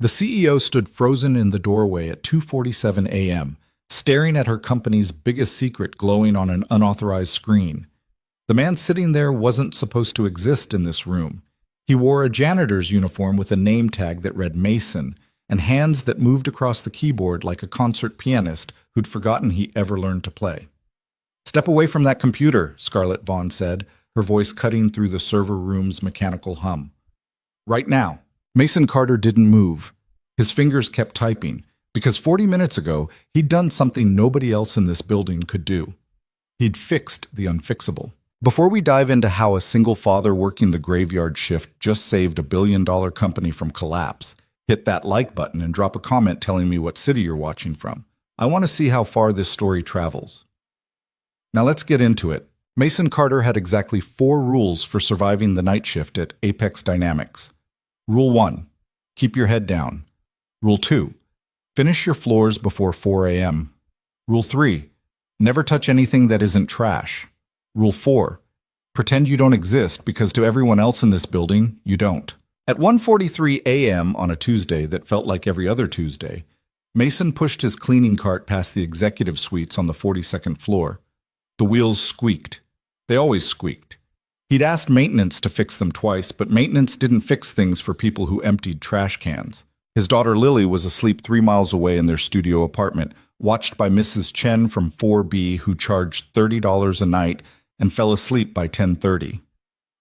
The CEO stood frozen in the doorway at 2:47 a.m., staring at her company's biggest secret glowing on an unauthorized screen. The man sitting there wasn't supposed to exist in this room. He wore a janitor's uniform with a name tag that read Mason, and hands that moved across the keyboard like a concert pianist who'd forgotten he ever learned to play. "Step away from that computer," Scarlett Vaughn said, her voice cutting through the server room's mechanical hum. "Right now." Mason Carter didn't move. His fingers kept typing, because 40 minutes ago, he'd done something nobody else in this building could do. He'd fixed the unfixable. Before we dive into how a single father working the graveyard shift just saved a billion-dollar company from collapse, hit that like button and drop a comment telling me what city you're watching from. I want to see how far this story travels. Now let's get into it. Mason Carter had exactly 4 rules for surviving the night shift at Apex Dynamics. Rule 1. Keep your head down. Rule 2. Finish your floors before 4 a.m. Rule 3. Never touch anything that isn't trash. Rule 4. Pretend you don't exist because to everyone else in this building, you don't. At 1:43 a.m. on a Tuesday that felt like every other Tuesday, Mason pushed his cleaning cart past the executive suites on the 42nd floor. The wheels squeaked. They always squeaked. He'd asked maintenance to fix them twice, but maintenance didn't fix things for people who emptied trash cans. His daughter Lily was asleep 3 miles away in their studio apartment, watched by Mrs. Chen from 4B, who charged $30 a night and fell asleep by 10:30.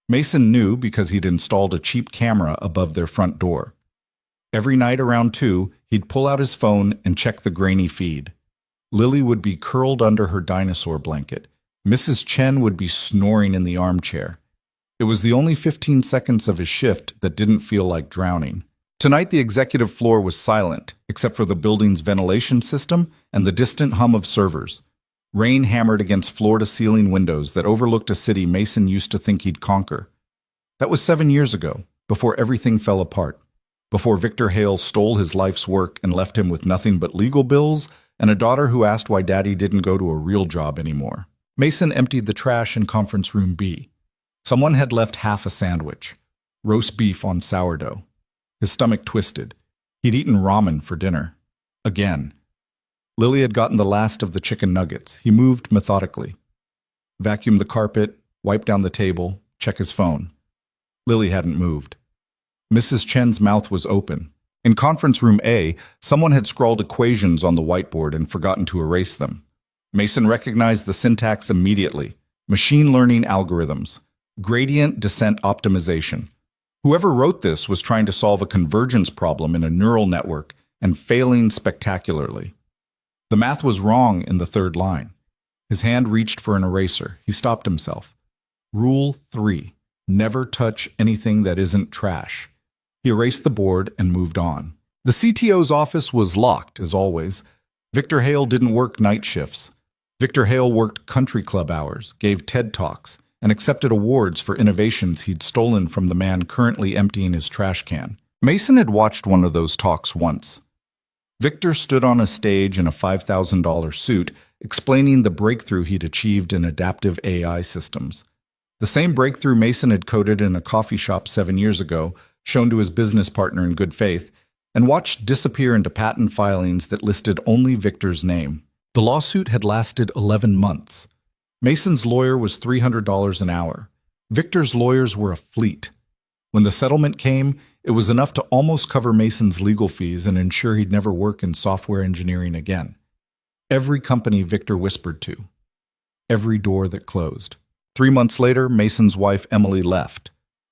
Mason knew because he'd installed a cheap camera above their front door. Every night around 2, he'd pull out his phone and check the grainy feed. Lily would be curled under her dinosaur blanket. Mrs. Chen would be snoring in the armchair. It was the only 15 seconds of his shift that didn't feel like drowning. Tonight, the executive floor was silent, except for the building's ventilation system and the distant hum of servers. Rain hammered against floor-to-ceiling windows that overlooked a city Mason used to think he'd conquer. That was 7 years ago, before everything fell apart. Before Victor Hale stole his life's work and left him with nothing but legal bills and a daughter who asked why Daddy didn't go to a real job anymore. Mason emptied the trash in conference room B. Someone had left half a sandwich, roast beef on sourdough. His stomach twisted. He'd eaten ramen for dinner. Again. Lily had gotten the last of the chicken nuggets. He moved methodically. Vacuumed the carpet, wiped down the table, checked his phone. Lily hadn't moved. Mrs. Chen's mouth was open. In conference room A, someone had scrawled equations on the whiteboard and forgotten to erase them. Mason recognized the syntax immediately. Machine learning algorithms. Gradient descent optimization. Whoever wrote this was trying to solve a convergence problem in a neural network and failing spectacularly. The math was wrong in the 3rd line. His hand reached for an eraser. He stopped himself. Rule 3. Never touch anything that isn't trash. He erased the board and moved on. The CTO's office was locked, as always. Victor Hale didn't work night shifts. Victor Hale worked country club hours, gave TED Talks, and accepted awards for innovations he'd stolen from the man currently emptying his trash can. Mason had watched one of those talks once. Victor stood on a stage in a $5,000 suit, explaining the breakthrough he'd achieved in adaptive AI systems. The same breakthrough Mason had coded in a coffee shop 7 years ago, shown to his business partner in good faith, and watched disappear into patent filings that listed only Victor's name. The lawsuit had lasted 11 months. Mason's lawyer was $300 an hour. Victor's lawyers were a fleet. When the settlement came, it was enough to almost cover Mason's legal fees and ensure he'd never work in software engineering again. Every company Victor whispered to. Every door that closed. 3 months later, Mason's wife Emily left.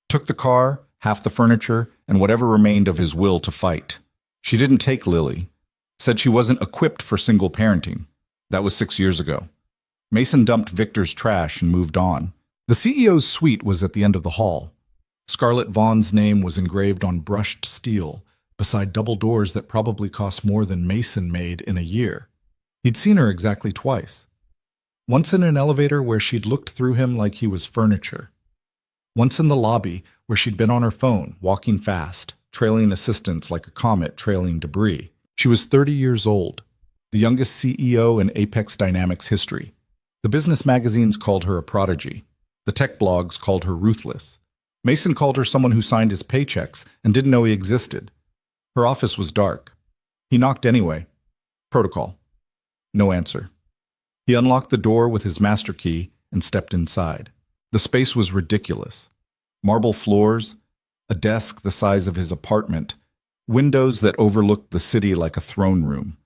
Took the car, half the furniture, and whatever remained of his will to fight. She didn't take Lily. Said she wasn't equipped for single parenting. That was 6 years ago. Mason dumped Victor's trash and moved on. The CEO's suite was at the end of the hall. Scarlett Vaughn's name was engraved on brushed steel, beside double doors that probably cost more than Mason made in a year. He'd seen her exactly twice. Once in an elevator where she'd looked through him like he was furniture. Once in the lobby where she'd been on her phone, walking fast, trailing assistants like a comet trailing debris. She was 30 years old, the youngest CEO in Apex Dynamics history. The business magazines called her a prodigy. The tech blogs called her ruthless. Mason called her someone who signed his paychecks and didn't know he existed. Her office was dark. He knocked anyway. Protocol. No answer. He unlocked the door with his master key and stepped inside. The space was ridiculous. Marble floors, a desk the size of his apartment, windows that overlooked the city like a throne room.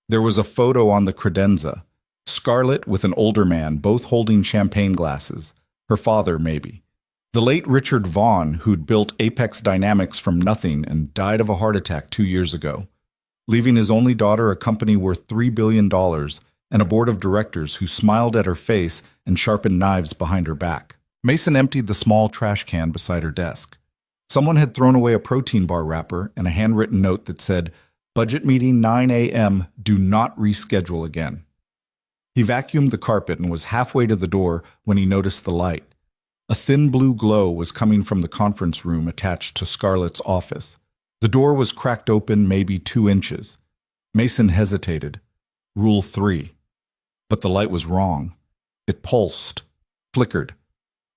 There was a photo on the credenza, Scarlett with an older man, both holding champagne glasses. Her father, maybe. The late Richard Vaughan, who'd built Apex Dynamics from nothing and died of a heart attack 2 years ago, leaving his only daughter a company worth $3 billion and a board of directors who smiled at her face and sharpened knives behind her back. Mason emptied the small trash can beside her desk. Someone had thrown away a protein bar wrapper and a handwritten note that said, "Budget meeting 9 a.m., do not reschedule again." He vacuumed the carpet and was halfway to the door when he noticed the light. A thin blue glow was coming from the conference room attached to Scarlett's office. The door was cracked open maybe 2 inches. Mason hesitated. Rule 3. But the light was wrong. It pulsed, flickered,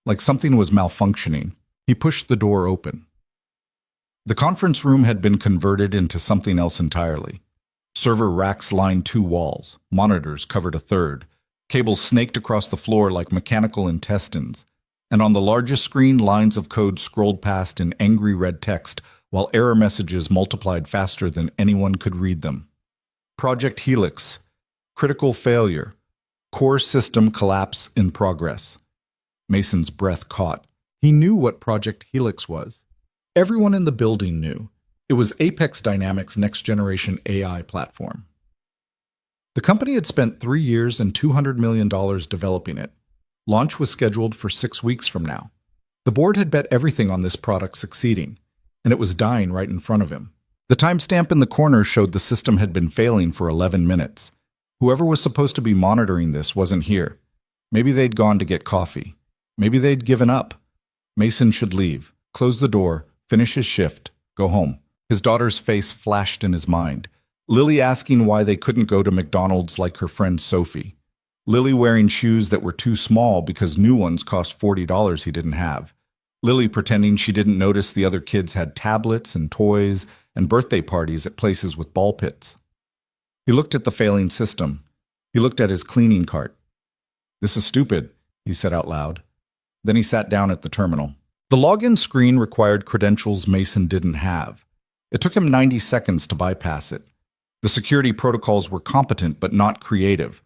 like something was malfunctioning. He pushed the door open. The conference room had been converted into something else entirely. Server racks lined 2 walls, monitors covered a third, cables snaked across the floor like mechanical intestines, and on the largest screen lines of code scrolled past in angry red text while error messages multiplied faster than anyone could read them. Project Helix. Critical failure. Core system collapse in progress. Mason's breath caught. He knew what Project Helix was. Everyone in the building knew. It was Apex Dynamics' next-generation AI platform. The company had spent 3 years and $200 million developing it. Launch was scheduled for 6 weeks from now. The board had bet everything on this product succeeding, and it was dying right in front of him. The timestamp in the corner showed the system had been failing for 11 minutes. Whoever was supposed to be monitoring this wasn't here. Maybe they'd gone to get coffee. Maybe they'd given up. Mason should leave, close the door, finish his shift, go home. His daughter's face flashed in his mind. Lily asking why they couldn't go to McDonald's like her friend Sophie. Lily wearing shoes that were too small because new ones cost $40 he didn't have. Lily pretending she didn't notice the other kids had tablets and toys and birthday parties at places with ball pits. He looked at the failing system. He looked at his cleaning cart. "This is stupid," he said out loud. Then he sat down at the terminal. The login screen required credentials Mason didn't have. It took him 90 seconds to bypass it. The security protocols were competent but not creative.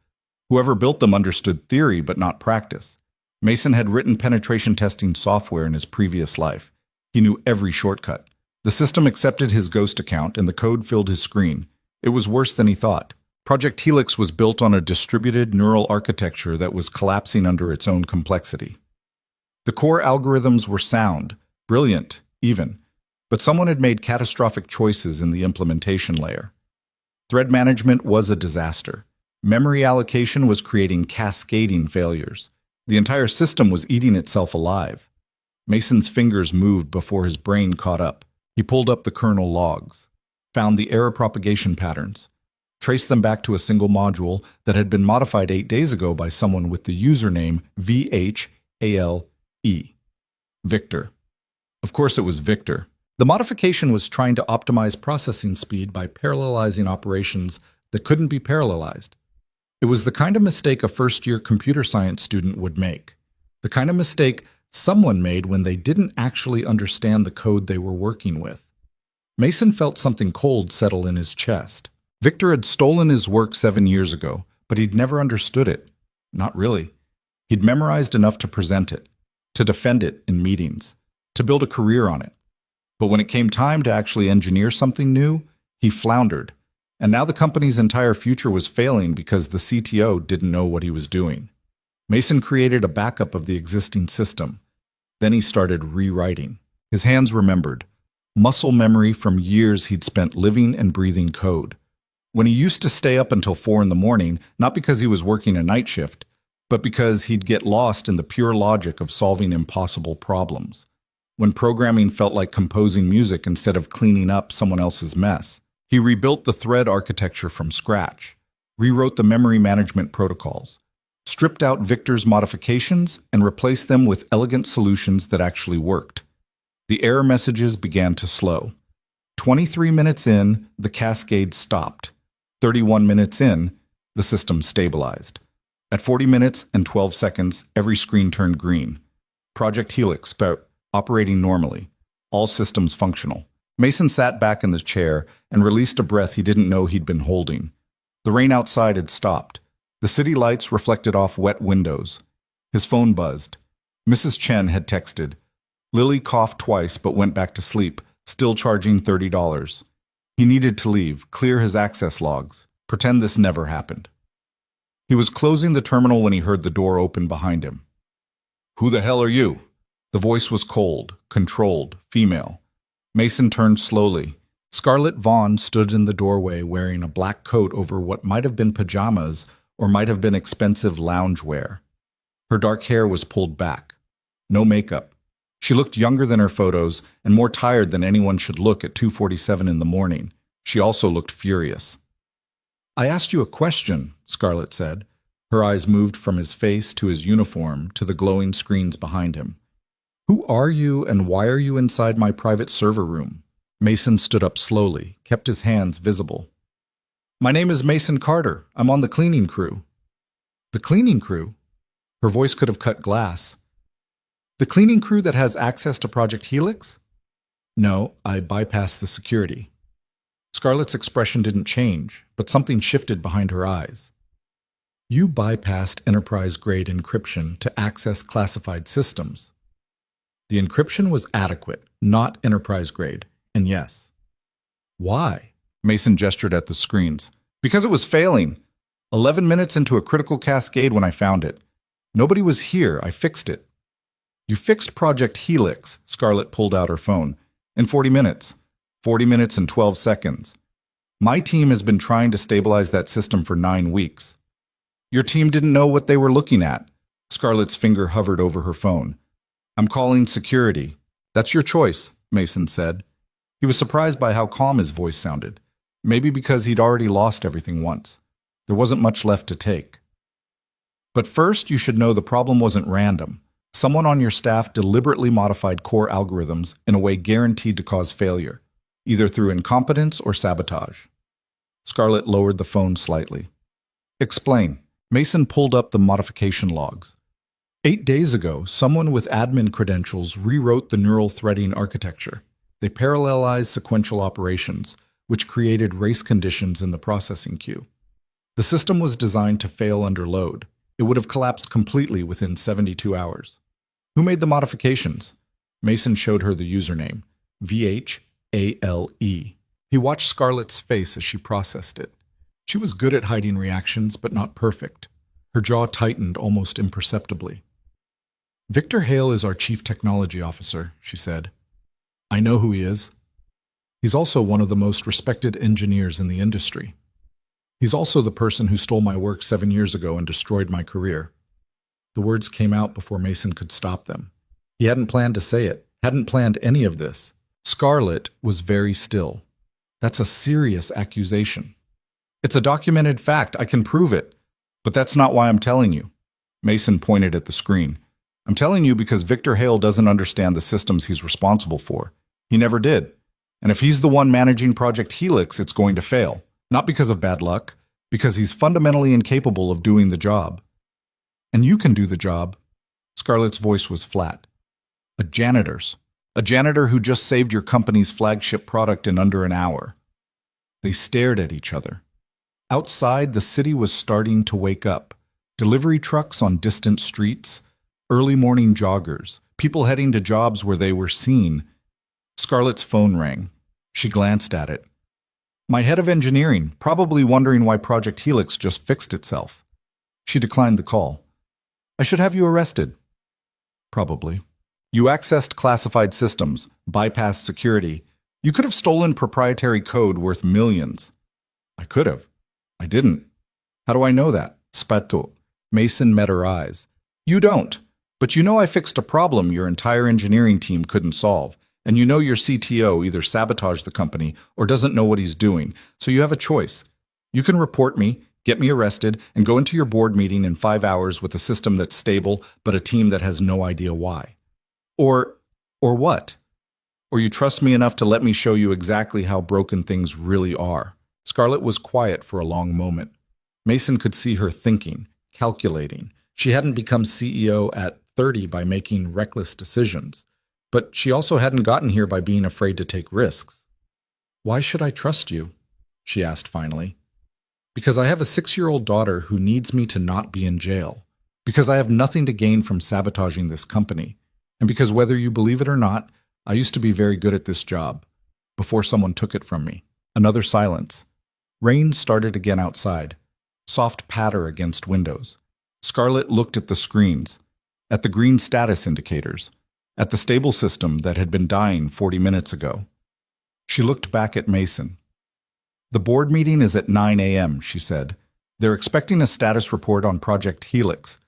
Whoever built them understood theory but not practice. Mason had written penetration testing software in his previous life. He knew every shortcut. The system accepted his ghost account and the code filled his screen. It was worse than he thought. Project Helix was built on a distributed neural architecture that was collapsing under its own complexity. The core algorithms were sound, brilliant, even, but someone had made catastrophic choices in the implementation layer. Thread management was a disaster. Memory allocation was creating cascading failures. The entire system was eating itself alive. Mason's fingers moved before his brain caught up. He pulled up the kernel logs, found the error propagation patterns, traced them back to a single module that had been modified 8 days ago by someone with the username VHALE. Victor. Of course it was Victor. The modification was trying to optimize processing speed by parallelizing operations that couldn't be parallelized. It was the kind of mistake a first-year computer science student would make. The kind of mistake someone made when they didn't actually understand the code they were working with. Mason felt something cold settle in his chest. Victor had stolen his work 7 years ago, but he'd never understood it. Not really. He'd memorized enough to present it, to defend it in meetings, to build a career on it. But when it came time to actually engineer something new, he floundered. And now the company's entire future was failing because the CTO didn't know what he was doing. Mason created a backup of the existing system. Then he started rewriting. His hands remembered. Muscle memory from years he'd spent living and breathing code. When he used to stay up until 4 in the morning, not because he was working a night shift, but because he'd get lost in the pure logic of solving impossible problems. When programming felt like composing music instead of cleaning up someone else's mess. He rebuilt the thread architecture from scratch, rewrote the memory management protocols, stripped out Victor's modifications, and replaced them with elegant solutions that actually worked. The error messages began to slow. 23 minutes in, the cascade stopped. 31 minutes in, the system stabilized. At 40 minutes and 12 seconds, every screen turned green. Project Helix operating normally. All systems functional. Mason sat back in the chair and released a breath he didn't know he'd been holding. The rain outside had stopped. The city lights reflected off wet windows. His phone buzzed. Mrs. Chen had texted. Lily coughed twice but went back to sleep, still charging $30. He needed to leave, clear his access logs, pretend this never happened. He was closing the terminal when he heard the door open behind him. "Who the hell are you?" The voice was cold, controlled, female. Mason turned slowly. Scarlett Vaughn stood in the doorway wearing a black coat over what might have been pajamas or might have been expensive loungewear. Her dark hair was pulled back. No makeup. She looked younger than her photos and more tired than anyone should look at 2:47 in the morning. She also looked furious. "I asked you a question," Scarlett said. Her eyes moved from his face to his uniform to the glowing screens behind him. "Who are you and why are you inside my private server room?" Mason stood up slowly, kept his hands visible. "My name is Mason Carter. I'm on the cleaning crew." "The cleaning crew?" Her voice could have cut glass. "The cleaning crew that has access to Project Helix?" "No, I bypassed the security." Scarlett's expression didn't change, but something shifted behind her eyes. "You bypassed enterprise-grade encryption to access classified systems." The encryption was adequate, not enterprise-grade, and yes. "Why?" Mason gestured at the screens. "Because it was failing. 11 minutes into a critical cascade when I found it. Nobody was here. I fixed it." "You fixed Project Helix," Scarlett pulled out her phone, "in 40 minutes. 40 minutes and 12 seconds. My team has been trying to stabilize that system for 9 weeks. Your team didn't know what they were looking at." Scarlett's finger hovered over her phone. "I'm calling security." "That's your choice," Mason said. He was surprised by how calm his voice sounded. Maybe because he'd already lost everything once. There wasn't much left to take. "But first, you should know the problem wasn't random. Someone on your staff deliberately modified core algorithms in a way guaranteed to cause failure, either through incompetence or sabotage." Scarlett lowered the phone slightly. "Explain." Mason pulled up the modification logs. 8 days ago, someone with admin credentials rewrote the neural threading architecture. They parallelized sequential operations, which created race conditions in the processing queue. The system was designed to fail under load. It would have collapsed completely within 72 hours. "Who made the modifications?" Mason showed her the username, VHALE. He watched Scarlett's face as she processed it. She was good at hiding reactions, but not perfect. Her jaw tightened almost imperceptibly. "Victor Hale is our chief technology officer," she said. "I know who he is. He's also one of the most respected engineers in the industry. He's also the person who stole my work 7 years ago and destroyed my career." The words came out before Mason could stop them. He hadn't planned to say it, hadn't planned any of this. Scarlett was very still. "That's a serious accusation." "It's a documented fact. I can prove it. But that's not why I'm telling you." Mason pointed at the screen. "I'm telling you because Victor Hale doesn't understand the systems he's responsible for. He never did. And if he's the one managing Project Helix, it's going to fail. Not because of bad luck, because he's fundamentally incapable of doing the job." "And you can do the job." Scarlett's voice was flat. "A janitor's. A janitor who just saved your company's flagship product in under an hour." They stared at each other. Outside, the city was starting to wake up. Delivery trucks on distant streets, early morning joggers, people heading to jobs where they were seen. Scarlett's phone rang. She glanced at it. "My head of engineering, probably wondering why Project Helix just fixed itself." She declined the call. "I should have you arrested." "Probably. You accessed classified systems, bypassed security. You could have stolen proprietary code worth millions." "I could have. I didn't." "How do I know that?" Spato. Mason met her eyes. "You don't. But you know I fixed a problem your entire engineering team couldn't solve. And you know your CTO either sabotaged the company or doesn't know what he's doing. So you have a choice. You can report me, get me arrested, and go into your board meeting in 5 hours with a system that's stable but a team that has no idea why. Or what?" Or you trust me enough to let me show you exactly how broken things really are? Scarlett was quiet for a long moment. Mason could see her thinking, calculating. She hadn't become CEO at 30 by making reckless decisions, but she also hadn't gotten here by being afraid to take risks. Why should I trust you? She asked finally. Because I have a 6-year-old daughter who needs me to not be in jail. Because I have nothing to gain from sabotaging this company. And because whether you believe it or not, I used to be very good at this job, before someone took it from me. Another silence. Rain started again outside. Soft patter against windows. Scarlett looked at the screens, at the green status indicators, at the stable system that had been dying 40 minutes ago. She looked back at Mason. The board meeting is at 9 a.m., she said. They're expecting a status report on Project Helix.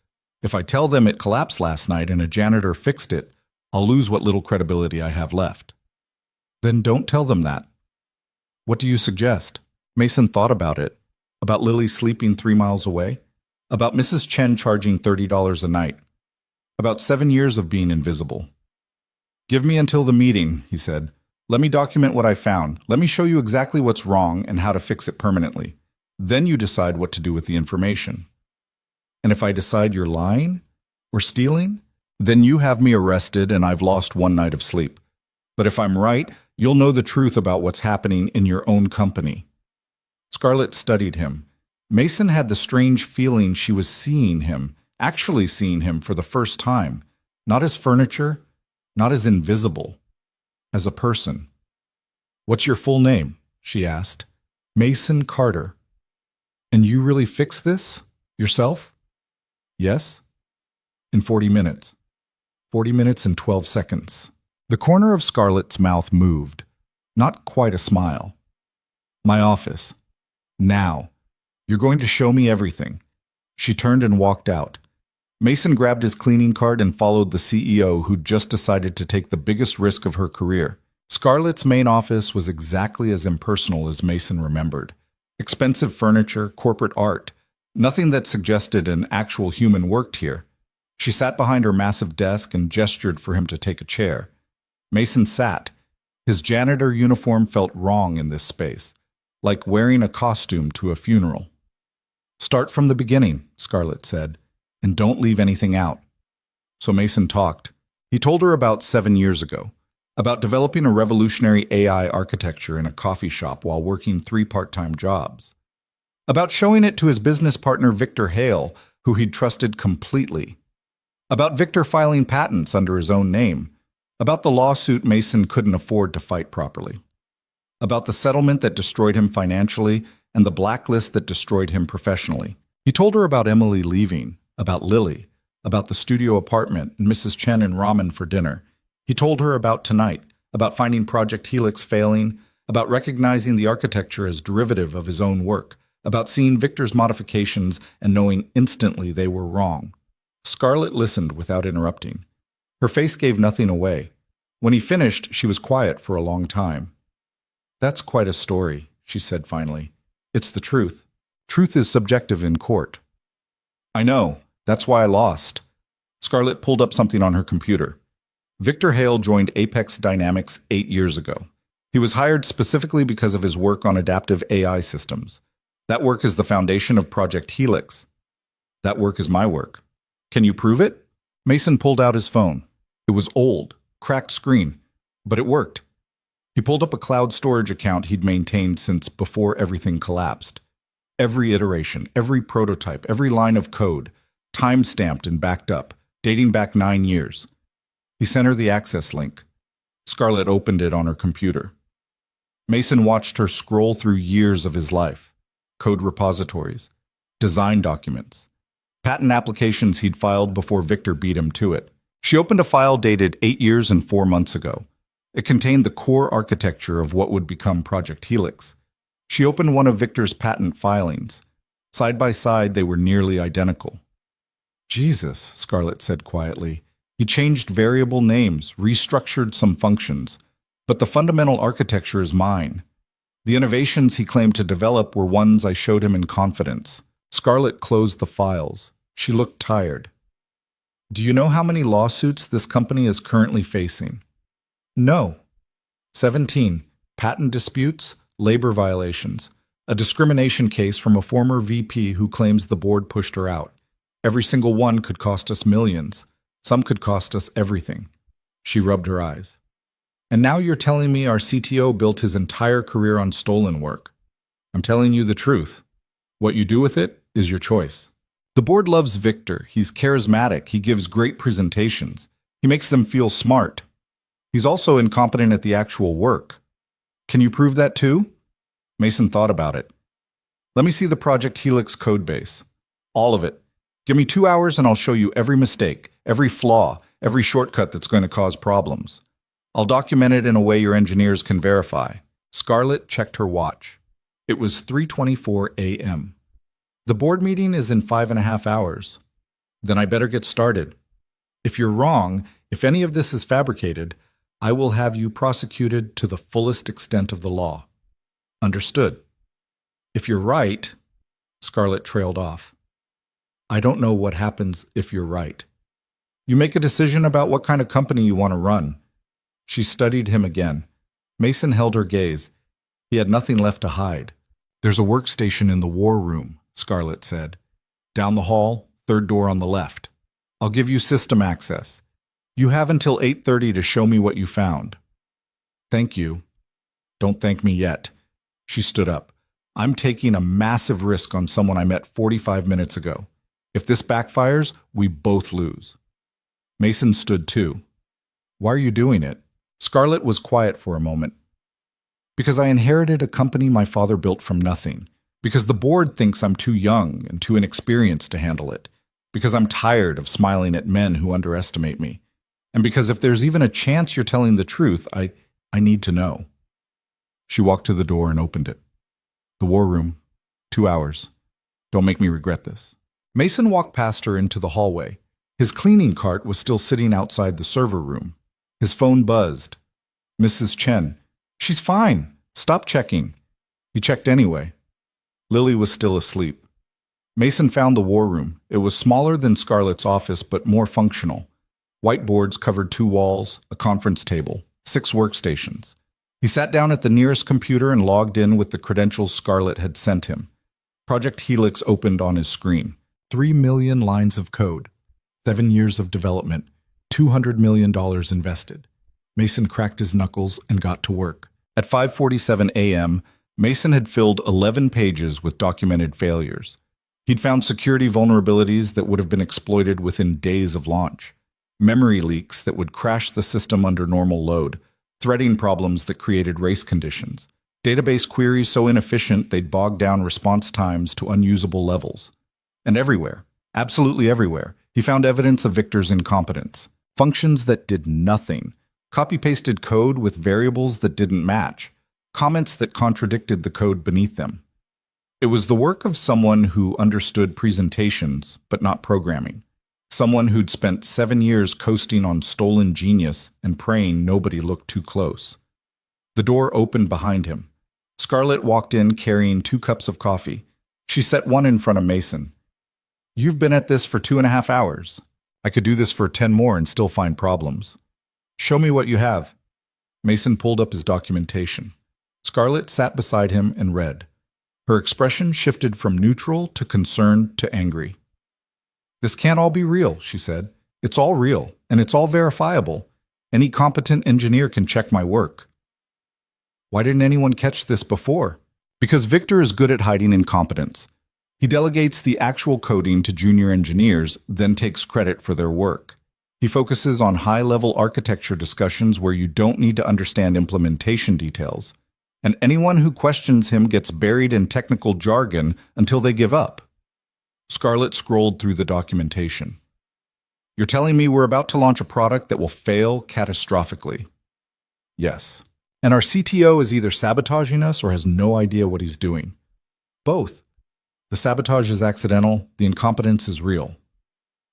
If I tell them it collapsed last night and a janitor fixed it, I'll lose what little credibility I have left. Then don't tell them that. What do you suggest? Mason thought about it. About Lily sleeping 3 miles away? About Mrs. Chen charging $30 a night? About 7 years of being invisible? Give me until the meeting, he said. Let me document what I found. Let me show you exactly what's wrong and how to fix it permanently. Then you decide what to do with the information. And if I decide you're lying or stealing, then you have me arrested and I've lost 1 night of sleep. But if I'm right, you'll know the truth about what's happening in your own company. Scarlett studied him. Mason had the strange feeling she was seeing him, actually seeing him for the first time, not as furniture, not as invisible, as a person. What's your full name? She asked. Mason Carter. And you really fixed this? Yourself? Yes? In 40 minutes. 40 minutes and 12 seconds. The corner of Scarlett's mouth moved. Not quite a smile. My office. Now. You're going to show me everything. She turned and walked out. Mason grabbed his cleaning cart and followed the CEO who'd just decided to take the biggest risk of her career. Scarlett's main office was exactly as impersonal as Mason remembered. Expensive furniture, corporate art. Nothing that suggested an actual human worked here. She sat behind her massive desk and gestured for him to take a chair. Mason sat. His janitor uniform felt wrong in this space, like wearing a costume to a funeral. Start from the beginning, Scarlett said, and don't leave anything out. So Mason talked. He told her about 7 years ago, about developing a revolutionary AI architecture in a coffee shop while working 3 part-time jobs. About showing it to his business partner Victor Hale, who he'd trusted completely. About Victor filing patents under his own name. About the lawsuit Mason couldn't afford to fight properly. About the settlement that destroyed him financially and the blacklist that destroyed him professionally. He told her about Emily leaving, about Lily, about the studio apartment and Mrs. Chen and ramen for dinner. He told her about tonight, about finding Project Helix failing, about recognizing the architecture as derivative of his own work, about seeing Victor's modifications and knowing instantly they were wrong. Scarlett listened without interrupting. Her face gave nothing away. When he finished, she was quiet for a long time. That's quite a story, she said finally. It's the truth. Truth is subjective in court. I know. That's why I lost. Scarlett pulled up something on her computer. Victor Hale joined Apex Dynamics 8 years ago. He was hired specifically because of his work on adaptive AI systems. That work is the foundation of Project Helix. That work is my work. Can you prove it? Mason pulled out his phone. It was old, cracked screen, but it worked. He pulled up a cloud storage account he'd maintained since before everything collapsed. Every iteration, every prototype, every line of code, time-stamped and backed up, dating back 9 years. He sent her the access link. Scarlett opened it on her computer. Mason watched her scroll through years of his life, code repositories, design documents, patent applications he'd filed before Victor beat him to it. She opened a file dated 8 years and 4 months ago. It contained the core architecture of what would become Project Helix. She opened one of Victor's patent filings. Side by side, they were nearly identical. Jesus, Scarlett said quietly. He changed variable names, restructured some functions, but the fundamental architecture is mine. The innovations he claimed to develop were ones I showed him in confidence. Scarlett closed the files. She looked tired. Do you know how many lawsuits this company is currently facing? No. 17. Patent disputes, labor violations. A discrimination case from a former VP who claims the board pushed her out. Every single one could cost us millions. Some could cost us everything. She rubbed her eyes. And now you're telling me our CTO built his entire career on stolen work. I'm telling you the truth. What you do with it is your choice. The board loves Victor. He's charismatic. He gives great presentations. He makes them feel smart. He's also incompetent at the actual work. Can you prove that too? Mason thought about it. Let me see the Project Helix codebase. All of it. Give me 2 hours and I'll show you every mistake, every flaw, every shortcut that's going to cause problems. I'll document it in a way your engineers can verify. Scarlett checked her watch. It was 3:24 a.m. The board meeting is in 5.5 hours. Then I better get started. If you're wrong, if any of this is fabricated, I will have you prosecuted to the fullest extent of the law. Understood. If you're right, Scarlett trailed off. I don't know what happens if you're right. You make a decision about what kind of company you want to run. She studied him again. Mason held her gaze. He had nothing left to hide. There's a workstation in the war room, Scarlett said. Down the hall, third door on the left. I'll give you system access. You have until 8:30 to show me what you found. Thank you. Don't thank me yet. She stood up. I'm taking a massive risk on someone I met 45 minutes ago. If this backfires, we both lose. Mason stood too. Why are you doing it? Scarlett was quiet for a moment. Because I inherited a company my father built from nothing. Because the board thinks I'm too young and too inexperienced to handle it. Because I'm tired of smiling at men who underestimate me. And because if there's even a chance you're telling the truth, I need to know. She walked to the door and opened it. The war room. 2 hours. Don't make me regret this. Mason walked past her into the hallway. His cleaning cart was still sitting outside the server room. His phone buzzed. Mrs. Chen. She's fine. Stop checking. He checked anyway. Lily was still asleep. Mason found the war room. It was smaller than Scarlett's office, but more functional. Whiteboards covered 2 walls, a conference table, 6 workstations. He sat down at the nearest computer and logged in with the credentials Scarlett had sent him. Project Helix opened on his screen. 3 million lines of code. 7 years of development. $200 million invested. Mason cracked his knuckles and got to work. At 5:47 a.m., Mason had filled 11 pages with documented failures. He'd found security vulnerabilities that would have been exploited within days of launch. Memory leaks that would crash the system under normal load. Threading problems that created race conditions. Database queries so inefficient they'd bog down response times to unusable levels. And everywhere, absolutely everywhere, he found evidence of Victor's incompetence. Functions that did nothing. Copy-pasted code with variables that didn't match. Comments that contradicted the code beneath them. It was the work of someone who understood presentations, but not programming. Someone who'd spent 7 years coasting on stolen genius and praying nobody looked too close. The door opened behind him. Scarlett walked in carrying 2 cups of coffee. She set one in front of Mason. You've been at this for 2.5 hours. I could do this for 10 more and still find problems. Show me what you have. Mason pulled up his documentation. Scarlett sat beside him and read. Her expression shifted from neutral to concerned to angry. This can't all be real, she said. It's all real, and it's all verifiable. Any competent engineer can check my work. Why didn't anyone catch this before? Because Victor is good at hiding incompetence. He delegates the actual coding to junior engineers, then takes credit for their work. He focuses on high-level architecture discussions where you don't need to understand implementation details. And anyone who questions him gets buried in technical jargon until they give up. Scarlett scrolled through the documentation. You're telling me we're about to launch a product that will fail catastrophically? Yes. And our CTO is either sabotaging us or has no idea what he's doing. Both. The sabotage is accidental, the incompetence is real.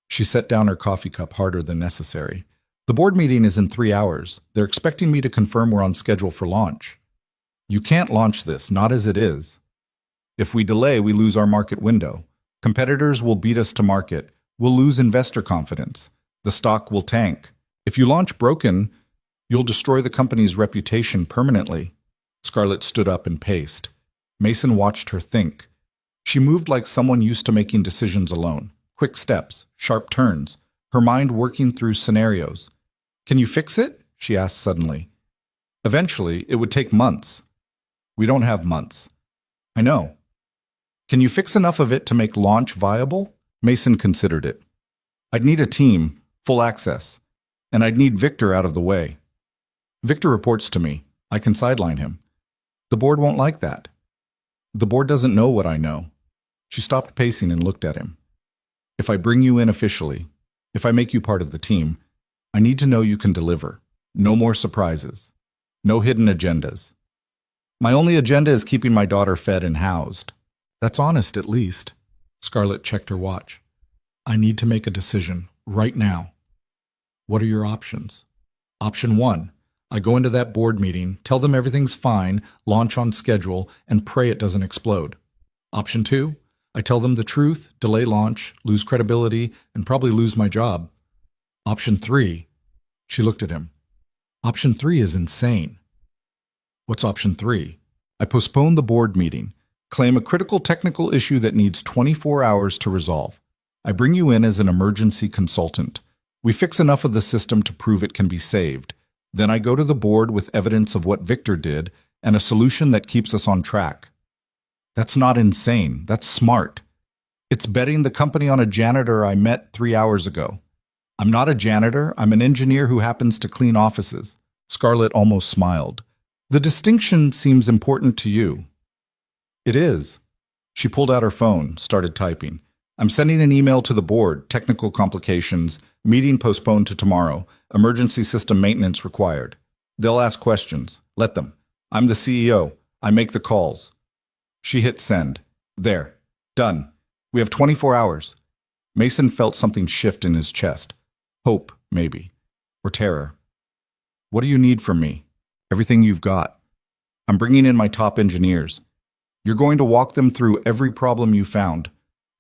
She set down her coffee cup harder than necessary. The board meeting is in 3 hours. They're expecting me to confirm we're on schedule for launch. You can't launch this, not as it is. If we delay, we lose our market window. Competitors will beat us to market. We'll lose investor confidence. The stock will tank. If you launch broken, You'll destroy the company's reputation permanently. Scarlett stood up and paced. Mason watched her think. She moved like someone used to making decisions alone. Quick steps, sharp turns, her mind working through scenarios. Can you fix it? She asked suddenly. Eventually, it would take months. We don't have months. I know. Can you fix enough of it to make launch viable? Mason considered it. I'd need a team, full access, and I'd need Victor out of the way. Victor reports to me. I can sideline him. The board won't like that. The board doesn't know what I know. She stopped pacing and looked at him. If I bring you in officially, if I make you part of the team, I need to know you can deliver. No more surprises. No hidden agendas. My only agenda is keeping my daughter fed and housed. That's honest, at least. Scarlett checked her watch. I need to make a decision, right now. What are your options? Option 1. I go into that board meeting, tell them everything's fine, launch on schedule, and pray it doesn't explode. Option 2. I tell them the truth, delay launch, lose credibility, and probably lose my job. Option 3. She looked at him. Option 3 is insane. What's option 3? I postpone the board meeting, claim a critical technical issue that needs 24 hours to resolve. I bring you in as an emergency consultant. We fix enough of the system to prove it can be saved. Then I go to the board with evidence of what Victor did and a solution that keeps us on track. That's not insane. That's smart. It's betting the company on a janitor I met 3 hours ago. I'm not a janitor. I'm an engineer who happens to clean offices. Scarlett almost smiled. The distinction seems important to you. It is. She pulled out her phone, started typing. I'm sending an email to the board. Technical complications. Meeting postponed to tomorrow. Emergency system maintenance required. They'll ask questions. Let them. I'm the CEO. I make the calls. She hit send. There. Done. We have 24 hours. Mason felt something shift in his chest. Hope, maybe. Or terror. What do you need from me? Everything you've got. I'm bringing in my top engineers. You're going to walk them through every problem you found.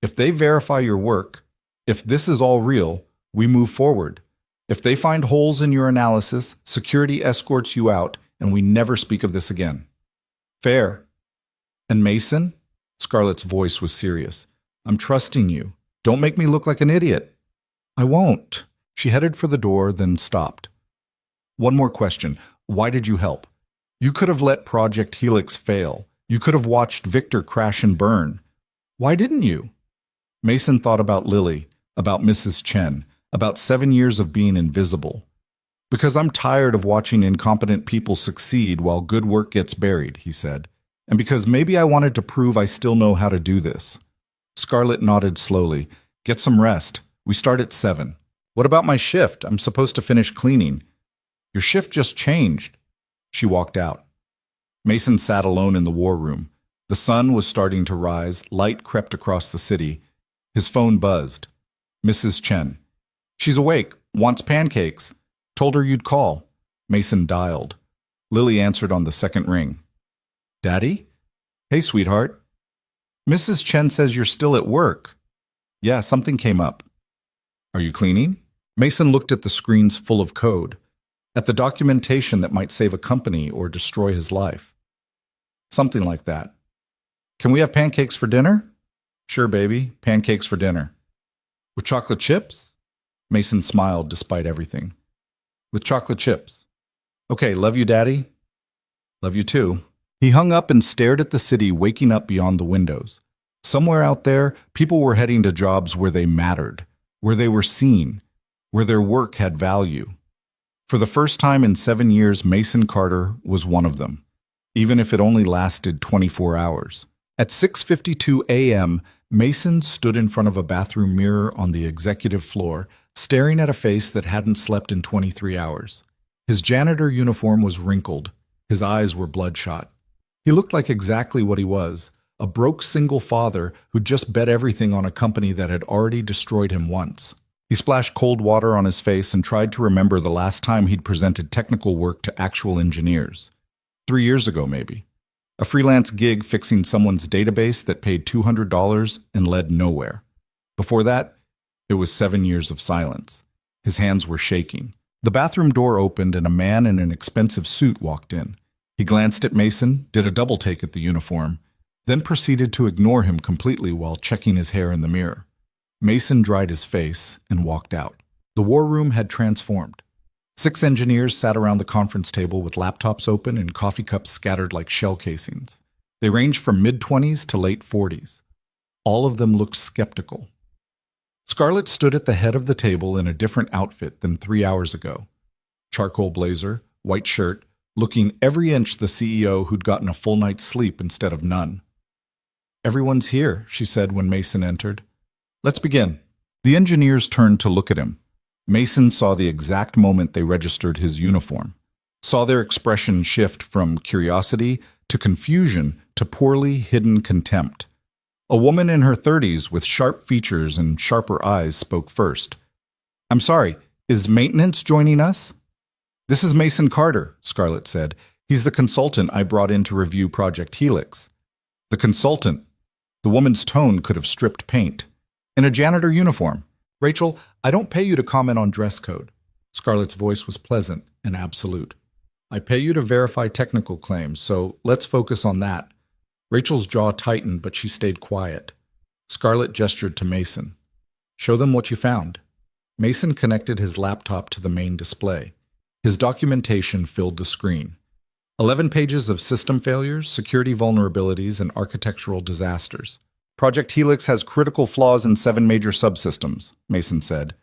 If they verify your work, if this is all real, we move forward. If they find holes in your analysis, security escorts you out, and we never speak of this again. Fair. And Mason? Scarlett's voice was serious. I'm trusting you. Don't make me look like an idiot. I won't. She headed for the door, then stopped. One more question. Why did you help? You could have let Project Helix fail. You could have watched Victor crash and burn. Why didn't you? Mason thought about Lily, about Mrs. Chen, about 7 years of being invisible. Because I'm tired of watching incompetent people succeed while good work gets buried, he said. And because maybe I wanted to prove I still know how to do this. Scarlett nodded slowly. Get some rest. We start at 7. What about my shift? I'm supposed to finish cleaning. Your shift just changed. She walked out. Mason sat alone in the war room. The sun was starting to rise. Light crept across the city. His phone buzzed. Mrs. Chen. She's awake. Wants pancakes. Told her you'd call. Mason dialed. Lily answered on the second ring. Daddy? Hey, sweetheart. Mrs. Chen says you're still at work. Yeah, something came up. Are you cleaning? Mason looked at the screens full of code, at the documentation that might save a company or destroy his life. Something like that. Can we have pancakes for dinner? Sure, baby. Pancakes for dinner. With chocolate chips? Mason smiled despite everything. With chocolate chips. Okay, love you, Daddy. Love you too. He hung up and stared at the city waking up beyond the windows. Somewhere out there, people were heading to jobs where they mattered, where they were seen, where their work had value. For the first time in 7 years, Mason Carter was one of them, even if it only lasted 24 hours. At 6:52 a.m., Mason stood in front of a bathroom mirror on the executive floor, staring at a face that hadn't slept in 23 hours. His janitor uniform was wrinkled. His eyes were bloodshot. He looked like exactly what he was, a broke single father who'd just bet everything on a company that had already destroyed him once. He splashed cold water on his face and tried to remember the last time he'd presented technical work to actual engineers. 3 years ago, maybe. A freelance gig fixing someone's database that paid $200 and led nowhere. Before that, it was 7 years of silence. His hands were shaking. The bathroom door opened and a man in an expensive suit walked in. He glanced at Mason, did a double take at the uniform, then proceeded to ignore him completely while checking his hair in the mirror. Mason dried his face and walked out. The war room had transformed. 6 engineers sat around the conference table with laptops open and coffee cups scattered like shell casings. They ranged from mid-20s to late 40s. All of them looked skeptical. Scarlett stood at the head of the table in a different outfit than 3 hours ago. Charcoal blazer, white shirt, looking every inch the CEO who'd gotten a full night's sleep instead of none. "Everyone's here," she said when Mason entered. "Let's begin." The engineers turned to look at him. Mason saw the exact moment they registered his uniform, saw their expression shift from curiosity to confusion to poorly hidden contempt. A woman in her 30s with sharp features and sharper eyes spoke first. "I'm sorry, is maintenance joining us?" "This is Mason Carter," Scarlett said. "He's the consultant I brought in to review Project Helix." "The consultant?" The woman's tone could have stripped paint. "In a janitor uniform. Rachel, I don't pay you to comment on dress code." Scarlett's voice was pleasant and absolute. "I pay you to verify technical claims, so let's focus on that." Rachel's jaw tightened, but she stayed quiet. Scarlett gestured to Mason. "Show them what you found." Mason connected his laptop to the main display. His documentation filled the screen. 11 pages of system failures, security vulnerabilities, and architectural disasters. "Project Helix has critical flaws in 7 major subsystems," Mason said.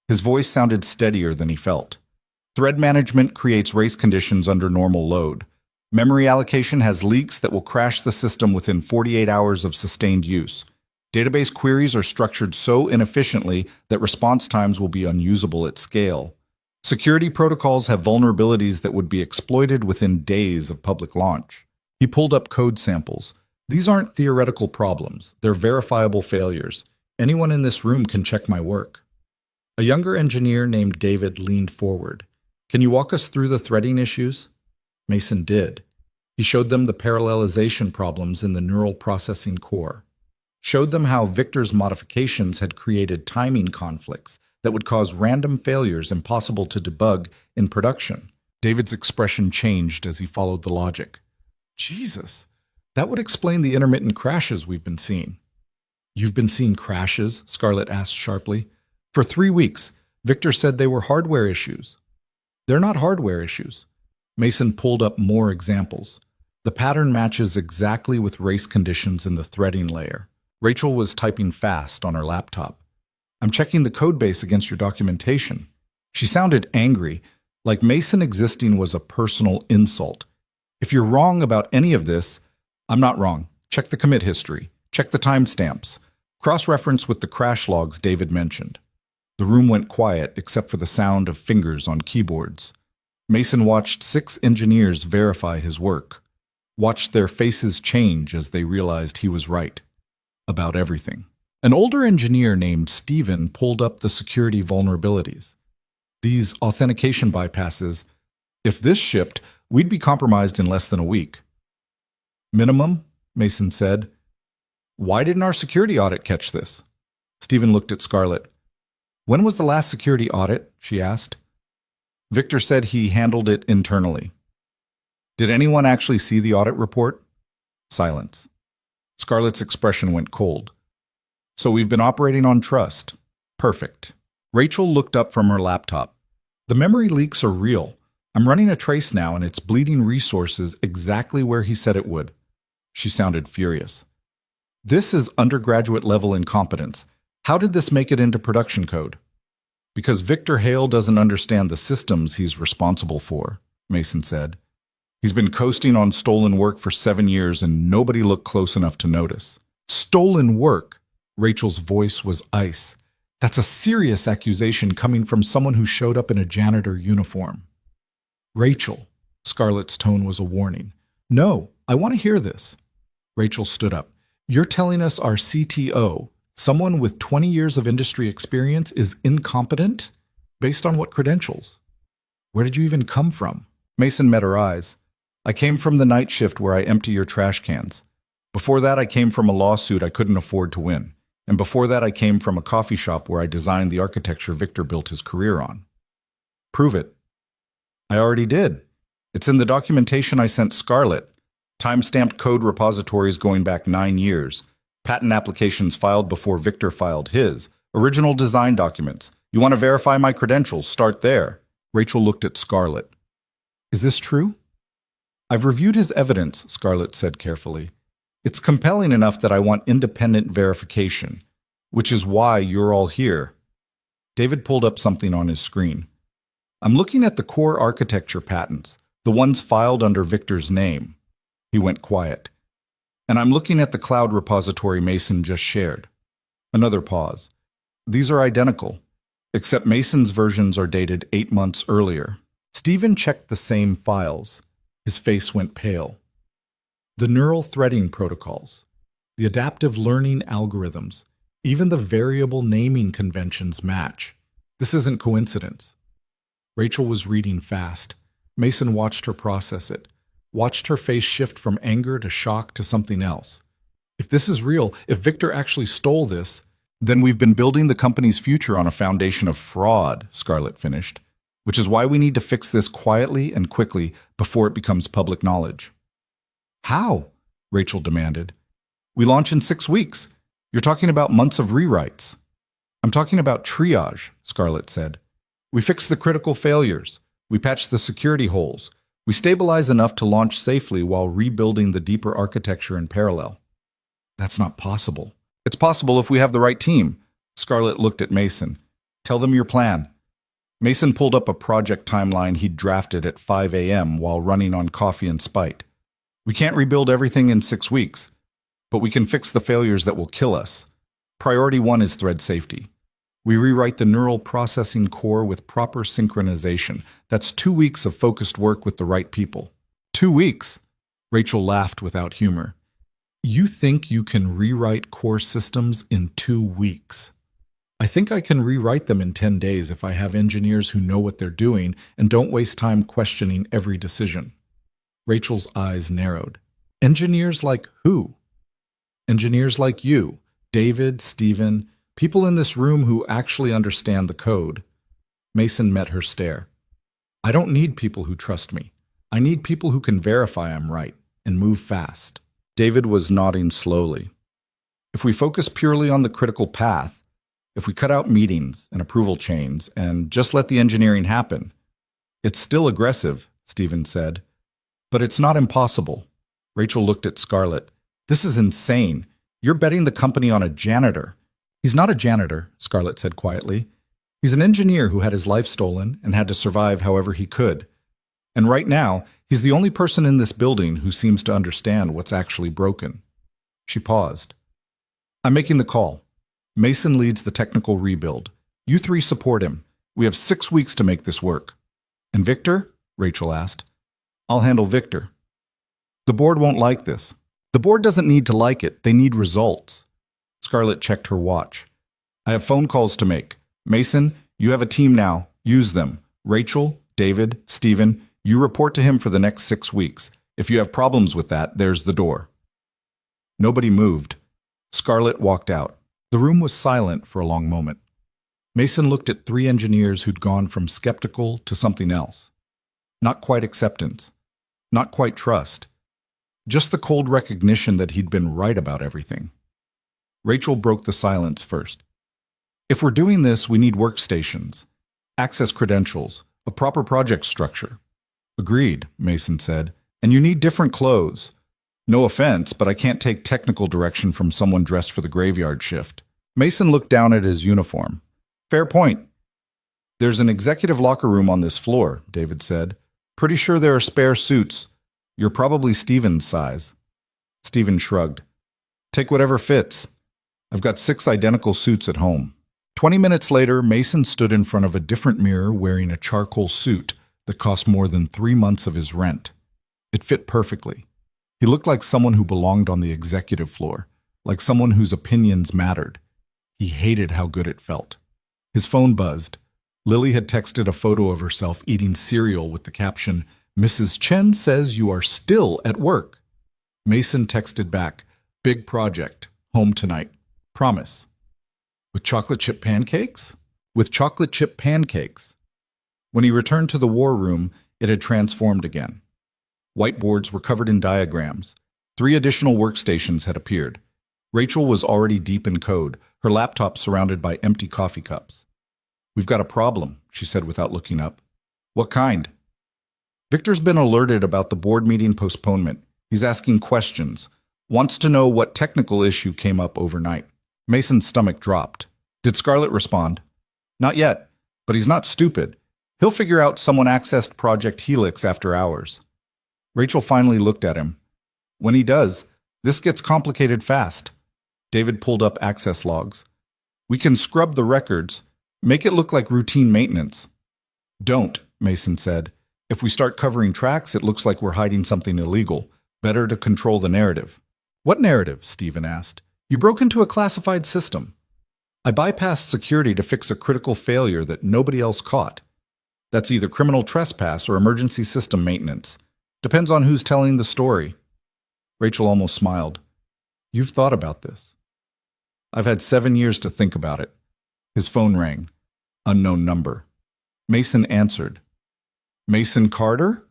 His voice sounded steadier than he felt. "Thread management creates race conditions under normal load. Memory allocation has leaks that will crash the system within 48 hours of sustained use. Database queries are structured so inefficiently that response times will be unusable at scale. Security protocols have vulnerabilities that would be exploited within days of public launch." He pulled up code samples. "These aren't theoretical problems. They're verifiable failures. Anyone in this room can check my work." A younger engineer named David leaned forward. "Can you walk us through the threading issues?" Mason did. He showed them the parallelization problems in the neural processing core. Showed them how Victor's modifications had created timing conflicts that would cause random failures impossible to debug in production. David's expression changed as he followed the logic. "Jesus, that would explain the intermittent crashes we've been seeing." "You've been seeing crashes?" Scarlett asked sharply. "For 3 weeks, Victor said they were hardware issues." "They're not hardware issues." Mason pulled up more examples. The pattern matches exactly with race conditions in the threading layer. Rachel was typing fast on her laptop. "I'm checking the codebase against your documentation." She sounded angry, like Mason existing was a personal insult. "If you're wrong about any of this..." "I'm not wrong. Check the commit history. Check the timestamps. Cross-reference with the crash logs David mentioned." The room went quiet except for the sound of fingers on keyboards. Mason watched 6 engineers verify his work, watched their faces change as they realized he was right about everything. An older engineer named Steven pulled up the security vulnerabilities. "These authentication bypasses, if this shipped, we'd be compromised in less than a week." "Minimum," Mason said. "Why didn't our security audit catch this?" Steven looked at Scarlett. "When was the last security audit?" she asked. Victor said he handled it internally. "Did anyone actually see the audit report?" Silence. Scarlett's expression went cold. "So we've been operating on trust. Perfect." Rachel looked up from her laptop. "The memory leaks are real. I'm running a trace now and it's bleeding resources exactly where he said it would." She sounded furious. "This is undergraduate level incompetence. How did this make it into production code?" "Because Victor Hale doesn't understand the systems he's responsible for," Mason said. "He's been coasting on stolen work for 7 years and nobody looked close enough to notice." "Stolen work?" Rachel's voice was ice. "That's a serious accusation coming from someone who showed up in a janitor uniform." "Rachel," Scarlett's tone was a warning. "No, I want to hear this." Rachel stood up. "You're telling us our CTO, someone with 20 years of industry experience, is incompetent? Based on what credentials? Where did you even come from?" Mason met her eyes. "I came from the night shift where I empty your trash cans. Before that, I came from a lawsuit I couldn't afford to win. And before that, I came from a coffee shop where I designed the architecture Victor built his career on." "Prove it," I already did. It's in the documentation I sent Scarlett. Time-stamped code repositories going back 9 years. Patent applications filed before Victor filed his. Original design documents. You want to verify my credentials? Start there. Rachel looked at Scarlett. Is this true? I've reviewed his evidence, Scarlett said carefully. It's compelling enough that I want independent verification, which is why you're all here. David pulled up something on his screen. I'm looking at the core architecture patents, the ones filed under Victor's name. He went quiet. And I'm looking at the cloud repository Mason just shared. Another pause. These are identical, except Mason's versions are dated 8 months earlier. Stephen checked the same files. His face went pale. The neural threading protocols, the adaptive learning algorithms, even the variable naming conventions match. This isn't coincidence. Rachel was reading fast. Mason watched her process it, watched her face shift from anger to shock to something else. If this is real, if Victor actually stole this, then we've been building the company's future on a foundation of fraud, Scarlett finished, which is why we need to fix this quietly and quickly before it becomes public knowledge. How? Rachel demanded. We launch in 6 weeks. You're talking about months of rewrites. I'm talking about triage, Scarlett said. We fix the critical failures. We patch the security holes. We stabilize enough to launch safely while rebuilding the deeper architecture in parallel. That's not possible. It's possible if we have the right team. Scarlett looked at Mason. Tell them your plan. Mason pulled up a project timeline he'd drafted at 5 a.m. while running on coffee and spite. We can't rebuild everything in 6 weeks, but we can fix the failures that will kill us. Priority 1 is thread safety. We rewrite the neural processing core with proper synchronization. That's 2 weeks of focused work with the right people. 2 weeks? Rachel laughed without humor. You think you can rewrite core systems in 2 weeks? I think I can rewrite them in 10 days if I have engineers who know what they're doing and don't waste time questioning every decision. Rachel's eyes narrowed. Engineers like who? Engineers like you, David, Stephen, people in this room who actually understand the code. Mason met her stare. I don't need people who trust me. I need people who can verify I'm right and move fast. David was nodding slowly. If we focus purely on the critical path, if we cut out meetings and approval chains and just let the engineering happen, it's still aggressive, Stephen said. But it's not impossible. Rachel looked at Scarlett. This is insane. You're betting the company on a janitor. He's not a janitor, Scarlett said quietly. He's an engineer who had his life stolen and had to survive however he could. And right now, he's the only person in this building who seems to understand what's actually broken. She paused. I'm making the call. Mason leads the technical rebuild. You 3 support him. We have 6 weeks to make this work. And Victor? Rachel asked. I'll handle Victor. The board won't like this. The board doesn't need to like it. They need results. Scarlett checked her watch. I have phone calls to make. Mason, you have a team now. Use them. Rachel, David, Stephen, you report to him for the next 6 weeks. If you have problems with that, there's the door. Nobody moved. Scarlett walked out. The room was silent for a long moment. Mason looked at 3 engineers who'd gone from skeptical to something else. Not quite acceptance. Not quite trust. Just the cold recognition that he'd been right about everything. Rachel broke the silence first. If we're doing this, we need workstations, access credentials, a proper project structure. Agreed, Mason said. And you need different clothes. No offense, but I can't take technical direction from someone dressed for the graveyard shift. Mason looked down at his uniform. Fair point. There's an executive locker room on this floor, David said. Pretty sure there are spare suits. You're probably Stephen's size. Stephen shrugged. Take whatever fits. I've got 6 identical suits at home. 20 minutes later, Mason stood in front of a different mirror wearing a charcoal suit that cost more than 3 months of his rent. It fit perfectly. He looked like someone who belonged on the executive floor, like someone whose opinions mattered. He hated how good it felt. His phone buzzed. Lily had texted a photo of herself eating cereal with the caption, Mrs. Chen says you are still at work. Mason texted back, big project, home tonight. Promise. With chocolate chip pancakes? With chocolate chip pancakes. When he returned to the war room, It had transformed again. Whiteboards were covered in diagrams. 3 additional workstations had appeared. Rachel was already deep in code, her laptop surrounded by empty coffee cups. "We've got a problem," she said without looking up. "What kind?" "Victor's been alerted about the board meeting postponement. He's asking questions. Wants to know what technical issue came up overnight." Mason's stomach dropped. "Did Scarlett respond?" "Not yet, but he's not stupid. He'll figure out someone accessed Project Helix after hours." Rachel finally looked at him. "When he does, this gets complicated fast." David pulled up access logs. "We can scrub the records, make it look like routine maintenance." "Don't," Mason said. "If we start covering tracks, it looks like we're hiding something illegal. Better to control the narrative." "What narrative?" Stephen asked. "You broke into a classified system." "I bypassed security to fix a critical failure that nobody else caught. That's either criminal trespass or emergency system maintenance. Depends on who's telling the story." Rachel almost smiled. "You've thought about this." "I've had 7 years to think about it." His phone rang. Unknown number. Mason answered. "Mason Carter?"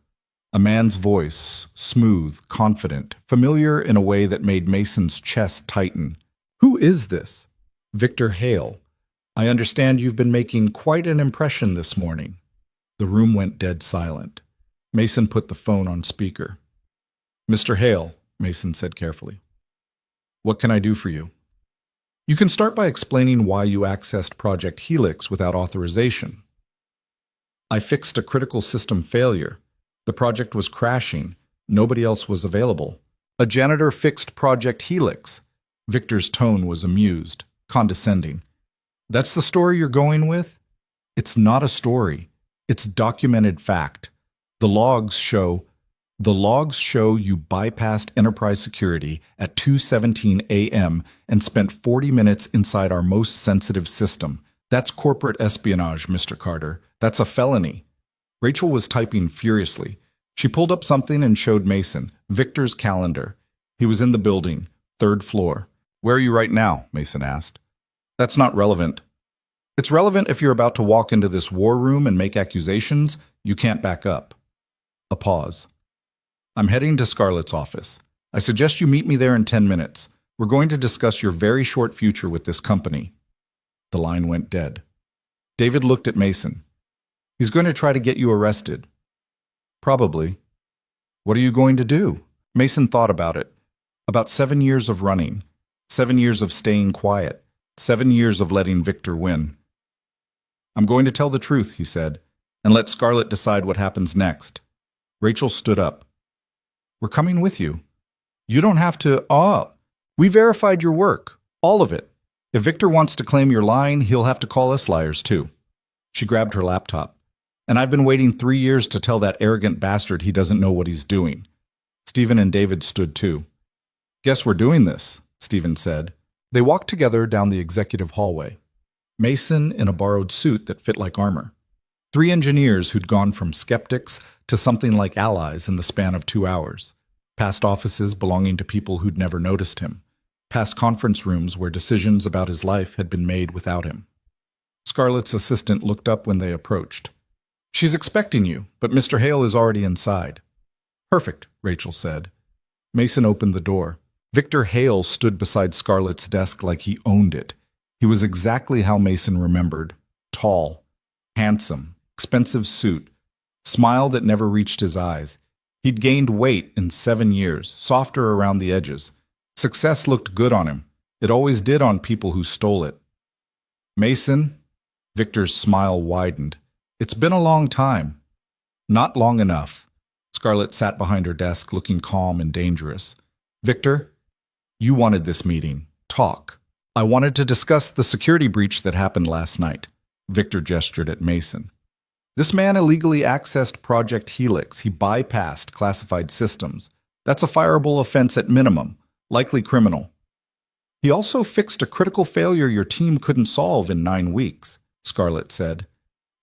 A man's voice, smooth, confident, familiar in a way that made Mason's chest tighten. "Who is this?" "Victor Hale. I understand you've been making quite an impression this morning." The room went dead silent. Mason put the phone on speaker. "Mr. Hale," Mason said carefully. "What can I do for you?" "You can start by explaining why you accessed Project Helix without authorization." "I fixed a critical system failure. The project was crashing. Nobody else was available. A janitor fixed Project Helix." Victor's tone was amused, condescending. "That's the story you're going with?" "It's not a story. It's documented fact. The logs show you bypassed enterprise security at 2:17 a.m. and spent 40 minutes inside our most sensitive system. That's corporate espionage, Mr. Carter. That's a felony." Rachel was typing furiously. She pulled up something and showed Mason Victor's calendar. He was in the building, 3rd floor. "Where are you right now?" Mason asked. "That's not relevant." "It's relevant if you're about to walk into this war room and make accusations. You can't back up." A pause. "I'm heading to Scarlett's office. I suggest you meet me there in 10 minutes. We're going to discuss your very short future with this company." The line went dead. David looked at Mason. "He's going to try to get you arrested." "Probably." "What are you going to do?" Mason thought about it. About 7 years of running. 7 years of staying quiet. 7 years of letting Victor win. "I'm going to tell the truth," he said, "and let Scarlett decide what happens next." Rachel stood up. "We're coming with you." "You don't have to. We verified your work. All of it. If Victor wants to claim you're lying, he'll have to call us liars too." She grabbed her laptop. "And I've been waiting 3 years to tell that arrogant bastard he doesn't know what he's doing." Stephen and David stood too. "Guess we're doing this," Stephen said. They walked together down the executive hallway. Mason in a borrowed suit that fit like armor. 3 engineers who'd gone from skeptics to something like allies in the span of 2 hours. Past offices belonging to people who'd never noticed him. Past conference rooms where decisions about his life had been made without him. Scarlett's assistant looked up when they approached. "She's expecting you, but Mr. Hale is already inside." "Perfect," Rachel said. Mason opened the door. Victor Hale stood beside Scarlett's desk like he owned it. He was exactly how Mason remembered. Tall, handsome, expensive suit, smile that never reached his eyes. He'd gained weight in 7 years, softer around the edges. Success looked good on him. It always did on people who stole it. "Mason?" Victor's smile widened. "It's been a long time." "Not long enough." Scarlett sat behind her desk, looking calm and dangerous. "Victor, you wanted this meeting. Talk." "I wanted to discuss the security breach that happened last night." Victor gestured at Mason. "This man illegally accessed Project Helix. He bypassed classified systems. That's a fireable offense at minimum, likely criminal. He also fixed a critical failure your team couldn't solve in 9 weeks, Scarlett said.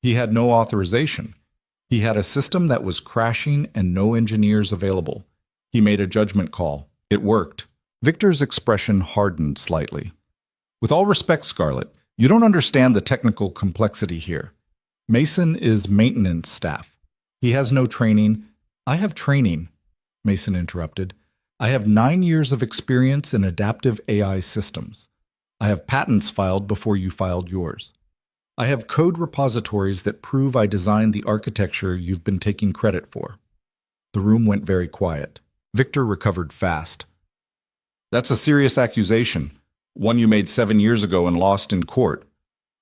He had no authorization. He had a system that was crashing and no engineers available. He made a judgment call. It worked." Victor's expression hardened slightly. "With all respect, Scarlett, you don't understand the technical complexity here. Mason is maintenance staff. He has no training. I have training, Mason interrupted. I have 9 years of experience in adaptive AI systems. I have patents filed before you filed yours. I have code repositories that prove I designed the architecture you've been taking credit for. The room went very quiet. Victor recovered fast. That's a serious accusation, one you made 7 years ago and lost in court.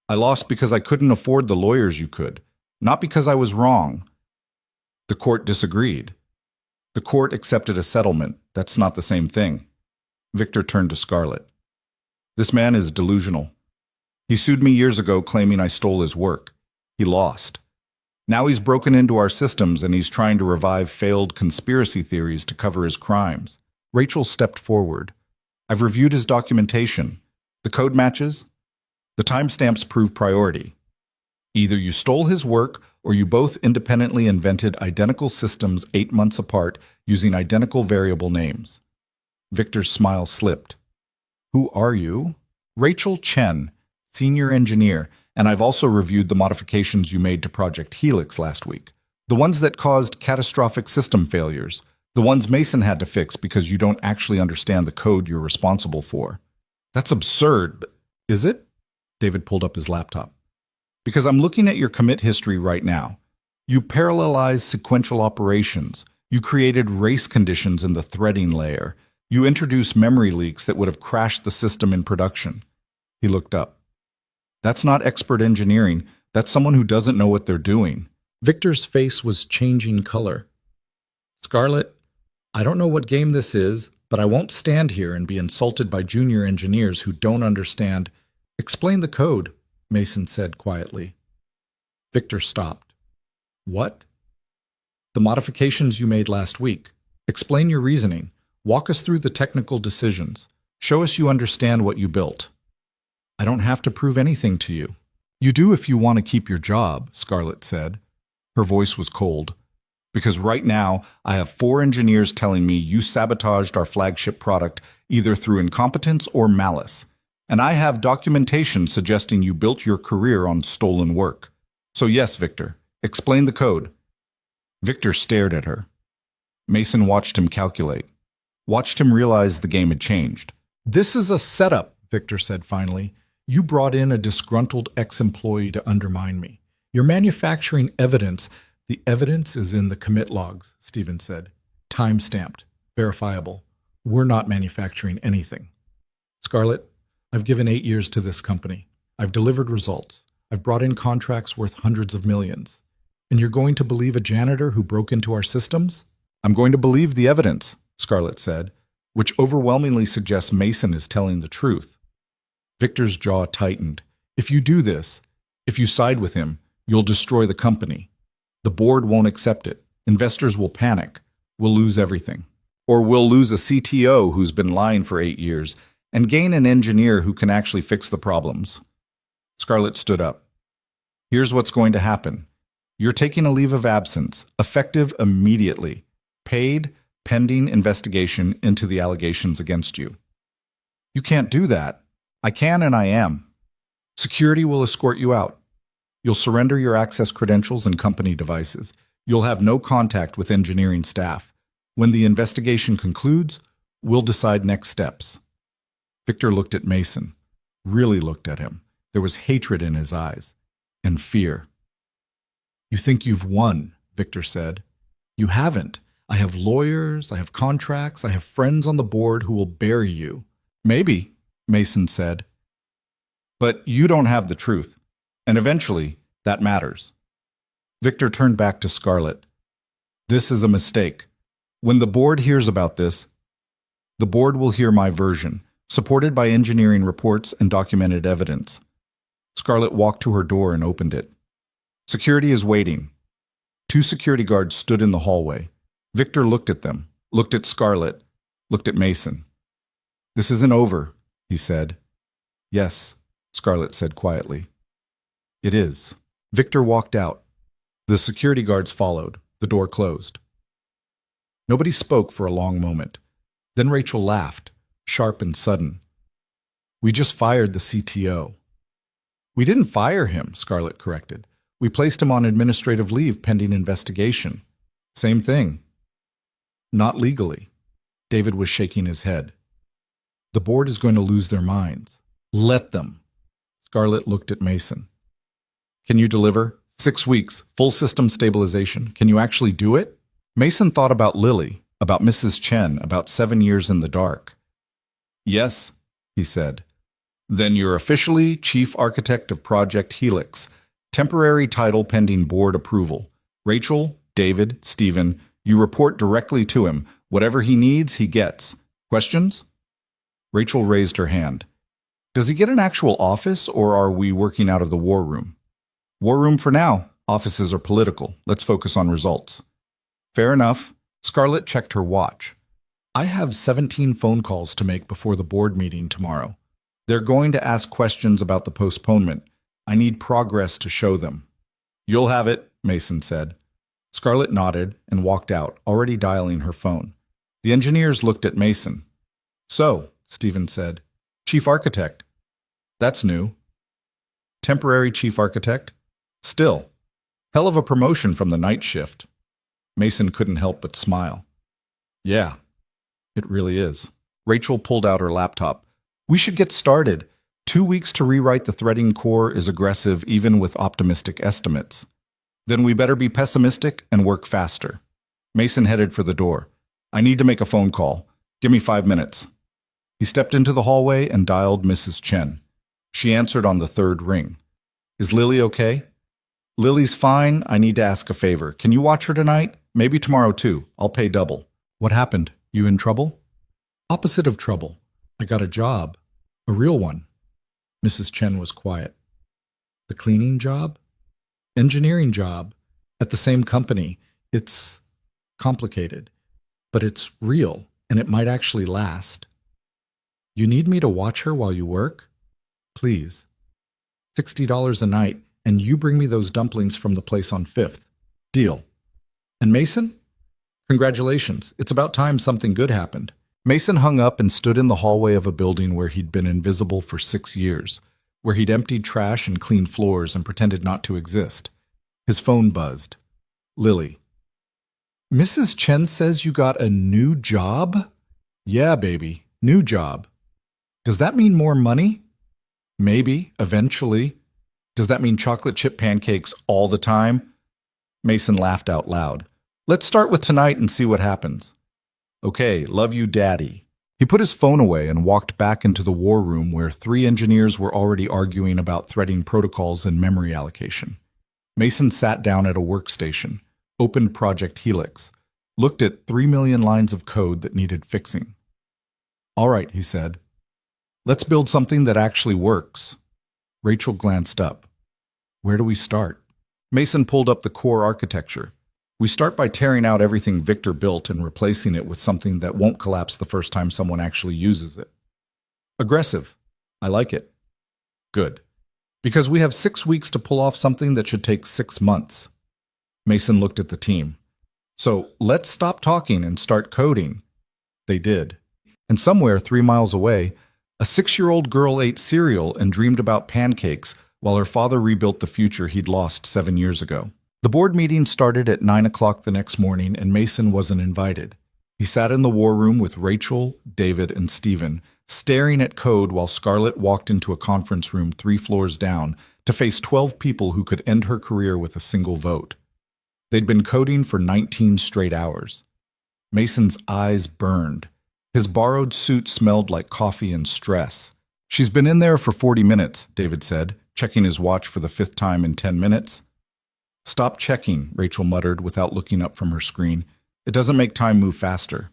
I lost because I couldn't afford the lawyers you could, not because I was wrong. The court disagreed. The court accepted a settlement. That's not the same thing. Victor turned to Scarlett. This man is delusional. He sued me years ago claiming I stole his work. He lost. Now he's broken into our systems and he's trying to revive failed conspiracy theories to cover his crimes. Rachel stepped forward. I've reviewed his documentation. The code matches. The timestamps prove priority. Either you stole his work or you both independently invented identical systems 8 months apart using identical variable names. Victor's smile slipped. Who are you? Rachel Chen, senior engineer, and I've also reviewed the modifications you made to Project Helix last week. The ones that caused catastrophic system failures. The ones Mason had to fix because you don't actually understand the code you're responsible for. That's absurd, is it? David pulled up his laptop. Because I'm looking at your commit history right now. You parallelized sequential operations. You created race conditions in the threading layer. You introduced memory leaks that would have crashed the system in production. He looked up. That's not expert engineering. That's someone who doesn't know what they're doing. Victor's face was changing color. Scarlett, I don't know what game this is, but I won't stand here and be insulted by junior engineers who don't understand. Explain the code, Mason said quietly. Victor stopped. What? The modifications you made last week. Explain your reasoning. Walk us through the technical decisions. Show us you understand what you built. I don't have to prove anything to you. You do if you want to keep your job, Scarlett said. Her voice was cold. Because right now, I have 4 engineers telling me you sabotaged our flagship product either through incompetence or malice. And I have documentation suggesting you built your career on stolen work. So yes, Victor, explain the code. Victor stared at her. Mason watched him calculate. Watched him realize the game had changed. This is a setup, Victor said finally. You brought in a disgruntled ex-employee to undermine me. You're manufacturing evidence. The evidence is in the commit logs, Stephen said. Time-stamped, verifiable. We're not manufacturing anything. Scarlett, I've given 8 years to this company. I've delivered results. I've brought in contracts worth hundreds of millions. And you're going to believe a janitor who broke into our systems? I'm going to believe the evidence, Scarlett said, which overwhelmingly suggests Mason is telling the truth. Victor's jaw tightened. If you do this, if you side with him, you'll destroy the company. The board won't accept it. Investors will panic. We'll lose everything. Or we'll lose a CTO who's been lying for 8 years and gain an engineer who can actually fix the problems. Scarlett stood up. Here's what's going to happen. You're taking a leave of absence, effective immediately, paid, pending investigation into the allegations against you. You can't do that. I can and I am. Security will escort you out. You'll surrender your access credentials and company devices. You'll have no contact with engineering staff. When the investigation concludes, we'll decide next steps. Victor looked at Mason, really looked at him. There was hatred in his eyes, and fear. You think you've won, Victor said. You haven't. I have lawyers, I have contracts, I have friends on the board who will bury you. Maybe, Mason said. But you don't have the truth. And eventually, that matters. Victor turned back to Scarlett. This is a mistake. When the board hears about this, the board will hear my version, supported by engineering reports and documented evidence. Scarlett walked to her door and opened it. Security is waiting. 2 security guards stood in the hallway. Victor looked at them, looked at Scarlett, looked at Mason. This isn't over, he said. Yes, Scarlett said quietly. It is. Victor walked out. The security guards followed. The door closed. Nobody spoke for a long moment. Then Rachel laughed, sharp and sudden. We just fired the CTO. We didn't fire him, Scarlett corrected. We placed him on administrative leave pending investigation. Same thing. Not legally. David was shaking his head. The board is going to lose their minds. Let them. Scarlett looked at Mason. Can you deliver? 6 weeks, full system stabilization. Can you actually do it? Mason thought about Lily, about Mrs. Chen, about 7 years in the dark. Yes, he said. Then you're officially Chief Architect of Project Helix. Temporary title pending board approval. Rachel, David, Stephen, you report directly to him. Whatever he needs, he gets. Questions? Rachel raised her hand. Does he get an actual office, or are we working out of the war room? War room for now. Offices are political. Let's focus on results. Fair enough. Scarlett checked her watch. I have 17 phone calls to make before the board meeting tomorrow. They're going to ask questions about the postponement. I need progress to show them. You'll have it, Mason said. Scarlett nodded and walked out, already dialing her phone. The engineers looked at Mason. So, Stephen said, Chief Architect. That's new. Temporary Chief Architect? Still. Hell of a promotion from the night shift. Mason couldn't help but smile. Yeah, it really is. Rachel pulled out her laptop. We should get started. 2 weeks to rewrite the threading core is aggressive even with optimistic estimates. Then we better be pessimistic and work faster. Mason headed for the door. I need to make a phone call. Give me 5 minutes. He stepped into the hallway and dialed Mrs. Chen. She answered on the third ring. Is Lily okay? Lily's fine. I need to ask a favor. Can you watch her tonight? Maybe tomorrow too. I'll pay double. What happened? You in trouble? Opposite of trouble. I got a job. A real one. Mrs. Chen was quiet. The cleaning job? Engineering job. At the same company. It's complicated. But it's real, and it might actually last. You need me to watch her while you work? Please. $60 a night, and you bring me those dumplings from the place on 5th. Deal. And Mason? Congratulations. It's about time something good happened. Mason hung up and stood in the hallway of a building where he'd been invisible for 6 years, where he'd emptied trash and cleaned floors and pretended not to exist. His phone buzzed. Lily. Mrs. Chen says you got a new job? Yeah, baby. New job. Does that mean more money? Maybe, eventually. Does that mean chocolate chip pancakes all the time? Mason laughed out loud. Let's start with tonight and see what happens. Okay, love you, Daddy. He put his phone away and walked back into the war room where 3 engineers were already arguing about threading protocols and memory allocation. Mason sat down at a workstation, opened Project Helix, looked at 3 million lines of code that needed fixing. All right, he said. Let's build something that actually works. Rachel glanced up. Where do we start? Mason pulled up the core architecture. We start by tearing out everything Victor built and replacing it with something that won't collapse the first time someone actually uses it. Aggressive. I like it. Good. Because we have 6 weeks to pull off something that should take 6 months. Mason looked at the team. So let's stop talking and start coding. They did. And somewhere 3 miles away, a 6-year-old girl ate cereal and dreamed about pancakes while her father rebuilt the future he'd lost 7 years ago. The board meeting started at 9 o'clock the next morning, and Mason wasn't invited. He sat in the war room with Rachel, David, and Stephen, staring at code while Scarlett walked into a conference room 3 floors down to face 12 people who could end her career with a single vote. They'd been coding for 19 straight hours. Mason's eyes burned. His borrowed suit smelled like coffee and stress. She's been in there for 40 minutes, David said, checking his watch for the 5th time in 10 minutes. Stop checking, Rachel muttered without looking up from her screen. It doesn't make time move faster.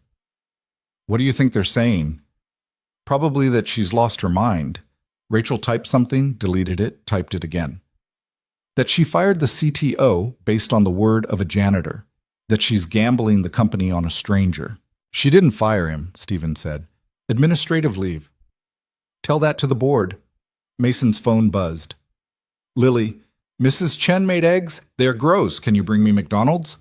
What do you think they're saying? Probably that she's lost her mind. Rachel typed something, deleted it, typed it again. That she fired the CTO based on the word of a janitor. That she's gambling the company on a stranger. She didn't fire him, Stephen said. Administrative leave. Tell that to the board. Mason's phone buzzed. Lily, Mrs. Chen made eggs. They're gross. Can you bring me McDonald's?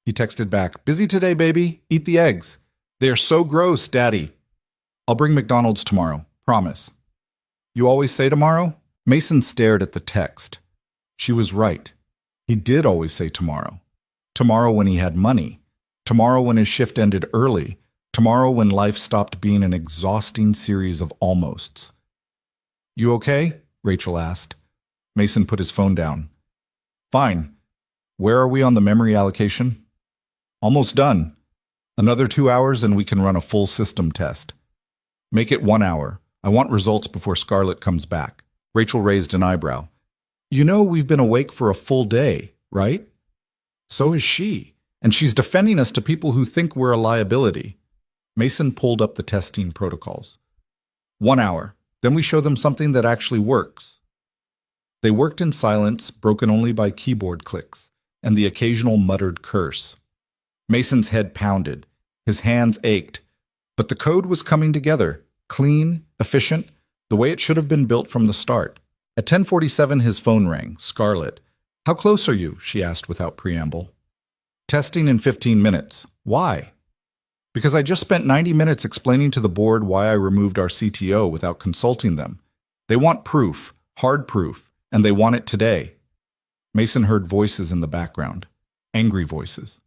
He texted back, busy today, baby. Eat the eggs. They are so gross, Daddy. I'll bring McDonald's tomorrow. Promise. You always say tomorrow? Mason stared at the text. She was right. He did always say tomorrow. Tomorrow when he had money. Tomorrow when his shift ended early. Tomorrow when life stopped being an exhausting series of almosts. You okay? Rachel asked. Mason put his phone down. Fine. Where are we on the memory allocation? Almost done. Another 2 hours and we can run a full system test. Make it 1 hour. I want results before Scarlett comes back. Rachel raised an eyebrow. You know we've been awake for a full day, right? So is she. And she's defending us to people who think we're a liability. Mason pulled up the testing protocols. 1 hour. Then we show them something that actually works. They worked in silence, broken only by keyboard clicks and the occasional muttered curse. Mason's head pounded. His hands ached. But the code was coming together, clean, efficient, the way it should have been built from the start. At 10:47, his phone rang. Scarlett. How close are you? She asked without preamble. Testing in 15 minutes. Why? Because I just spent 90 minutes explaining to the board why I removed our CTO without consulting them. They want proof, hard proof, and they want it today. Mason heard voices in the background, angry voices.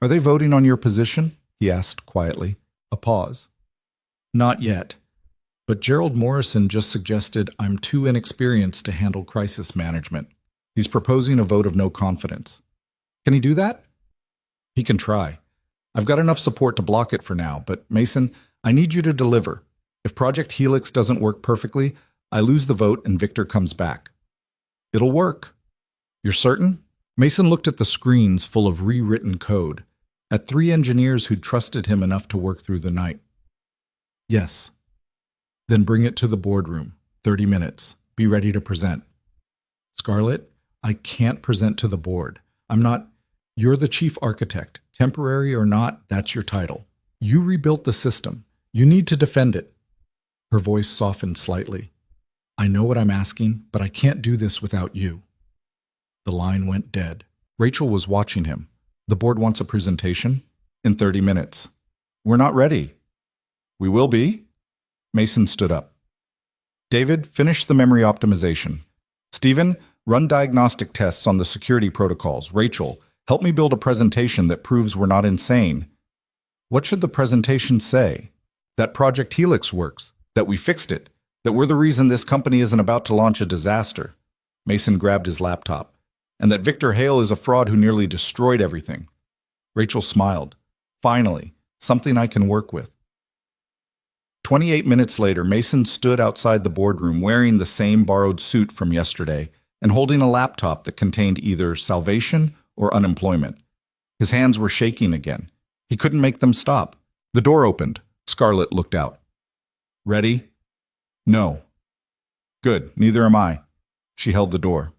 Are they voting on your position? He asked quietly. A pause. Not yet. But Gerald Morrison just suggested I'm too inexperienced to handle crisis management. He's proposing a vote of no confidence. Can he do that? He can try. I've got enough support to block it for now, but Mason, I need you to deliver. If Project Helix doesn't work perfectly, I lose the vote and Victor comes back. It'll work. You're certain? Mason looked at the screens full of rewritten code, at 3 engineers who'd trusted him enough to work through the night. Yes. Then bring it to the boardroom. 30 minutes. Be ready to present. Scarlett, I can't present to the board. I'm not... You're the chief architect. Temporary or not, that's your title. You rebuilt the system. You need to defend it. Her voice softened slightly. I know what I'm asking, but I can't do this without you. The line went dead. Rachel was watching him. The board wants a presentation? In 30 minutes. We're not ready. We will be? Mason stood up. David, finish the memory optimization. Stephen, run diagnostic tests on the security protocols. Rachel, help me build a presentation that proves we're not insane. What should the presentation say? That Project Helix works, that we fixed it, that we're the reason this company isn't about to launch a disaster. Mason grabbed his laptop. And that Victor Hale is a fraud who nearly destroyed everything. Rachel smiled. Finally, something I can work with. 28 minutes later, Mason stood outside the boardroom wearing the same borrowed suit from yesterday and holding a laptop that contained either salvation or unemployment. His hands were shaking again. He couldn't make them stop. The door opened. Scarlett looked out. Ready? No. Good, neither am I. She held the door.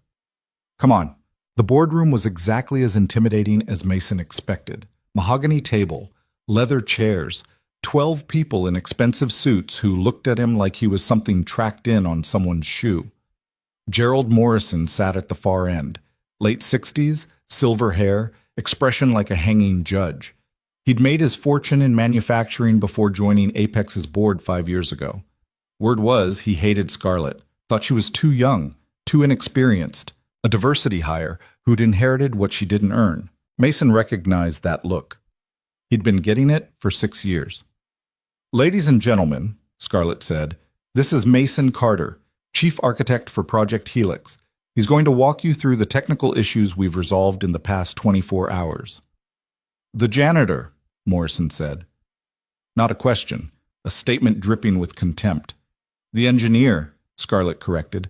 Come on. The boardroom was exactly as intimidating as Mason expected. Mahogany table, leather chairs, 12 people in expensive suits who looked at him like he was something tracked in on someone's shoe. Gerald Morrison sat at the far end, late 60s, silver hair, expression like a hanging judge. He'd made his fortune in manufacturing before joining Apex's board 5 years ago. Word was he hated Scarlett, thought she was too young, too inexperienced, a diversity hire who'd inherited what she didn't earn. Mason recognized that look. He'd been getting it for 6 years. Ladies and gentlemen, Scarlett said, this is Mason Carter, Chief Architect for Project Helix. He's going to walk you through the technical issues we've resolved in the past 24 hours. The janitor, Morrison said. Not a question, a statement dripping with contempt. The engineer, Scarlett corrected,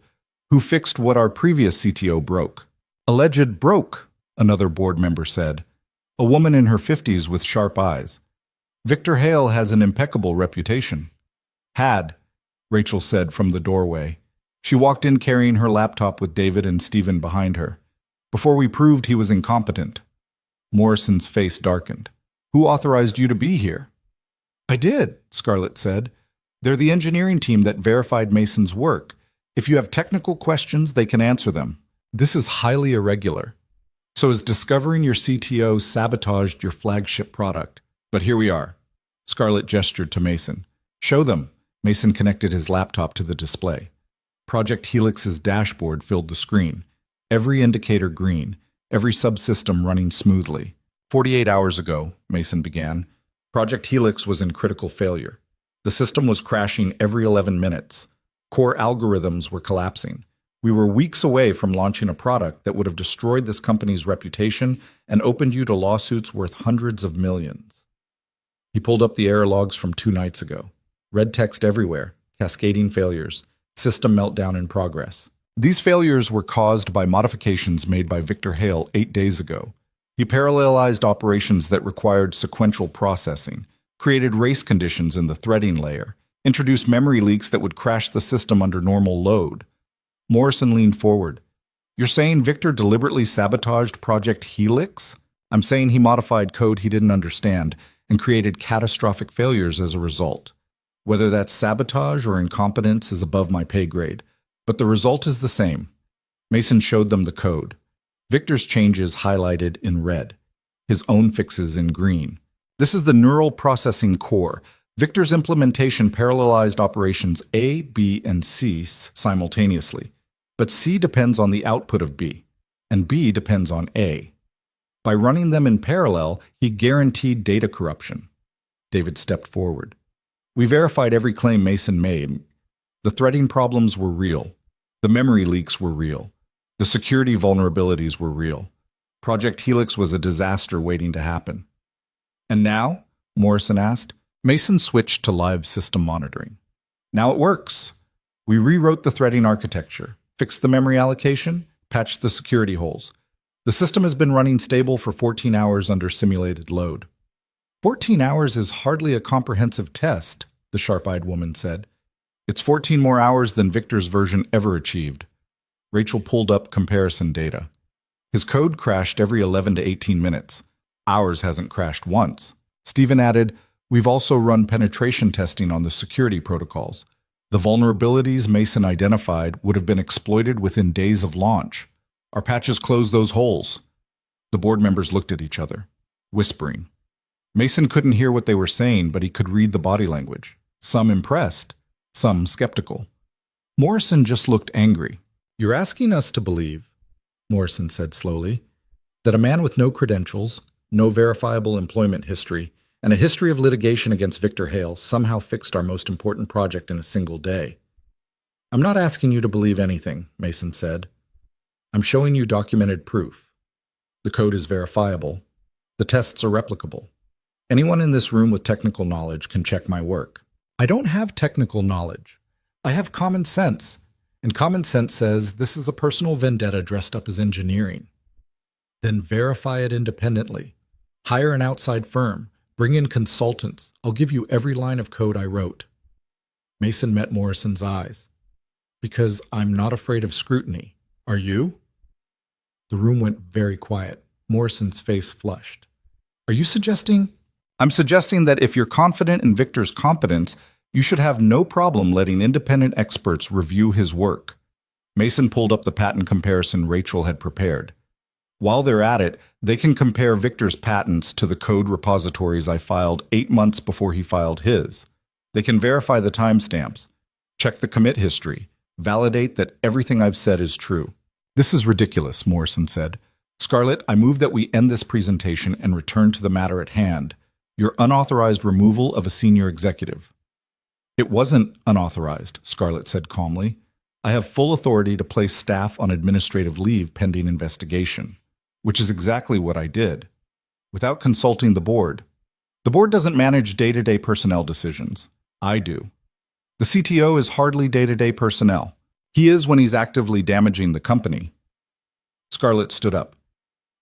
who fixed what our previous CTO broke. Alleged broke, another board member said. A woman in her 50s with sharp eyes. Victor Hale has an impeccable reputation. Had, Rachel said from the doorway. She walked in carrying her laptop with David and Stephen behind her. Before we proved he was incompetent. Morrison's face darkened. Who authorized you to be here? I did, Scarlett said. They're the engineering team that verified Mason's work. If you have technical questions, they can answer them. This is highly irregular. So as discovering your CTO sabotaged your flagship product. But here we are. Scarlett gestured to Mason. Show them. Mason connected his laptop to the display. Project Helix's dashboard filled the screen. Every indicator green. every subsystem running smoothly. 48 hours ago, Mason began, Project Helix was in critical failure. The system was crashing every 11 minutes. Core algorithms were collapsing. We were weeks away from launching a product that would have destroyed this company's reputation and opened you to lawsuits worth hundreds of millions. He pulled up the error logs from 2 nights ago. Red text everywhere, cascading failures, system meltdown in progress. These failures were caused by modifications made by Victor Hale 8 days ago. He parallelized operations that required sequential processing, created race conditions in the threading layer, introduced memory leaks that would crash the system under normal load. Morrison leaned forward. You're saying Victor deliberately sabotaged Project Helix? I'm saying he modified code he didn't understand and created catastrophic failures as a result. Whether that's sabotage or incompetence is above my pay grade, but the result is the same. Mason showed them the code. Victor's changes highlighted in red, his own fixes in green. This is the neural processing core. Victor's implementation parallelized operations A, B, and C simultaneously, but C depends on the output of B, and B depends on A. By running them in parallel, he guaranteed data corruption. David stepped forward. We verified every claim Mason made. The threading problems were real. The memory leaks were real. The security vulnerabilities were real. Project Helix was a disaster waiting to happen. And now? Morrison asked. Mason switched to live system monitoring. Now it works. We rewrote the threading architecture, fixed the memory allocation, patched the security holes. The system has been running stable for 14 hours under simulated load. 14 hours is hardly a comprehensive test, the sharp-eyed woman said. It's 14 more hours than Victor's version ever achieved. Rachel pulled up comparison data. His code crashed every 11 to 18 minutes. Ours hasn't crashed once. Stephen added, we've also run penetration testing on the security protocols. The vulnerabilities Mason identified would have been exploited within days of launch. Our patches closed those holes. The board members looked at each other, whispering. Mason couldn't hear what they were saying, but he could read the body language. Some impressed, some skeptical. Morrison just looked angry. You're asking us to believe, Morrison said slowly, that a man with no credentials, no verifiable employment history, and a history of litigation against Victor Hale somehow fixed our most important project in a single day. I'm not asking you to believe anything, Mason said. I'm showing you documented proof. The code is verifiable. The tests are replicable. Anyone in this room with technical knowledge can check my work. I don't have technical knowledge. I have common sense. And common sense says this is a personal vendetta dressed up as engineering. Then verify it independently. Hire an outside firm. Bring in consultants. I'll give you every line of code I wrote. Mason met Morrison's eyes. Because I'm not afraid of scrutiny. Are you? The room went very quiet. Morrison's face flushed. Are you suggesting? I'm suggesting that if you're confident in Victor's competence, you should have no problem letting independent experts review his work. Mason pulled up the patent comparison Rachel had prepared. While they're at it, they can compare Victor's patents to the code repositories I filed 8 months before he filed his. They can verify the timestamps, check the commit history, validate that everything I've said is true. This is ridiculous, Morrison said. Scarlett, I move that we end this presentation and return to the matter at hand, your unauthorized removal of a senior executive. It wasn't unauthorized, Scarlett said calmly. I have full authority to place staff on administrative leave pending investigation, which is exactly what I did, without consulting the board. The board doesn't manage day-to-day personnel decisions. I do. The CTO is hardly day-to-day personnel. He is when he's actively damaging the company. Scarlett stood up.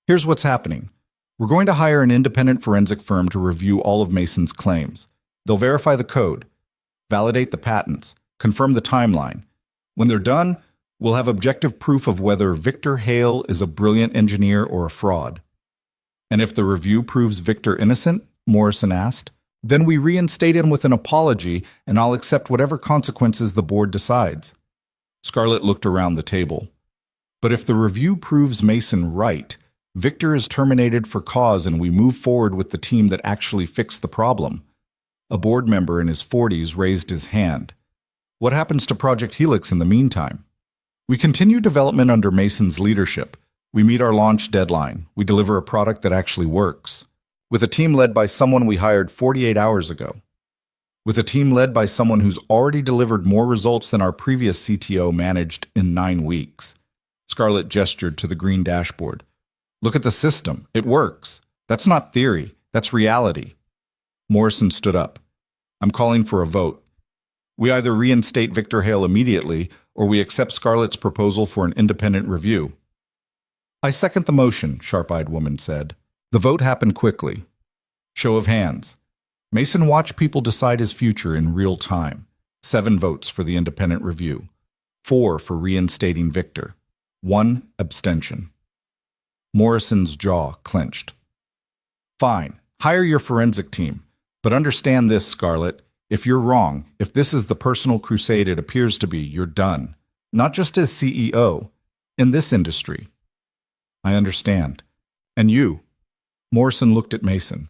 Here's what's happening. We're going to hire an independent forensic firm to review all of Mason's claims. They'll verify the code, validate the patents, confirm the timeline. When they're done, we'll have objective proof of whether Victor Hale is a brilliant engineer or a fraud. And if the review proves Victor innocent, Morrison asked, then we reinstate him with an apology and I'll accept whatever consequences the board decides. Scarlett looked around the table. But if the review proves Mason right, Victor is terminated for cause and we move forward with the team that actually fixed the problem. A board member in his 40s raised his hand. What happens to Project Helix in the meantime? We continue development under Mason's leadership, We meet our launch deadline. We deliver a product that actually works. With a team led by someone we hired 48 hours ago. With a team led by someone who's already delivered more results than our previous CTO managed in 9 weeks. Scarlett gestured to the green dashboard. Look at the system. It works. That's not theory. That's reality. Morrison stood up. I'm calling for a vote. We either reinstate Victor Hale immediately, or we accept Scarlett's proposal for an independent review. I second the motion, sharp-eyed woman said. The vote happened quickly. Show of hands. Mason watched people decide his future in real time. 7 votes for the independent review. 4 for reinstating Victor. 1 abstention. Morrison's jaw clenched. Fine, hire your forensic team. But understand this, Scarlett. If you're wrong, if this is the personal crusade it appears to be, you're done. Not just as CEO, in this industry. I understand. And you? Morrison looked at Mason.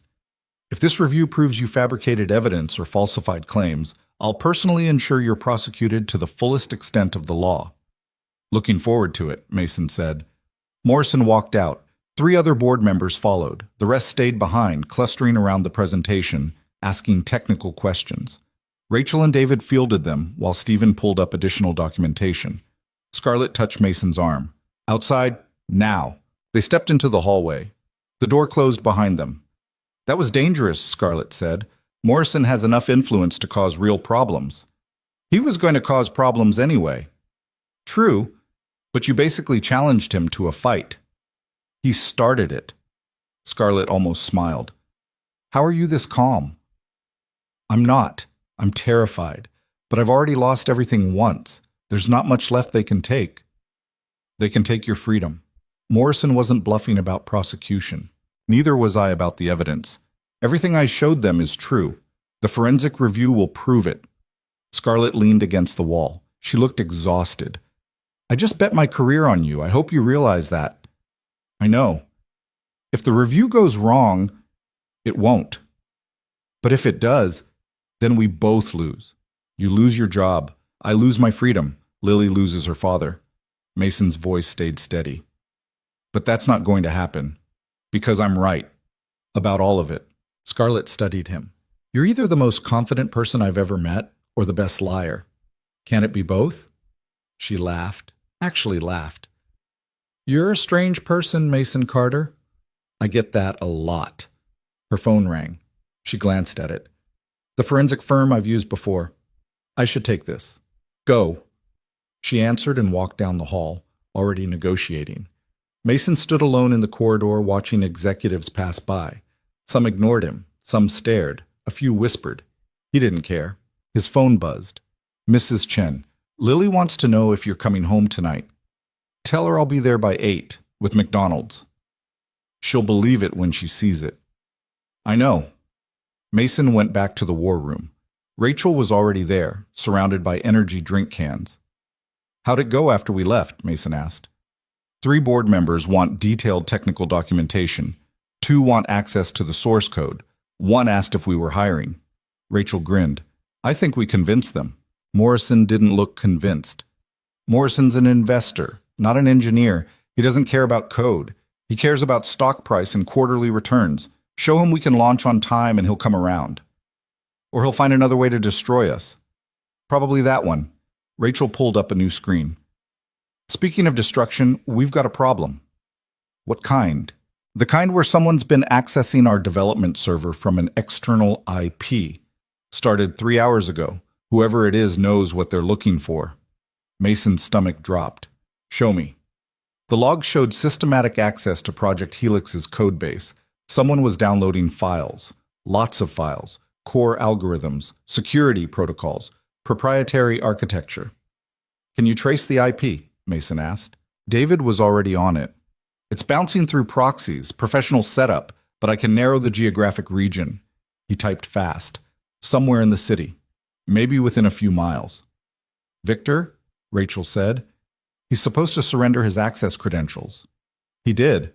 If this review proves you fabricated evidence or falsified claims, I'll personally ensure you're prosecuted to the fullest extent of the law. Looking forward to it, Mason said. Morrison walked out. 3 other board members followed. The rest stayed behind, clustering around the presentation, asking technical questions. Rachel and David fielded them, while Stephen pulled up additional documentation. Scarlett touched Mason's arm. Outside, now. They stepped into the hallway. The door closed behind them. That was dangerous, Scarlett said. Morrison has enough influence to cause real problems. He was going to cause problems anyway. True, but you basically challenged him to a fight. He started it. Scarlett almost smiled. How are you this calm? I'm not. I'm terrified. But I've already lost everything once. There's not much left they can take. They can take your freedom. Morrison wasn't bluffing about prosecution. Neither was I about the evidence. Everything I showed them is true. The forensic review will prove it. Scarlett leaned against the wall. She looked exhausted. I just bet my career on you. I hope you realize that. I know. If the review goes wrong, it won't. But if it does, then we both lose. You lose your job. I lose my freedom. Lily loses her father. Mason's voice stayed steady. But that's not going to happen. Because I'm right. About all of it. Scarlett studied him. You're either the most confident person I've ever met, or the best liar. Can it be both? She laughed. Actually laughed. You're a strange person, Mason Carter. I get that a lot. Her phone rang. She glanced at it. The forensic firm I've used before. I should take this. Go. She answered and walked down the hall, already negotiating. Mason stood alone in the corridor watching executives pass by. Some ignored him, some stared, a few whispered. He didn't care. His phone buzzed. Mrs. Chen, Lily wants to know if you're coming home tonight. Tell her I'll be there by 8, with McDonald's. She'll believe it when she sees it. I know. Mason went back to the war room. Rachel was already there, surrounded by energy drink cans. How'd it go after we left? Mason asked. 3 board members want detailed technical documentation. 2 want access to the source code. 1 asked if we were hiring. Rachel grinned. I think we convinced them. Morrison didn't look convinced. Morrison's an investor, not an engineer. He doesn't care about code. He cares about stock price and quarterly returns. Show him we can launch on time and he'll come around. Or he'll find another way to destroy us. Probably that one. Rachel pulled up a new screen. Speaking of destruction, we've got a problem. What kind? The kind where someone's been accessing our development server from an external IP. Started 3 hours ago. Whoever it is knows what they're looking for. Mason's stomach dropped. Show me. The log showed systematic access to Project Helix's codebase. Someone was downloading files. Lots of files. Core algorithms. Security protocols. Proprietary architecture. Can you trace the IP? Mason asked. David was already on it. It's bouncing through proxies, professional setup, but I can narrow the geographic region. He typed fast. Somewhere in the city. Maybe within a few miles. Victor? Rachel said. He's supposed to surrender his access credentials. He did.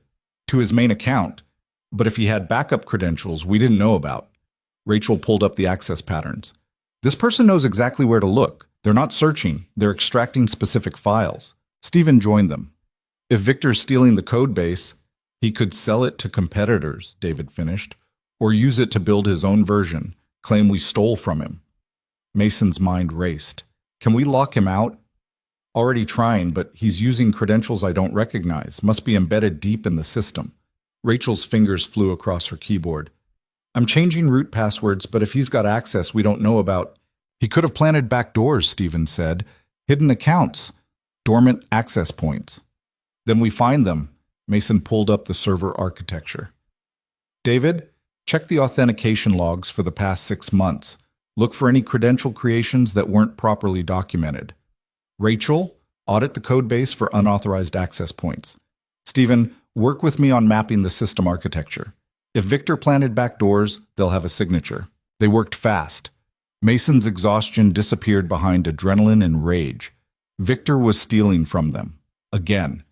To his main account. But if he had backup credentials we didn't know about. Rachel pulled up the access patterns. This person knows exactly where to look. They're not searching. They're extracting specific files. Stephen joined them. If Victor's stealing the code base, he could sell it to competitors, David finished, or use it to build his own version, claim we stole from him. Mason's mind raced. Can we lock him out? Already trying, but he's using credentials I don't recognize, must be embedded deep in the system. Rachel's fingers flew across her keyboard. I'm changing root passwords, but if he's got access we don't know about. He could have planted backdoors, Stephen said. Hidden accounts, dormant access points. Then we find them. Mason pulled up the server architecture. David, check the authentication logs for the past 6 months. Look for any credential creations that weren't properly documented. Rachel, audit the codebase for unauthorized access points. Stephen, work with me on mapping the system architecture. If Victor planted backdoors, they'll have a signature. They worked fast. Mason's exhaustion disappeared behind adrenaline and rage. Victor was stealing from them. Again.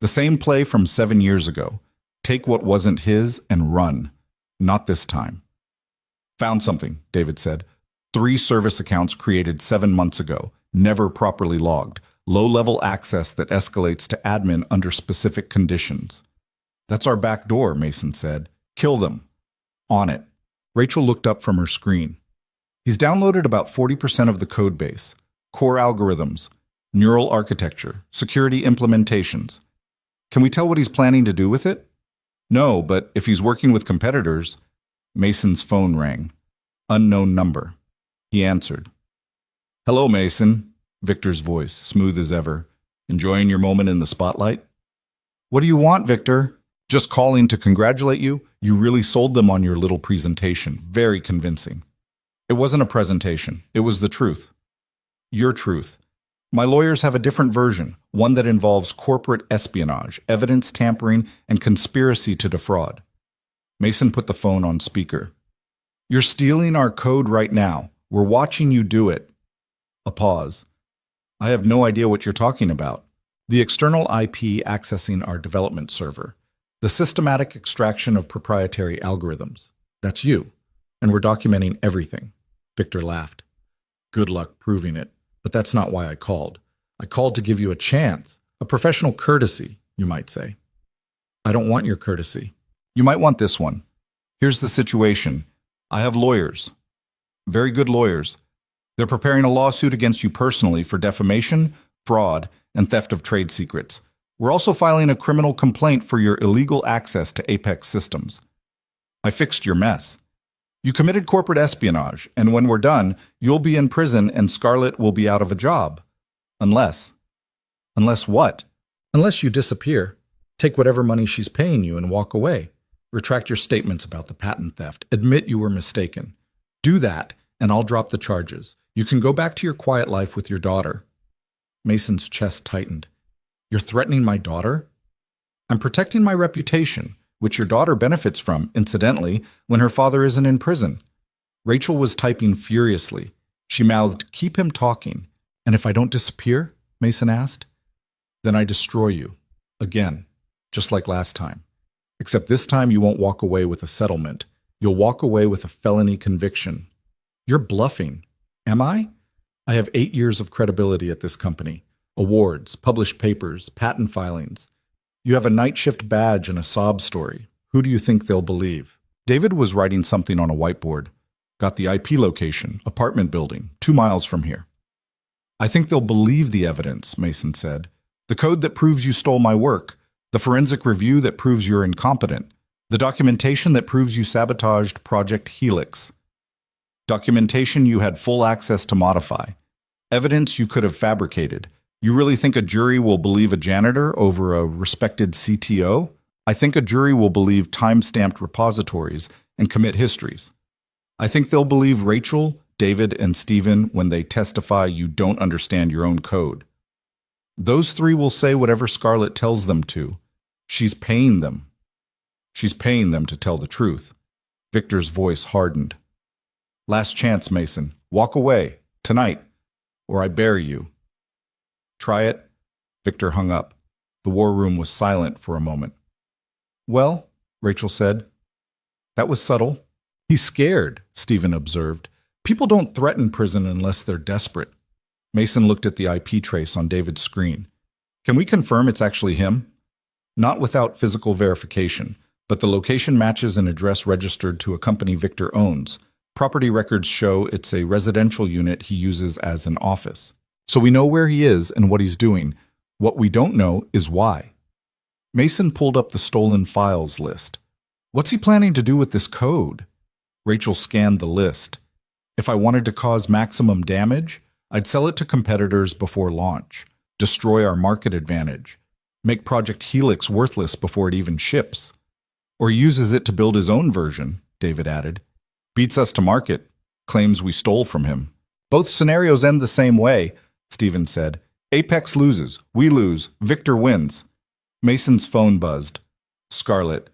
The same play from 7 years ago. Take what wasn't his and run. Not this time. Found something, David said. 3 service accounts created 7 months ago, never properly logged. Low-level access that escalates to admin under specific conditions. That's our back door, Mason said. Kill them. On it. Rachel looked up from her screen. He's downloaded about 40% of the code base. Core algorithms, neural architecture, security implementations. Can we tell what he's planning to do with it? No, but if he's working with competitors... Mason's phone rang. Unknown number. He answered. Hello, Mason. Victor's voice, smooth as ever. Enjoying your moment in the spotlight? What do you want, Victor? Just calling to congratulate you. You really sold them on your little presentation. Very convincing. It wasn't a presentation. It was the truth. Your truth. My lawyers have a different version, one that involves corporate espionage, evidence tampering, and conspiracy to defraud. Mason put the phone on speaker. You're stealing our code right now. We're watching you do it. A pause. I have no idea what you're talking about. The external IP accessing our development server. The systematic extraction of proprietary algorithms. That's you. And we're documenting everything. Victor laughed. Good luck proving it. But that's not why I called. I called to give you a chance. A professional courtesy, you might say. I don't want your courtesy. You might want this one. Here's the situation. I have lawyers. Very good lawyers. They're preparing a lawsuit against you personally for defamation, fraud, and theft of trade secrets. We're also filing a criminal complaint for your illegal access to Apex systems. I fixed your mess. You committed corporate espionage, and when we're done, you'll be in prison and Scarlett will be out of a job. Unless. Unless what? Unless you disappear. Take whatever money she's paying you and walk away. Retract your statements about the patent theft. Admit you were mistaken. Do that, and I'll drop the charges. You can go back to your quiet life with your daughter. Mason's chest tightened. You're threatening my daughter? I'm protecting my reputation, which your daughter benefits from, incidentally, when her father isn't in prison. Rachel was typing furiously. She mouthed, keep him talking. And if I don't disappear? Mason asked. Then I destroy you. Again, just like last time. Except this time you won't walk away with a settlement. You'll walk away with a felony conviction. You're bluffing. Am I? I have 8 years of credibility at this company. Awards, published papers, patent filings. You have a night shift badge and a sob story. Who do you think they'll believe? David was writing something on a whiteboard. Got the IP location, apartment building, 2 miles from here. I think they'll believe the evidence, Mason said. The code that proves you stole my work. The forensic review that proves you're incompetent. The documentation that proves you sabotaged Project Helix. Documentation you had full access to modify. Evidence you could have fabricated. You really think a jury will believe a janitor over a respected CTO? I think a jury will believe time-stamped repositories and commit histories. I think they'll believe Rachel, David, and Stephen when they testify you don't understand your own code. Those 3 will say whatever Scarlett tells them to. She's paying them. She's paying them to tell the truth. Victor's voice hardened. Last chance, Mason. Walk away. Tonight. Or I bury you. Try it. Victor hung up. The war room was silent for a moment. Well, Rachel said. That was subtle. He's scared, Stephen observed. People don't threaten prison unless they're desperate. Mason looked at the IP trace on David's screen. Can we confirm it's actually him? Not without physical verification, but the location matches an address registered to a company Victor owns. Property records show it's a residential unit he uses as an office. So we know where he is and what he's doing. What we don't know is why. Mason pulled up the stolen files list. What's he planning to do with this code? Rachel scanned the list. If I wanted to cause maximum damage, I'd sell it to competitors before launch, destroy our market advantage, make Project Helix worthless before it even ships. Or he uses it to build his own version, David added. Beats us to market, claims we stole from him. Both scenarios end the same way, Stephen said. Apex loses, we lose, Victor wins. Mason's phone buzzed. Scarlett,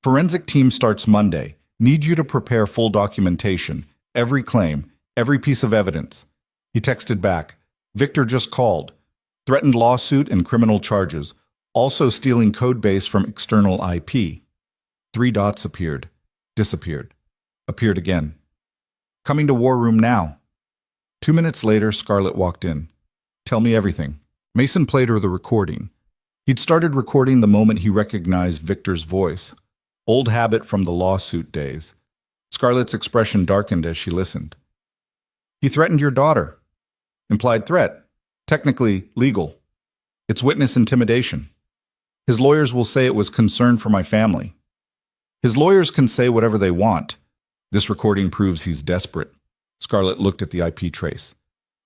forensic team starts Monday. Need you to prepare full documentation, every claim, every piece of evidence. He texted back. Victor just called. Threatened lawsuit and criminal charges. Also stealing code base from external IP. 3 dots appeared. Disappeared. Appeared again. Coming to war room now. 2 minutes later, Scarlett walked in. Tell me everything. Mason played her the recording. He'd started recording the moment he recognized Victor's voice. Old habit from the lawsuit days. Scarlett's expression darkened as she listened. He threatened your daughter. Implied threat. Technically legal. It's witness intimidation. His lawyers will say it was concern for my family. His lawyers can say whatever they want. This recording proves he's desperate. Scarlett looked at the IP trace.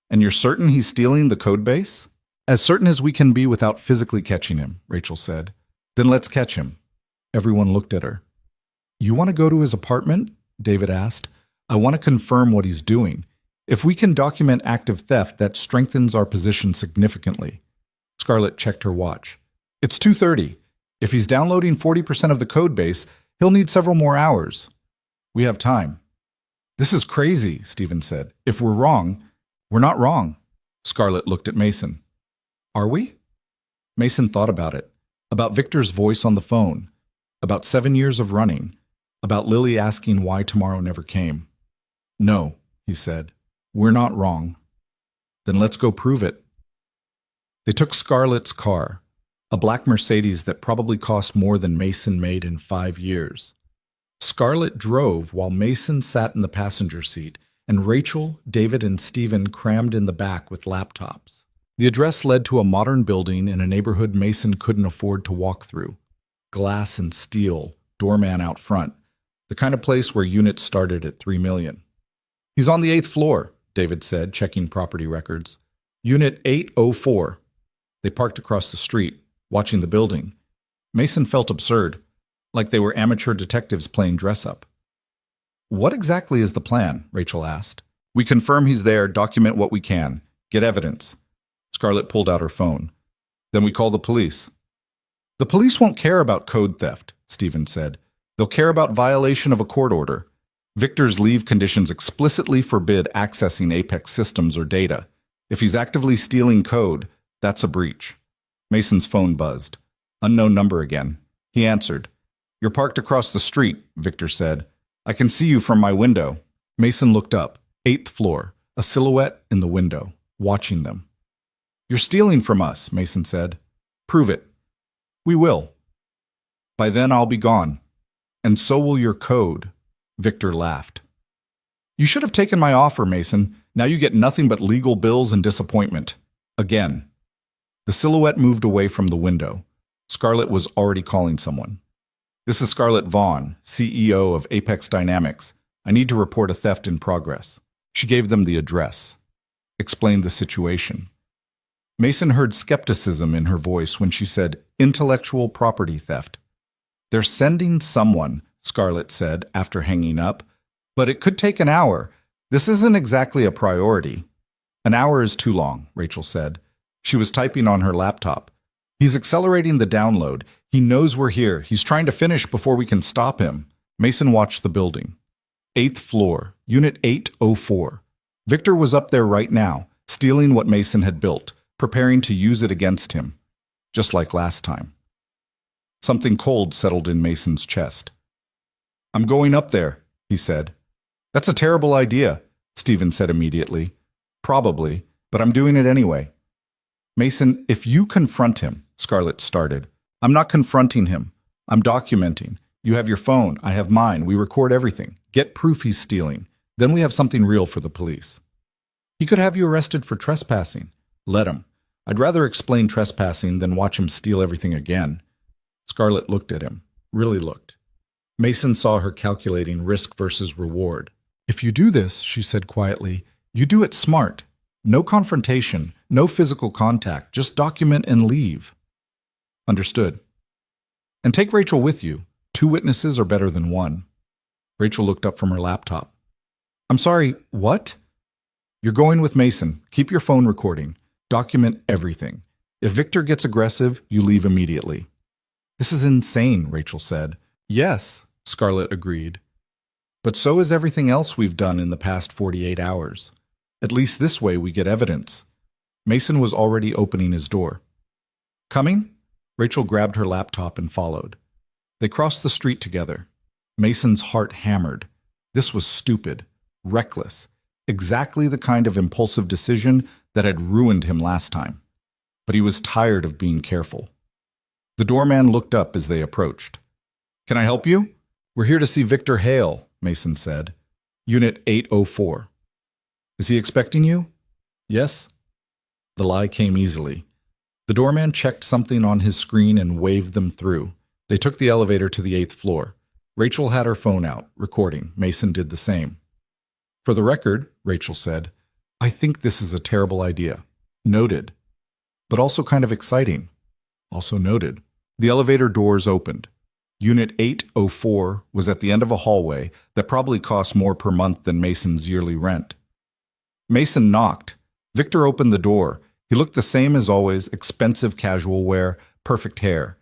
And you're certain he's stealing the code base? As certain as we can be without physically catching him, Rachel said. Then let's catch him. Everyone looked at her. You want to go to his apartment? David asked. I want to confirm what he's doing. If we can document active theft, that strengthens our position significantly. Scarlett checked her watch. It's 2:30. If he's downloading 40% of the code base, he'll need several more hours. We have time. This is crazy, Stephen said. If we're wrong, we're not wrong. Scarlett looked at Mason. Are we? Mason thought about it. About Victor's voice on the phone. About 7 years of running. About Lily asking why tomorrow never came. No, he said. We're not wrong. Then let's go prove it. They took Scarlett's car, a black Mercedes that probably cost more than Mason made in 5 years. Scarlett drove while Mason sat in the passenger seat, and Rachel, David, and Stephen crammed in the back with laptops. The address led to a modern building in a neighborhood Mason couldn't afford to walk through. Glass and steel, doorman out front, the kind of place where units started at $3 million. He's on the 8th floor, David said, checking property records. Unit 804. They parked across the street, watching the building. Mason felt absurd, like they were amateur detectives playing dress-up. What exactly is the plan? Rachel asked. We confirm he's there, document what we can, get evidence. Scarlett pulled out her phone. Then we call the police. The police won't care about code theft, Stephen said. They'll care about violation of a court order. Victor's leave conditions explicitly forbid accessing Apex systems or data. If he's actively stealing code, that's a breach. Mason's phone buzzed. Unknown number again. He answered. You're parked across the street, Victor said. I can see you from my window. Mason looked up. 8th floor. A silhouette in the window, watching them. You're stealing from us, Mason said. Prove it. We will. By then I'll be gone. And so will your code. Victor laughed. You should have taken my offer, Mason. Now you get nothing but legal bills and disappointment. Again. The silhouette moved away from the window. Scarlett was already calling someone. This is Scarlett Vaughn, CEO of Apex Dynamics. I need to report a theft in progress. She gave them the address. Explained the situation. Mason heard skepticism in her voice when she said, intellectual property theft. They're sending someone, Scarlett said after hanging up, but it could take an hour. This isn't exactly a priority. An hour is too long, Rachel said. She was typing on her laptop. He's accelerating the download. He knows we're here. He's trying to finish before we can stop him. Mason watched the building. 8th floor, Unit 804. Victor was up there right now, stealing what Mason had built, preparing to use it against him, just like last time. Something cold settled in Mason's chest. I'm going up there, he said. That's a terrible idea, Stephen said immediately. Probably, but I'm doing it anyway. Mason, if you confront him, Scarlett started. I'm not confronting him. I'm documenting. You have your phone. I have mine. We record everything. Get proof he's stealing. Then we have something real for the police. He could have you arrested for trespassing. Let him. I'd rather explain trespassing than watch him steal everything again. Scarlett looked at him. Really looked. Mason saw her calculating risk versus reward. If you do this, she said quietly, you do it smart. No confrontation, no physical contact, just document and leave. Understood. And take Rachel with you. 2 witnesses are better than 1. Rachel looked up from her laptop. I'm sorry, what? You're going with Mason. Keep your phone recording. Document everything. If Victor gets aggressive, you leave immediately. This is insane, Rachel said. Yes, Scarlett agreed. But so is everything else we've done in the past 48 hours. At least this way we get evidence. Mason was already opening his door. Coming? Rachel grabbed her laptop and followed. They crossed the street together. Mason's heart hammered. This was stupid, reckless, exactly the kind of impulsive decision that had ruined him last time. But he was tired of being careful. The doorman looked up as they approached. Can I help you? We're here to see Victor Hale, Mason said. Unit 804. Is he expecting you? Yes. The lie came easily. The doorman checked something on his screen and waved them through. They took the elevator to the 8th floor. Rachel had her phone out, recording. Mason did the same. For the record, Rachel said, I think this is a terrible idea. Noted. But also kind of exciting. Also noted. The elevator doors opened. Unit 804 was at the end of a hallway that probably cost more per month than Mason's yearly rent. Mason knocked. Victor opened the door. He looked the same as always, expensive casual wear, perfect hair,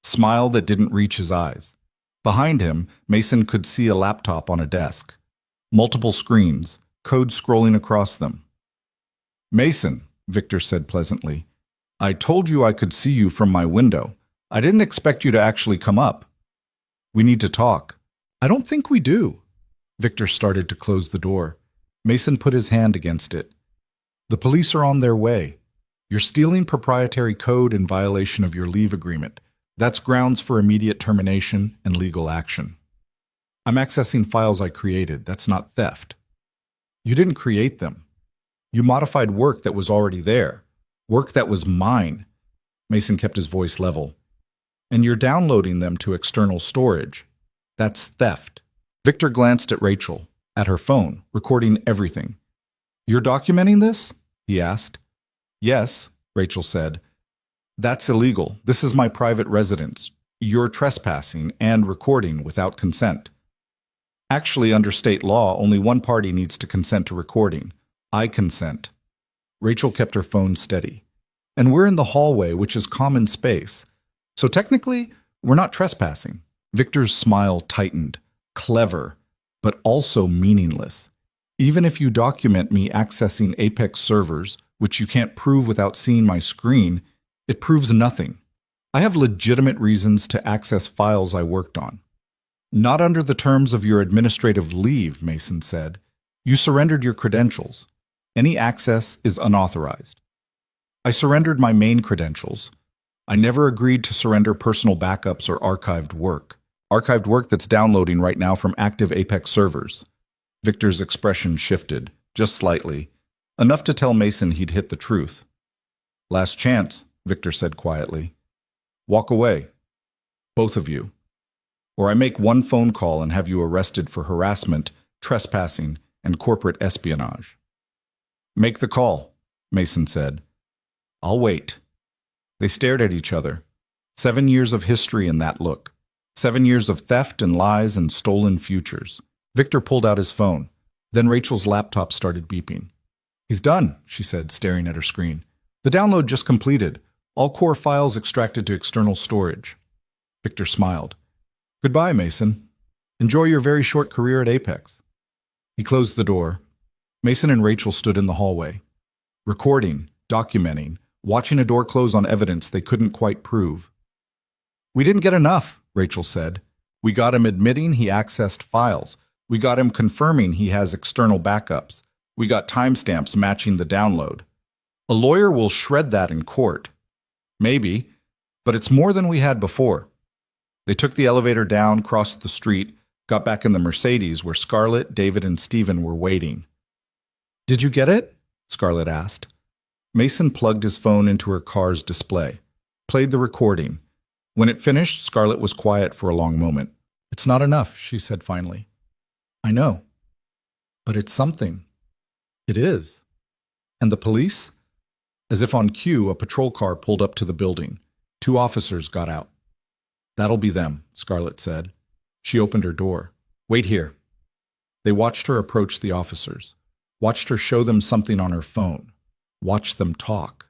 smile that didn't reach his eyes. Behind him, Mason could see a laptop on a desk. Multiple screens, code scrolling across them. Mason, Victor said pleasantly, I told you I could see you from my window. I didn't expect you to actually come up. We need to talk. I don't think we do. Victor started to close the door. Mason put his hand against it. The police are on their way. You're stealing proprietary code in violation of your leave agreement. That's grounds for immediate termination and legal action. I'm accessing files I created. That's not theft. You didn't create them. You modified work that was already there. Work that was mine. Mason kept his voice level. And you're downloading them to external storage. That's theft. Victor glanced at Rachel, at her phone, recording everything. You're documenting this? He asked. Yes, Rachel said. That's illegal. This is my private residence. You're trespassing and recording without consent. Actually, under state law, only one party needs to consent to recording. I consent. Rachel kept her phone steady. And we're in the hallway, which is common space. So technically, we're not trespassing. Victor's smile tightened. Clever, but also meaningless. Even if you document me accessing Apex servers, which you can't prove without seeing my screen, it proves nothing. I have legitimate reasons to access files I worked on. Not under the terms of your administrative leave, Mason said. You surrendered your credentials. Any access is unauthorized. I surrendered my main credentials. I never agreed to surrender personal backups or archived work. Archived work that's downloading right now from active Apex servers. Victor's expression shifted, just slightly, enough to tell Mason he'd hit the truth. Last chance, Victor said quietly. Walk away. Both of you. Or I make one phone call and have you arrested for harassment, trespassing, and corporate espionage. Make the call, Mason said. I'll wait. They stared at each other. 7 years of history in that look. 7 years of theft and lies and stolen futures. Victor pulled out his phone. Then Rachel's laptop started beeping. He's done, she said, staring at her screen. The download just completed. All core files extracted to external storage. Victor smiled. Goodbye, Mason. Enjoy your very short career at Apex. He closed the door. Mason and Rachel stood in the hallway, recording, documenting, watching a door close on evidence they couldn't quite prove. We didn't get enough, Rachel said. We got him admitting he accessed files. We got him confirming he has external backups. We got timestamps matching the download. A lawyer will shred that in court. Maybe. but it's more than we had before. They took the elevator down, crossed the street, got back in the Mercedes where Scarlett, David, and Stephen were waiting. "Did you get it?" Scarlett asked. Mason plugged his phone into her car's display, played the recording. When it finished, Scarlett was quiet for a long moment. "It's not enough," she said finally. "I know. But it's something." "It is." "And the police?" As if on cue, a patrol car pulled up to the building. 2 officers got out. "That'll be them," Scarlett said. She opened her door. "Wait here." They watched her approach the officers, watched her show them something on her phone, watched them talk.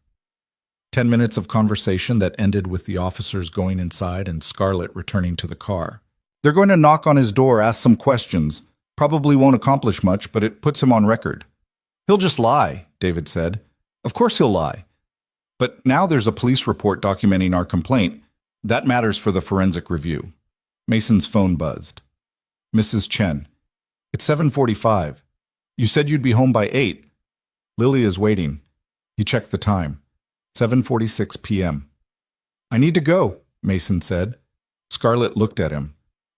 10 minutes of conversation that ended with the officers going inside and Scarlett returning to the car. "They're going to knock on his door, ask some questions. Probably won't accomplish much, but it puts him on record." "He'll just lie," David said. "Of course he'll lie. But now there's a police report documenting our complaint. That matters for the forensic review." Mason's phone buzzed. "Mrs. Chen, it's 7:45. You said you'd be home by 8. Lily is waiting." He checked the time. 7:46 p.m. "I need to go," Mason said. Scarlett looked at him.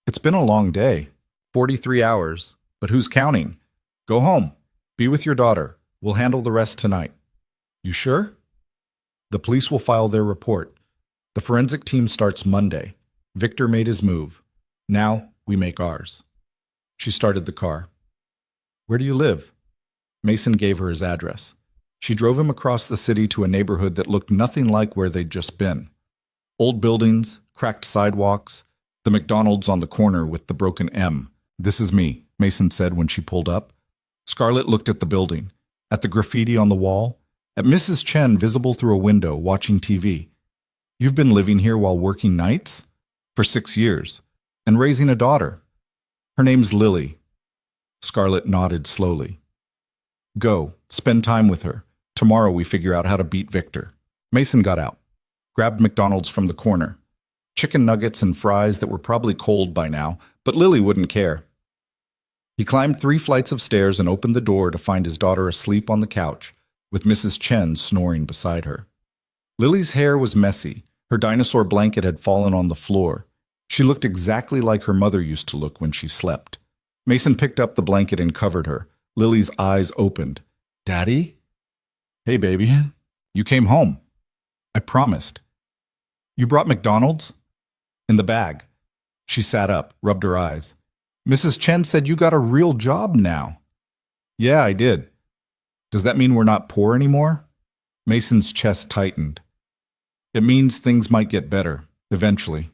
"It's been a long day. 43 hours. But who's counting? Go home. Be with your daughter. We'll handle the rest tonight." "You sure?" "The police will file their report. The forensic team starts Monday. Victor made his move. Now we make ours." She started the car. "Where do you live?" Mason gave her his address. She drove him across the city to a neighborhood that looked nothing like where they'd just been. Old buildings, cracked sidewalks, the McDonald's on the corner with the broken M. "This is me," Mason said when she pulled up. Scarlett looked at the building, at the graffiti on the wall, at Mrs. Chen visible through a window watching TV. "You've been living here while working nights?" "For 6 years. And raising a daughter. Her name's Lily." Scarlett nodded slowly. "Go, spend time with her. Tomorrow we figure out how to beat Victor." Mason got out, grabbed McDonald's from the corner. Chicken nuggets and fries that were probably cold by now, but Lily wouldn't care. He climbed 3 flights of stairs and opened the door to find his daughter asleep on the couch, with Mrs. Chen snoring beside her. Lily's hair was messy. Her dinosaur blanket had fallen on the floor. She looked exactly like her mother used to look when she slept. Mason picked up the blanket and covered her. Lily's eyes opened. "Daddy?" "Hey, baby. You came home." "I promised." "You brought McDonald's?" "In the bag." She sat up, rubbed her eyes. "Mrs. Chen said you got a real job now." "Yeah, I did." "Does that mean we're not poor anymore?" Mason's chest tightened. "It means things might get better, eventually."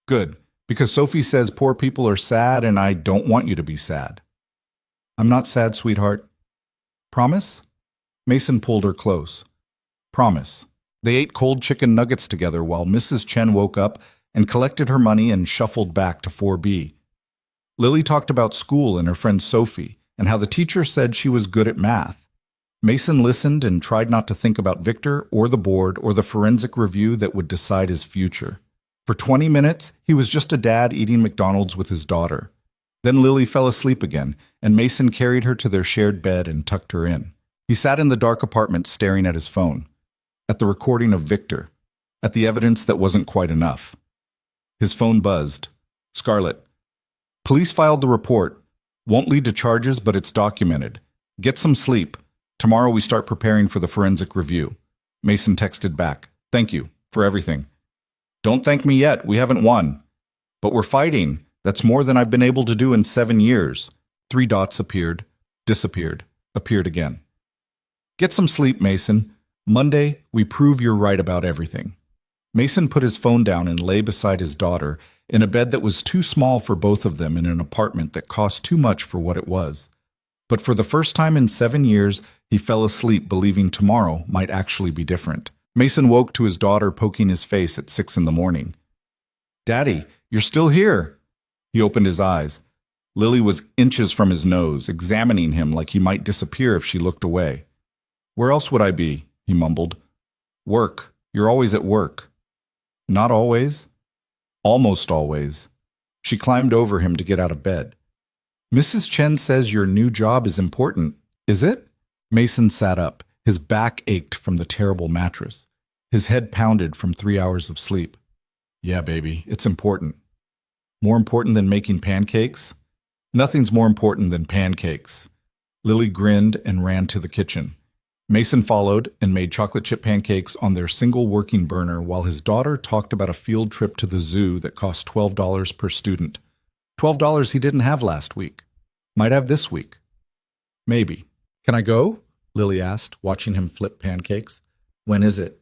"Good, because Sophie says poor people are sad and I don't want you to be sad." "I'm not sad, sweetheart." "Promise?" Mason pulled her close. "Promise." They ate cold chicken nuggets together while Mrs. Chen woke up and collected her money and shuffled back to 4B. Lily talked about school and her friend Sophie and how the teacher said she was good at math. Mason listened and tried not to think about Victor or the board or the forensic review that would decide his future. For 20 minutes, he was just a dad eating McDonald's with his daughter. Then Lily fell asleep again, and Mason carried her to their shared bed and tucked her in. He sat in the dark apartment staring at his phone, at the recording of Victor, at the evidence that wasn't quite enough. His phone buzzed. "Scarlett, police filed the report. Won't lead to charges, but it's documented. Get some sleep. Tomorrow we start preparing for the forensic review." Mason texted back, "Thank you for everything." "Don't thank me yet. We haven't won. But we're fighting. That's more than I've been able to do in 7 years. 3 dots appeared, disappeared, appeared again. "Get some sleep, Mason. Monday, we prove you're right about everything." Mason put his phone down and lay beside his daughter in a bed that was too small for both of them in an apartment that cost too much for what it was. But for the first time in 7 years, he fell asleep believing tomorrow might actually be different. Mason woke to his daughter poking his face at 6 in the morning. "Daddy, you're still here." He opened his eyes. Lily was inches from his nose, examining him like he might disappear if she looked away. "Where else would I be?" he mumbled. "Work. You're always at work." "Not always." "Almost always." She climbed over him to get out of bed. "Mrs. Chen says your new job is important. Is it?" Mason sat up. His back ached from the terrible mattress. His head pounded from 3 hours of sleep. Yeah, baby, it's important. More important than making pancakes? Nothing's more important than pancakes. Lily grinned and ran to the kitchen. Mason followed and made chocolate chip pancakes on their single working burner while his daughter talked about a field trip to the zoo that cost $12 per student. $12 he didn't have last week. Might have this week. Maybe. Can I go? Lily asked, watching him flip pancakes. When is it?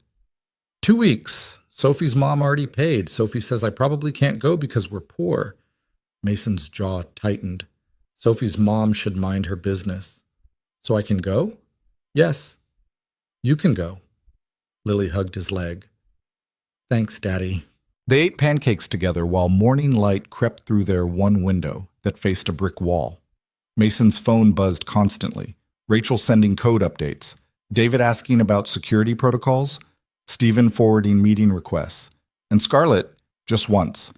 2 weeks. Sophie's mom already paid. Sophie says I probably can't go because we're poor. Mason's jaw tightened. Sophie's mom should mind her business. So I can go? Yes. You can go. Lily hugged his leg. Thanks, Daddy. They ate pancakes together while morning light crept through their one window that faced a brick wall. Mason's phone buzzed constantly. Rachel sending code updates. David asking about security protocols. Stephen forwarding meeting requests. And Scarlett, just once.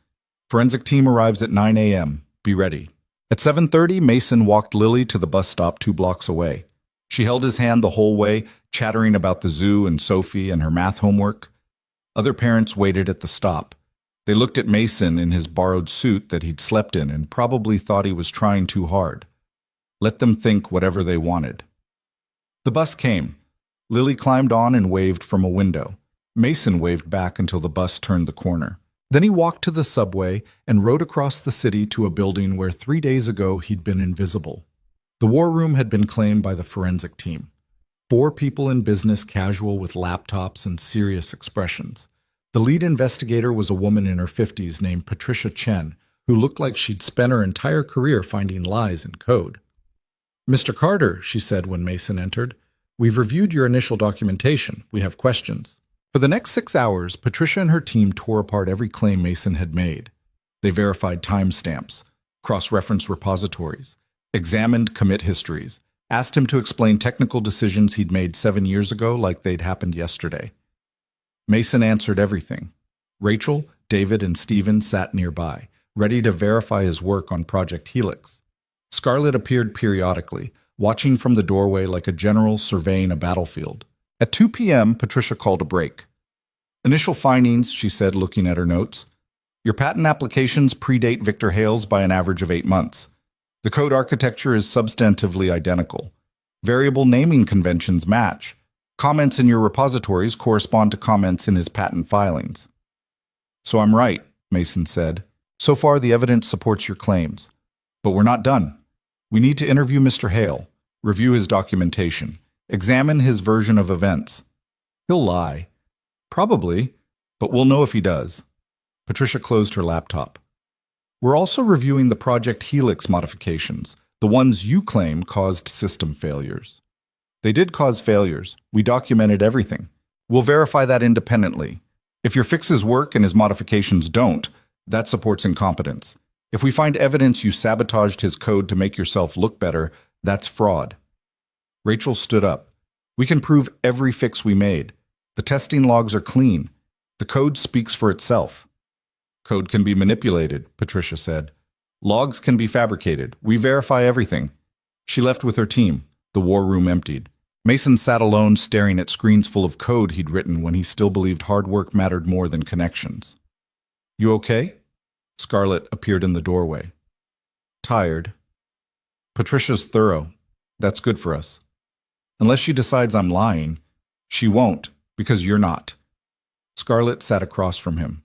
Forensic team arrives at 9 a.m. Be ready. At 7:30, Mason walked Lily to the bus stop 2 blocks away. She held his hand the whole way, chattering about the zoo and Sophie and her math homework. Other parents waited at the stop. They looked at Mason in his borrowed suit that he'd slept in and probably thought he was trying too hard. Let them think whatever they wanted. The bus came. Lily climbed on and waved from a window. Mason waved back until the bus turned the corner. Then he walked to the subway and rode across the city to a building where 3 days ago he'd been invisible. The war room had been claimed by the forensic team. 4 people in business casual with laptops and serious expressions. The lead investigator was a woman in her 50s named Patricia Chen, who looked like she'd spent her entire career finding lies in code. Mr. Carter, she said when Mason entered, we've reviewed your initial documentation. We have questions. For the next 6 hours, Patricia and her team tore apart every claim Mason had made. They verified timestamps, cross-referenced repositories, examined commit histories, asked him to explain technical decisions he'd made 7 years ago like they'd happened yesterday. Mason answered everything. Rachel, David, and Stephen sat nearby, ready to verify his work on Project Helix. Scarlett appeared periodically, watching from the doorway like a general surveying a battlefield. At 2 p.m., Patricia called a break. Initial findings, she said, looking at her notes. Your patent applications predate Victor Hale's by an average of 8 months. The code architecture is substantively identical. Variable naming conventions match. Comments in your repositories correspond to comments in his patent filings. So I'm right, Mason said. So far, the evidence supports your claims. But we're not done. We need to interview Mr. Hale, review his documentation, examine his version of events. He'll lie. Probably, but we'll know if he does. Patricia closed her laptop. We're also reviewing the Project Helix modifications, the ones you claim caused system failures. They did cause failures. We documented everything. We'll verify that independently. If your fixes work and his modifications don't, that supports incompetence. If we find evidence you sabotaged his code to make yourself look better, that's fraud. Rachel stood up. We can prove every fix we made. The testing logs are clean. The code speaks for itself. Code can be manipulated, Patricia said. Logs can be fabricated. We verify everything. She left with her team. The war room emptied. Mason sat alone staring at screens full of code he'd written when he still believed hard work mattered more than connections. You okay? Scarlett appeared in the doorway. Tired. Patricia's thorough. That's good for us. Unless she decides I'm lying, she won't, because you're not. Scarlett sat across from him.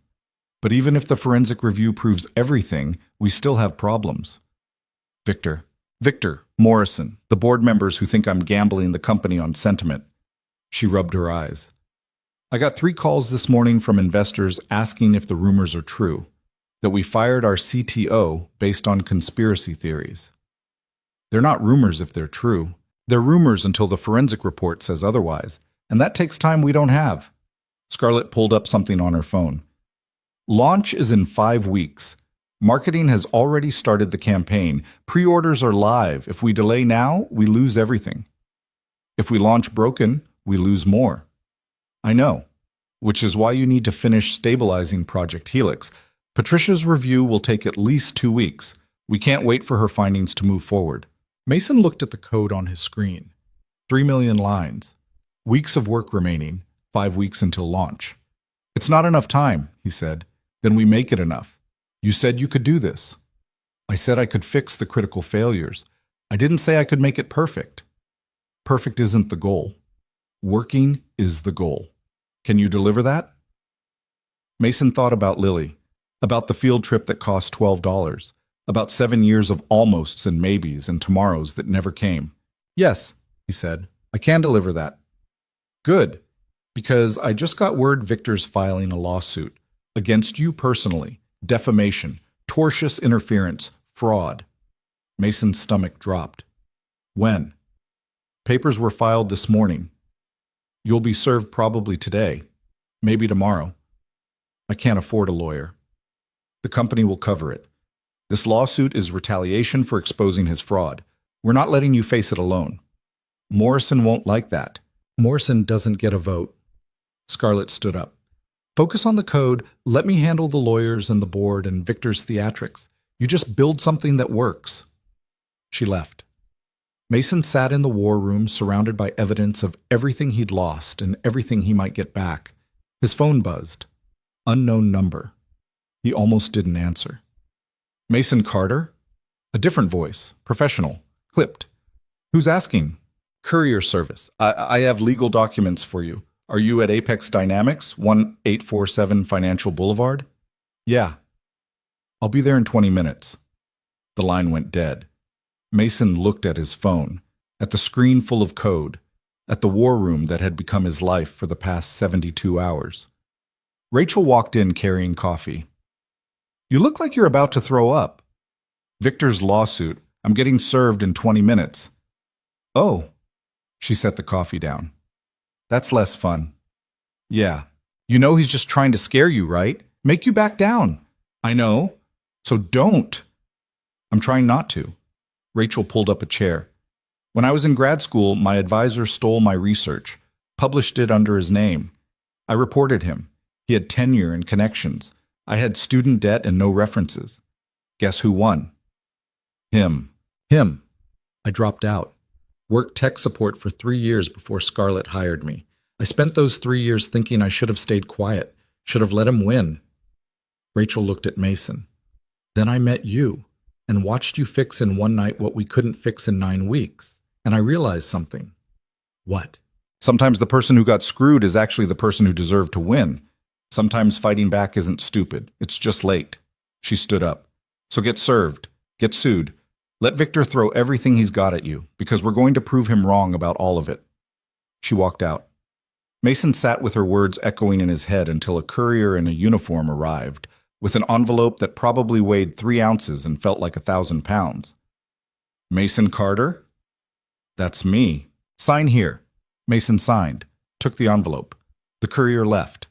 But even if the forensic review proves everything, we still have problems. Victor, Morrison, the board members who think I'm gambling the company on sentiment. She rubbed her eyes. I got 3 calls this morning from investors asking if the rumors are true, that we fired our CTO based on conspiracy theories. They're not rumors if they're true. They're rumors until the forensic report says otherwise, and that takes time we don't have. Scarlett pulled up something on her phone. Launch is in 5 weeks. Marketing has already started the campaign. Pre-orders are live. If we delay now, we lose everything. If we launch broken, we lose more. I know, which is why you need to finish stabilizing Project Helix. Patricia's review will take at least 2 weeks. We can't wait for her findings to move forward. Mason looked at the code on his screen. 3 million lines. Weeks of work remaining. 5 weeks until launch. It's not enough time, he said. Then we make it enough. You said you could do this. I said I could fix the critical failures. I didn't say I could make it perfect. Perfect isn't the goal. Working is the goal. Can you deliver that? Mason thought about Lily, about the field trip that cost $12, about 7 years of almosts and maybes and tomorrows that never came. Yes, he said, I can deliver that. Good, because I just got word Victor's filing a lawsuit against you personally, defamation, tortious interference, fraud. Mason's stomach dropped. When? Papers were filed this morning. You'll be served probably today, maybe tomorrow. I can't afford a lawyer. The company will cover it. This lawsuit is retaliation for exposing his fraud. We're not letting you face it alone. Morrison won't like that. Morrison doesn't get a vote. Scarlett stood up. Focus on the code. Let me handle the lawyers and the board and Victor's theatrics. You just build something that works. She left. Mason sat in the war room surrounded by evidence of everything he'd lost and everything he might get back. His phone buzzed. Unknown number. He almost didn't answer. Mason Carter? A different voice, professional, clipped. Who's asking? Courier service. I have legal documents for you. Are you at Apex Dynamics, 1847 Financial Boulevard? Yeah. I'll be there in 20 minutes. The line went dead. Mason looked at his phone, at the screen full of code, at the war room that had become his life for the past 72 hours. Rachel walked in carrying coffee. You look like you're about to throw up. Victor's lawsuit. I'm getting served in 20 minutes. Oh. She set the coffee down. That's less fun. Yeah. You know he's just trying to scare you, right? Make you back down. I know. So don't. I'm trying not to. Rachel pulled up a chair. When I was in grad school, my advisor stole my research, published it under his name. I reported him. He had tenure and connections. I had student debt and no references. Guess who won? Him. I dropped out. Worked tech support for 3 years before Scarlett hired me. I spent those 3 years thinking I should have stayed quiet, should have let him win. Rachel looked at Mason. Then I met you and watched you fix in one night what we couldn't fix in 9 weeks. And I realized something. What? Sometimes the person who got screwed is actually the person who deserved to win. Sometimes fighting back isn't stupid. It's just late. She stood up. So get served. Get sued. Let Victor throw everything he's got at you, because we're going to prove him wrong about all of it. She walked out. Mason sat with her words echoing in his head until a courier in a uniform arrived, with an envelope that probably weighed 3 ounces and felt like 1,000 pounds. Mason Carter? That's me. Sign here. Mason signed, took the envelope. The courier left.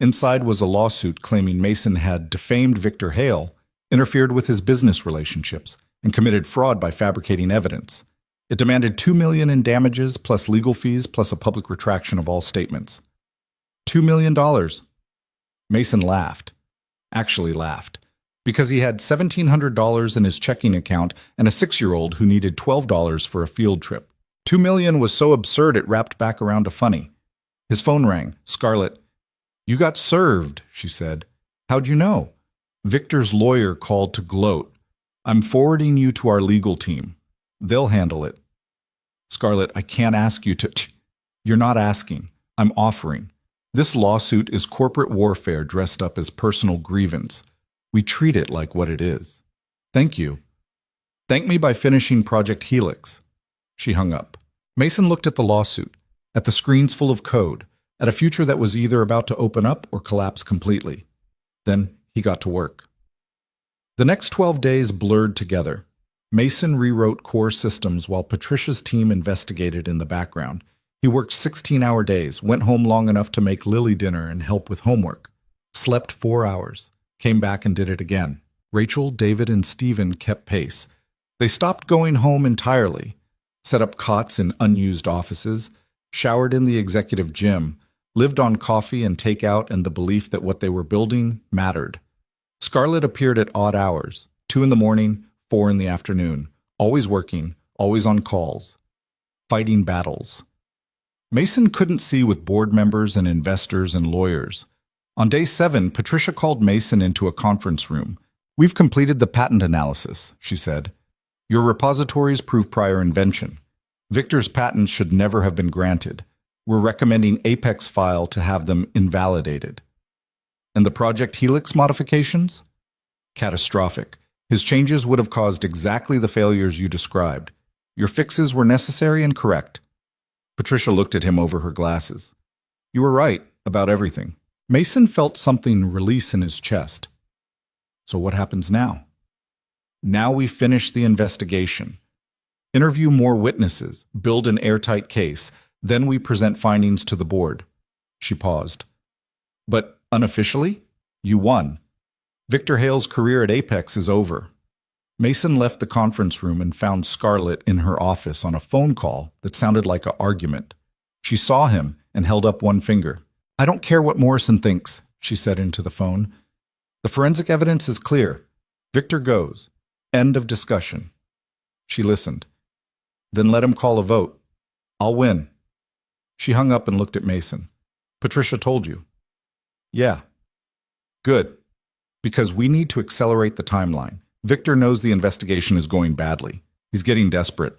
Inside was a lawsuit claiming Mason had defamed Victor Hale, interfered with his business relationships, and committed fraud by fabricating evidence. It demanded $2 million in damages plus legal fees plus a public retraction of all statements. $2 million. Mason laughed. Actually laughed. Because he had $1,700 in his checking account and a 6-year-old who needed $12 for a field trip. $2 million was so absurd it wrapped back around to funny. His phone rang. Scarlett. You got served, she said. How'd you know? Victor's lawyer called to gloat. I'm forwarding you to our legal team. They'll handle it. Scarlett, I can't ask you to... You're not asking. I'm offering. This lawsuit is corporate warfare dressed up as personal grievance. We treat it like what it is. Thank you. Thank me by finishing Project Helix. She hung up. Mason looked at the lawsuit, at the screens full of code, at a future that was either about to open up or collapse completely. Then he got to work. The next 12 days blurred together. Mason rewrote core systems while Patricia's team investigated in the background. He worked 16-hour days, went home long enough to make Lily dinner and help with homework, slept 4 hours, came back and did it again. Rachel, David, and Stephen kept pace. They stopped going home entirely, set up cots in unused offices, showered in the executive gym, lived on coffee and takeout and the belief that what they were building mattered. Scarlett appeared at odd hours, 2 in the morning, 4 in the afternoon, always working, always on calls, fighting battles. Mason couldn't see with board members and investors and lawyers. On day 7, Patricia called Mason into a conference room. "We've completed the patent analysis," she said. "Your repositories prove prior invention. Victor's patents should never have been granted. We're recommending Apex file to have them invalidated." "And the Project Helix modifications?" "Catastrophic. His changes would have caused exactly the failures you described. Your fixes were necessary and correct." Patricia looked at him over her glasses. "You were right about everything." Mason felt something release in his chest. "So what happens now?" "Now we finish the investigation. Interview more witnesses, build an airtight case, then we present findings to the board." She paused. "But unofficially, you won. Victor Hale's career at Apex is over." Mason left the conference room and found Scarlett in her office on a phone call that sounded like an argument. She saw him and held up one finger. "I don't care what Morrison thinks," she said into the phone. "The forensic evidence is clear. Victor goes. End of discussion." She listened. "Then let him call a vote. I'll win." She hung up and looked at Mason. "Patricia told you?" "Yeah." "Good. Because we need to accelerate the timeline. Victor knows the investigation is going badly. He's getting desperate."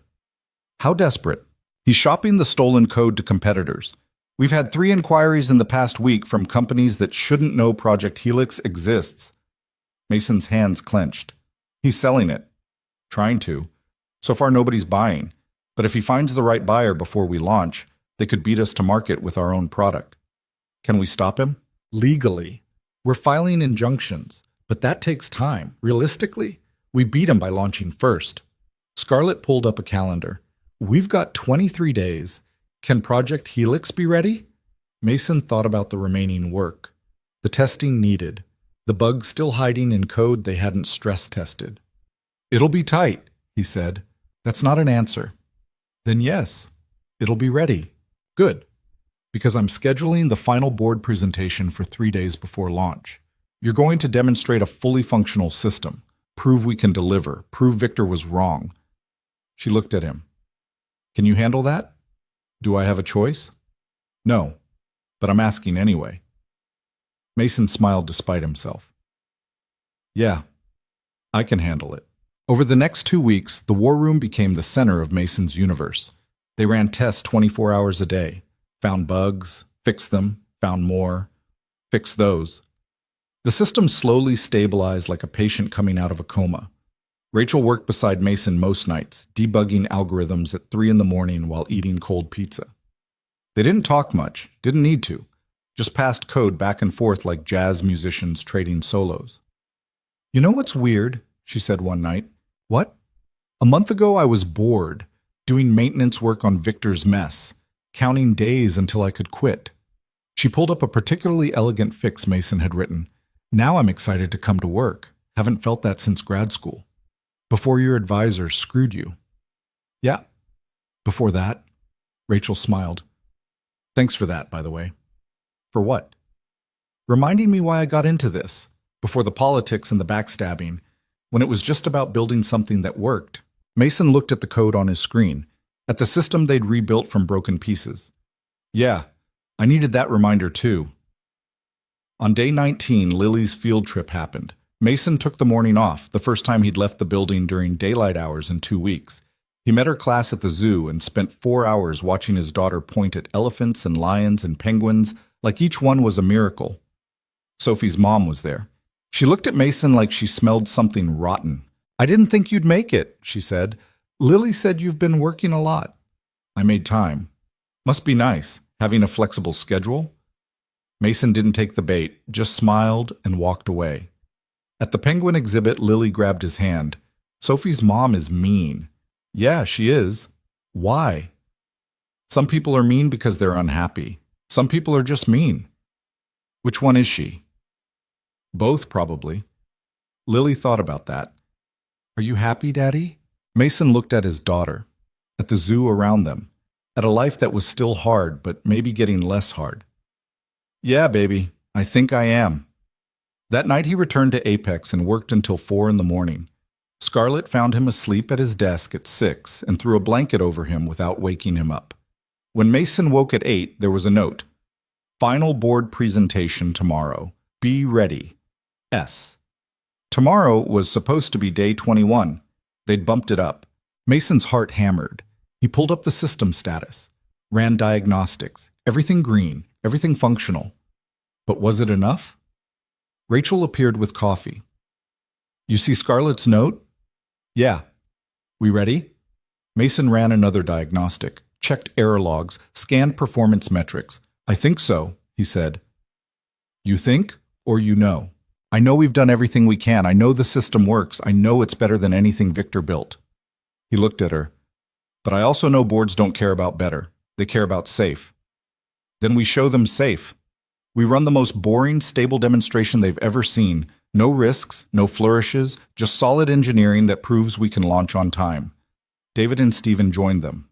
"How desperate?" "He's shopping the stolen code to competitors. We've had 3 inquiries in the past week from companies that shouldn't know Project Helix exists." Mason's hands clenched. "He's selling it." "Trying to. So far nobody's buying. But if he finds the right buyer before we launch, they could beat us to market with our own product." "Can we stop him?" "Legally. We're filing injunctions, but that takes time. Realistically, we beat him by launching first." Scarlett pulled up a calendar. "We've got 23 days. Can Project Helix be ready?" Mason thought about the remaining work, the testing needed, the bugs still hiding in code they hadn't stress tested. "It'll be tight," he said. "That's not an answer." "Then yes, it'll be ready." "Good, because I'm scheduling the final board presentation for 3 days before launch. You're going to demonstrate a fully functional system, prove we can deliver, prove Victor was wrong." She looked at him. "Can you handle that? Do I have a choice?" "No, but I'm asking anyway." Mason smiled despite himself. "Yeah, I can handle it." Over the next 2 weeks, the war room became the center of Mason's universe. They ran tests 24 hours a day, found bugs, fixed them, found more, fixed those. The system slowly stabilized like a patient coming out of a coma. Rachel worked beside Mason most nights, debugging algorithms at 3 in the morning while eating cold pizza. They didn't talk much, didn't need to, just passed code back and forth like jazz musicians trading solos. "You know what's weird?" she said one night. "What?" "A month ago I was bored, doing maintenance work on Victor's mess, counting days until I could quit." She pulled up a particularly elegant fix Mason had written. "Now I'm excited to come to work. Haven't felt that since grad school. Before your advisor screwed you." "Yeah, before that." Rachel smiled. "Thanks for that, by the way." "For what?" "Reminding me why I got into this, before the politics and the backstabbing, when it was just about building something that worked." Mason looked at the code on his screen, at the system they'd rebuilt from broken pieces. "Yeah, I needed that reminder too." On day 19, Lily's field trip happened. Mason took the morning off, the first time he'd left the building during daylight hours in 2 weeks. He met her class at the zoo and spent 4 hours watching his daughter point at elephants and lions and penguins like each one was a miracle. Sophie's mom was there. She looked at Mason like she smelled something rotten. "I didn't think you'd make it," she said. "Lily said you've been working a lot." "I made time." "Must be nice, having a flexible schedule." Mason didn't take the bait, just smiled and walked away. At the penguin exhibit, Lily grabbed his hand. "Sophie's mom is mean." "Yeah, she is." "Why?" "Some people are mean because they're unhappy. Some people are just mean." "Which one is she?" "Both, probably." Lily thought about that. "Are you happy, Daddy?" Mason looked at his daughter, at the zoo around them, at a life that was still hard, but maybe getting less hard. "Yeah, baby, I think I am." That night he returned to Apex and worked until 4 in the morning. Scarlett found him asleep at his desk at 6 and threw a blanket over him without waking him up. When Mason woke at 8, there was a note. Final board presentation tomorrow. Be ready. S. Tomorrow was supposed to be day 21. They'd bumped it up. Mason's heart hammered. He pulled up the system status, ran diagnostics, everything green, everything functional. But was it enough? Rachel appeared with coffee. You see Scarlett's note? Yeah. We ready? Mason ran another diagnostic, checked error logs, scanned performance metrics. I think so, he said. You think or you know? I know we've done everything we can. I know the system works. I know it's better than anything Victor built. He looked at her. But I also know boards don't care about better. They care about safe. Then we show them safe. We run the most boring, stable demonstration they've ever seen. No risks, no flourishes, just solid engineering that proves we can launch on time. David and Stephen joined them.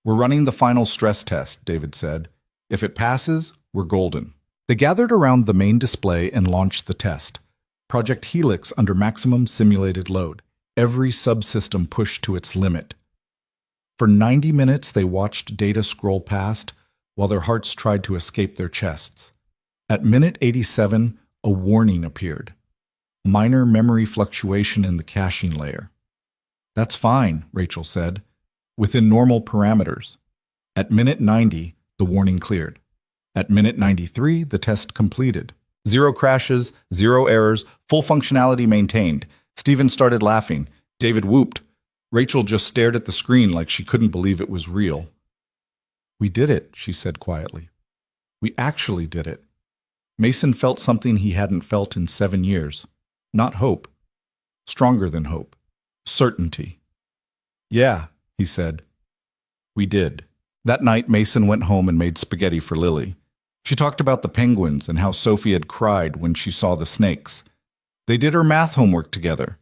We're running the final stress test, David said. If it passes, we're golden. They gathered around the main display and launched the test. Project Helix under maximum simulated load. Every subsystem pushed to its limit. For 90 minutes, they watched data scroll past while their hearts tried to escape their chests. At minute 87, a warning appeared. Minor memory fluctuation in the caching layer. That's fine, Rachel said, within normal parameters. At minute 90, the warning cleared. At minute 93, the test completed. 0 crashes, 0 errors, full functionality maintained. Stephen started laughing. David whooped. Rachel just stared at the screen like she couldn't believe it was real. We did it, she said quietly. We actually did it. Mason felt something he hadn't felt in 7 years. Not hope. Stronger than hope. Certainty. Yeah, he said. We did. That night, Mason went home and made spaghetti for Lily. She talked about the penguins and how Sophie had cried when she saw the snakes. They did her math homework together.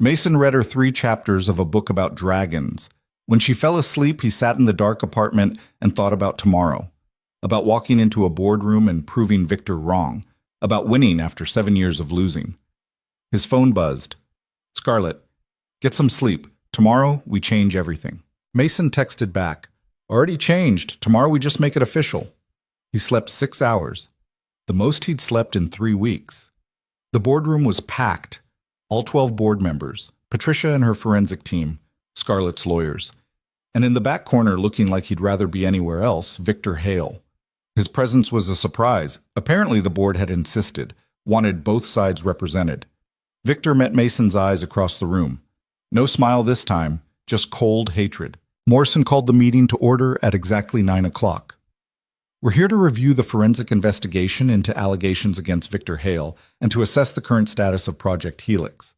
Mason read her 3 chapters of a book about dragons. When she fell asleep, he sat in the dark apartment and thought about tomorrow. About walking into a boardroom and proving Victor wrong. About winning after 7 years of losing. His phone buzzed. Scarlett, get some sleep. Tomorrow, we change everything. Mason texted back. Already changed. Tomorrow we just make it official. He slept 6 hours. The most he'd slept in 3 weeks. The boardroom was packed. All 12 board members, Patricia and her forensic team, Scarlett's lawyers. And in the back corner, looking like he'd rather be anywhere else, Victor Hale. His presence was a surprise. Apparently the board had insisted, wanted both sides represented. Victor met Mason's eyes across the room. No smile this time, just cold hatred. Morrison called the meeting to order at exactly 9 o'clock. We're here to review the forensic investigation into allegations against Victor Hale and to assess the current status of Project Helix.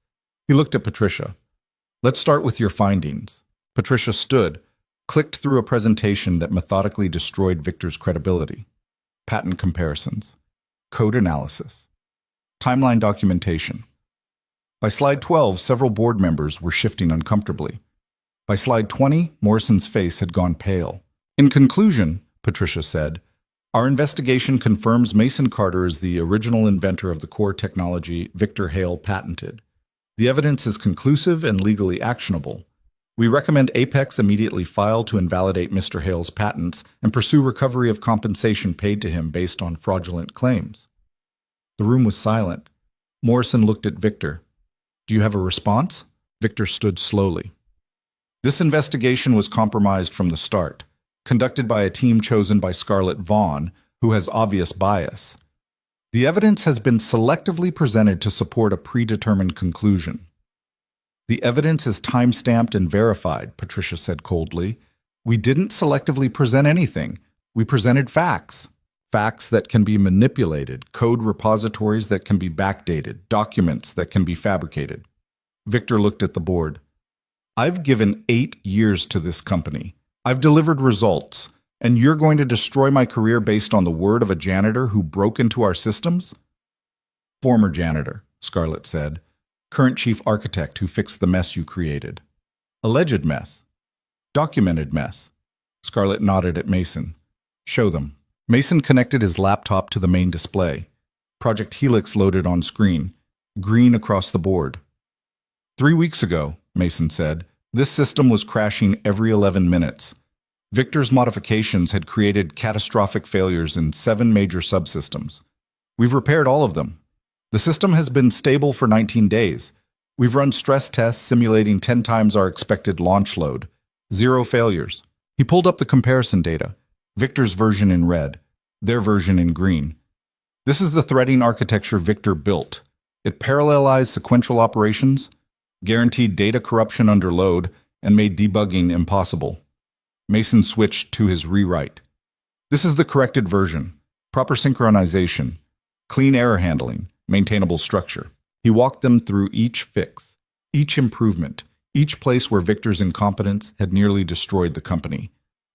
He looked at Patricia. Let's start with your findings. Patricia stood, clicked through a presentation that methodically destroyed Victor's credibility. Patent comparisons. Code analysis. Timeline documentation. By slide 12, several board members were shifting uncomfortably. By slide 20, Morrison's face had gone pale. In conclusion, Patricia said, our investigation confirms Mason Carter is the original inventor of the core technology Victor Hale patented. The evidence is conclusive and legally actionable. We recommend Apex immediately file to invalidate Mr. Hale's patents and pursue recovery of compensation paid to him based on fraudulent claims. The room was silent. Morrison looked at Victor. Do you have a response? Victor stood slowly. This investigation was compromised from the start, conducted by a team chosen by Scarlett Vaughn, who has obvious bias. The evidence has been selectively presented to support a predetermined conclusion. The evidence is time-stamped and verified, Patricia said coldly. We didn't selectively present anything. We presented facts. Facts that can be manipulated, code repositories that can be backdated, documents that can be fabricated. Victor looked at the board. I've given 8 years to this company. I've delivered results, and you're going to destroy my career based on the word of a janitor who broke into our systems? Former janitor, Scarlett said. Current chief architect who fixed the mess you created. Alleged mess. Documented mess. Scarlett nodded at Mason. Show them. Mason connected his laptop to the main display. Project Helix loaded on screen. Green across the board. 3 weeks ago, Mason said, this system was crashing every 11 minutes. Victor's modifications had created catastrophic failures in 7 major subsystems. We've repaired all of them. The system has been stable for 19 days. We've run stress tests simulating 10 times our expected launch load. 0 failures. He pulled up the comparison data. Victor's version in red, their version in green. This is the threading architecture Victor built. It parallelized sequential operations, guaranteed data corruption under load, and made debugging impossible. Mason switched to his rewrite. This is the corrected version. Proper synchronization, clean error handling, maintainable structure. He walked them through each fix, each improvement, each place where Victor's incompetence had nearly destroyed the company.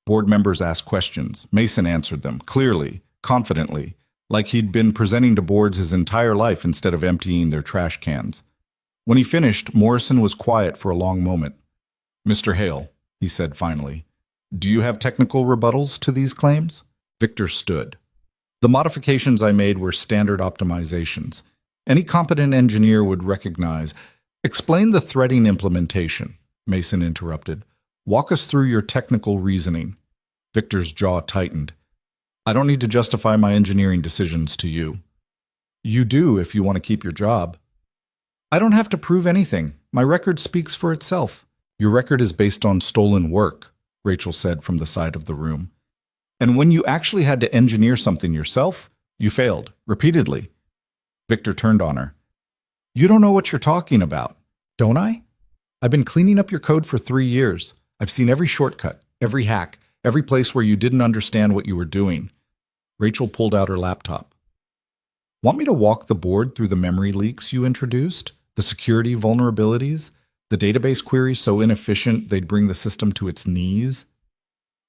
Board members asked questions. Mason answered them, clearly, confidently, like he'd been presenting to boards his entire life instead of emptying their trash cans. When he finished, Morrison was quiet for a long moment. "Mr. Hale," he said finally, "do you have technical rebuttals to these claims?" Victor stood. "The modifications I made were standard optimizations. Any competent engineer would recognize." "Explain the threading implementation," Mason interrupted. "Walk us through your technical reasoning." Victor's jaw tightened. "I don't need to justify my engineering decisions to you." "You do if you want to keep your job." "I don't have to prove anything. My record speaks for itself." "Your record is based on stolen work," Rachel said from the side of the room. "And when you actually had to engineer something yourself, you failed, repeatedly." Victor turned on her. "You don't know what you're talking about." "Don't I? I've been cleaning up your code for 3 years. I've seen every shortcut, every hack, every place where you didn't understand what you were doing." Rachel pulled out her laptop. "Want me to walk the board through the memory leaks you introduced? The security vulnerabilities? The database queries so inefficient they'd bring the system to its knees?"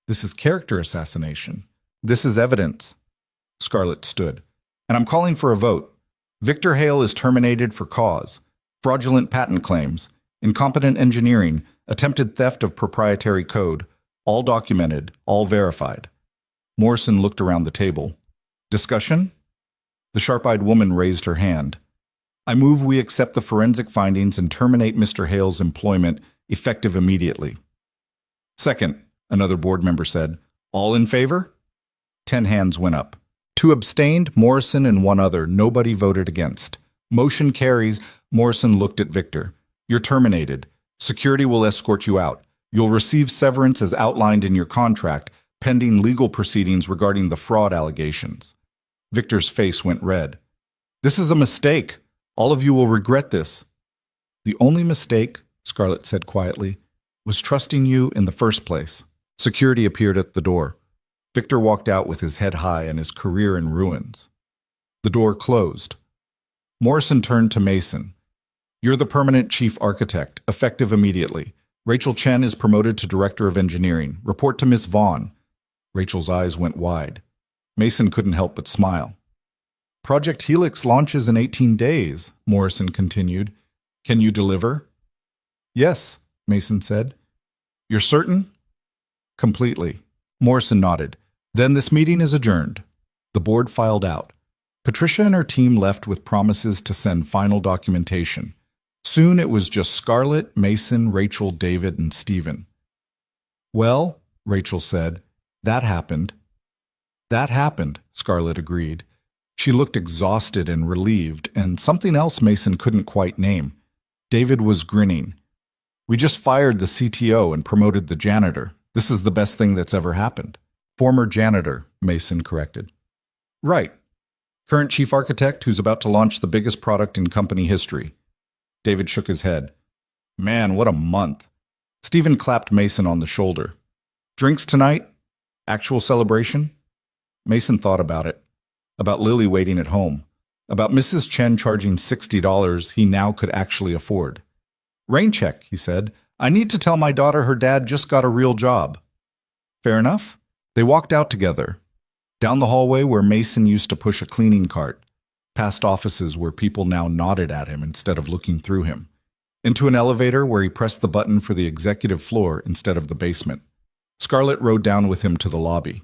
"This is character assassination. This is evidence." Scarlett stood. "And I'm calling for a vote. Victor Hale is terminated for cause. Fraudulent patent claims, incompetent engineering, attempted theft of proprietary code, all documented, all verified." Morrison looked around the table. "Discussion?" The sharp-eyed woman raised her hand. "I move we accept the forensic findings and terminate Mr. Hale's employment, effective immediately." "Second," another board member said. "All in favor?" 10 hands went up. 2 abstained, Morrison and 1 other. Nobody voted against. Motion carries. Morrison looked at Victor. "You're terminated. Security will escort you out. You'll receive severance as outlined in your contract, pending legal proceedings regarding the fraud allegations." Victor's face went red. "This is a mistake. All of you will regret this." "The only mistake," Scarlett said quietly, "was trusting you in the first place." Security appeared at the door. Victor walked out with his head high and his career in ruins. The door closed. Morrison turned to Mason. "You're the permanent chief architect, effective immediately. Rachel Chen is promoted to director of engineering. Report to Miss Vaughn." Rachel's eyes went wide. Mason couldn't help but smile. "Project Helix launches in 18 days, Morrison continued. "Can you deliver?" "Yes," Mason said. "You're certain?" "Completely." Morrison nodded. "Then this meeting is adjourned." The board filed out. Patricia and her team left with promises to send final documentation. Soon it was just Scarlett, Mason, Rachel, David, and Stephen. "Well," Rachel said, "that happened." "That happened," Scarlett agreed. She looked exhausted and relieved, and something else Mason couldn't quite name. David was grinning. "We just fired the CTO and promoted the janitor. This is the best thing that's ever happened." "Former janitor," Mason corrected. "Right. Current chief architect who's about to launch the biggest product in company history." David shook his head. "Man, what a month." Stephen clapped Mason on the shoulder. "Drinks tonight? Actual celebration?" Mason thought about it. About Lily waiting at home. About Mrs. Chen charging $60 he now could actually afford. "Rain check," he said. "I need to tell my daughter her dad just got a real job." "Fair enough." They walked out together. Down the hallway where Mason used to push a cleaning cart. Past offices where people now nodded at him instead of looking through him. Into an elevator where he pressed the button for the executive floor instead of the basement. Scarlett rode down with him to the lobby.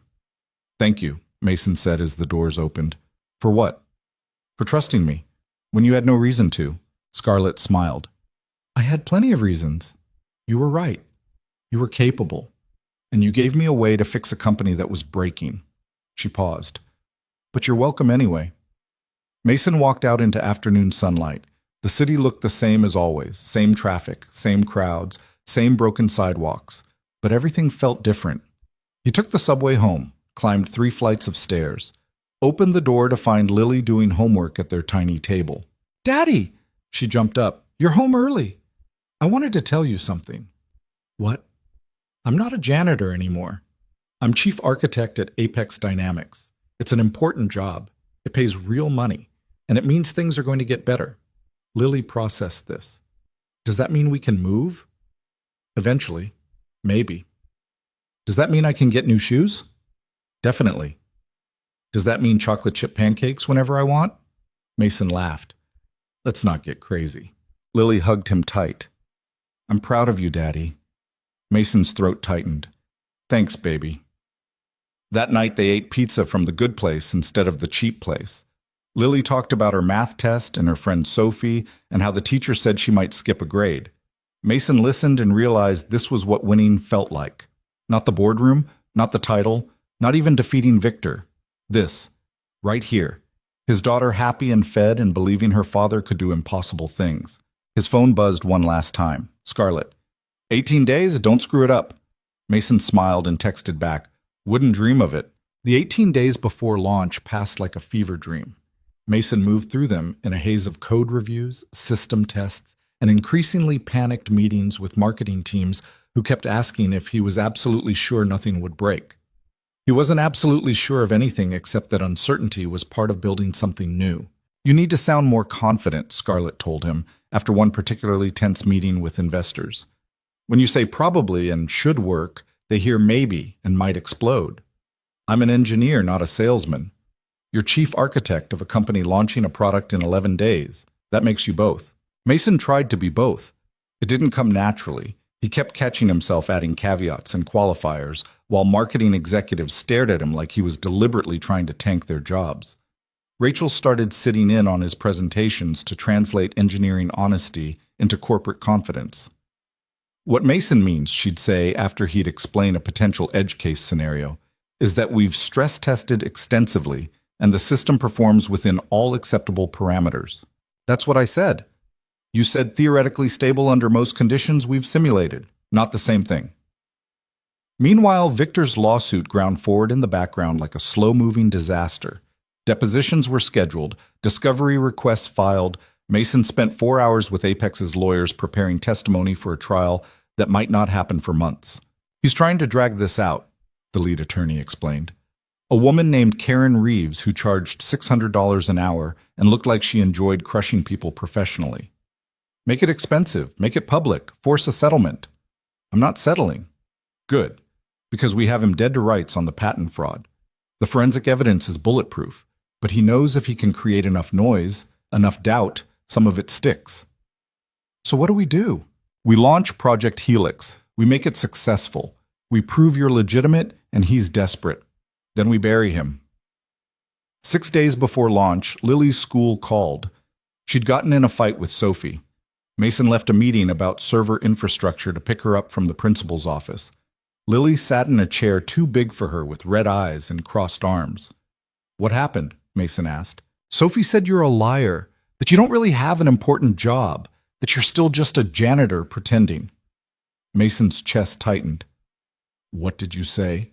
"Thank you," Mason said as the doors opened. "For what?" "For trusting me, when you had no reason to." Scarlett smiled. "I had plenty of reasons. You were right. You were capable. And you gave me a way to fix a company that was breaking. She paused. But you're welcome anyway. Mason walked out into afternoon sunlight. The city looked the same as always, same traffic, same crowds, same broken sidewalks. But everything felt different. He took the subway home, climbed 3 flights of stairs, opened the door to find Lily doing homework at their tiny table. "Daddy!" She jumped up. "You're home early. I wanted to tell you something." "What?" "I'm not a janitor anymore. I'm chief architect at Apex Dynamics. It's an important job. It pays real money, and it means things are going to get better." Lily processed this. "Does that mean we can move?" "Eventually. Maybe." "Does that mean I can get new shoes?" "Definitely." "Does that mean chocolate chip pancakes whenever I want?" Mason laughed. "Let's not get crazy." Lily hugged him tight. "I'm proud of you, Daddy." Mason's throat tightened. "Thanks, baby." That night they ate pizza from the good place instead of the cheap place. Lily talked about her math test and her friend Sophie and how the teacher said she might skip a grade. Mason listened and realized this was what winning felt like. Not the boardroom, not the title, not even defeating Victor. This, right here. His daughter happy and fed and believing her father could do impossible things. His phone buzzed one last time. Scarlett. 18 days? Don't screw it up. Mason smiled and texted back. Wouldn't dream of it. The 18 days before launch passed like a fever dream. Mason moved through them in a haze of code reviews, system tests, and increasingly panicked meetings with marketing teams who kept asking if he was absolutely sure nothing would break. He wasn't absolutely sure of anything except that uncertainty was part of building something new. "You need to sound more confident," Scarlett told him after one particularly tense meeting with investors. "When you say probably and should work, they hear maybe and might explode. I'm an engineer, not a salesman. You're chief architect of a company launching a product in 11 days. That makes you both." Mason tried to be both. It didn't come naturally. He kept catching himself adding caveats and qualifiers, while marketing executives stared at him like he was deliberately trying to tank their jobs. Rachel started sitting in on his presentations to translate engineering honesty into corporate confidence. "What Mason means," she'd say after he'd explain a potential edge case scenario, "is that we've stress-tested extensively and the system performs within all acceptable parameters." "That's what I said." "You said theoretically stable under most conditions we've simulated. Not the same thing." Meanwhile, Victor's lawsuit ground forward in the background like a slow-moving disaster. Depositions were scheduled, discovery requests filed. Mason spent 4 hours with Apex's lawyers preparing testimony for a trial that might not happen for months. "He's trying to drag this out," the lead attorney explained. "A woman named Karen Reeves who charged $600 an hour and looked like she enjoyed crushing people professionally. Make it expensive, make it public, force a settlement." "I'm not settling." "Good, because we have him dead to rights on the patent fraud. The forensic evidence is bulletproof, but he knows if he can create enough noise, enough doubt, some of it sticks." "So what do we do?" "We launch Project Helix. We make it successful. We prove you're legitimate and he's desperate. Then we bury him." 6 days before launch, Lily's school called. She'd gotten in a fight with Sophie. Mason left a meeting about server infrastructure to pick her up from the principal's office. Lily sat in a chair too big for her with red eyes and crossed arms. "What happened?" Mason asked. "Sophie said you're a liar, that you don't really have an important job, that you're still just a janitor pretending." Mason's chest tightened. "What did you say?"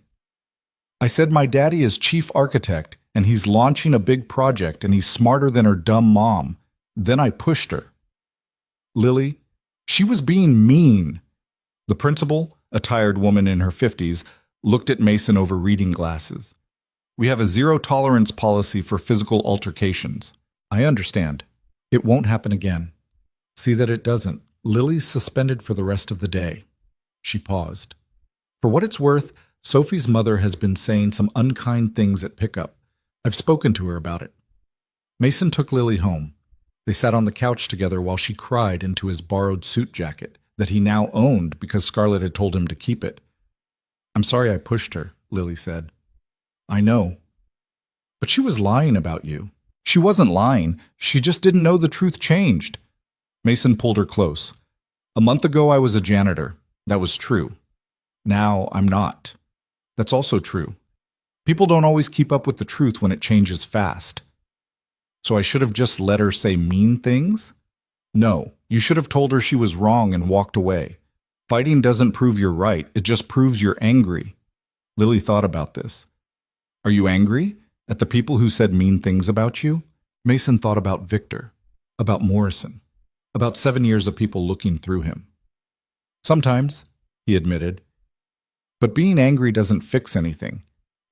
"I said my daddy is chief architect, and he's launching a big project, and he's smarter than her dumb mom. Then I pushed her." "Lily, she was being mean." The principal, a tired woman in her 50s, looked at Mason over reading glasses. "We have a zero-tolerance policy for physical altercations." "I understand. It won't happen again." "See that it doesn't. Lily's suspended for the rest of the day." She paused. "For what it's worth, Sophie's mother has been saying some unkind things at pickup. I've spoken to her about it." Mason took Lily home. They sat on the couch together while she cried into his borrowed suit jacket that he now owned because Scarlett had told him to keep it. "I'm sorry I pushed her," Lily said. "I know. But she was lying about you." "She wasn't lying. She just didn't know the truth changed." Mason pulled her close. "A month ago I was a janitor. That was true. Now I'm not. That's also true. People don't always keep up with the truth when it changes fast. So I should have just let her say mean things? No, you should have told her she was wrong and walked away. Fighting doesn't prove you're right, it just proves you're angry. Lily thought about this. Are you angry? At the people who said mean things about you? Mason thought about Victor, about Morrison, about 7 years of people looking through him. Sometimes, he admitted. But being angry doesn't fix anything.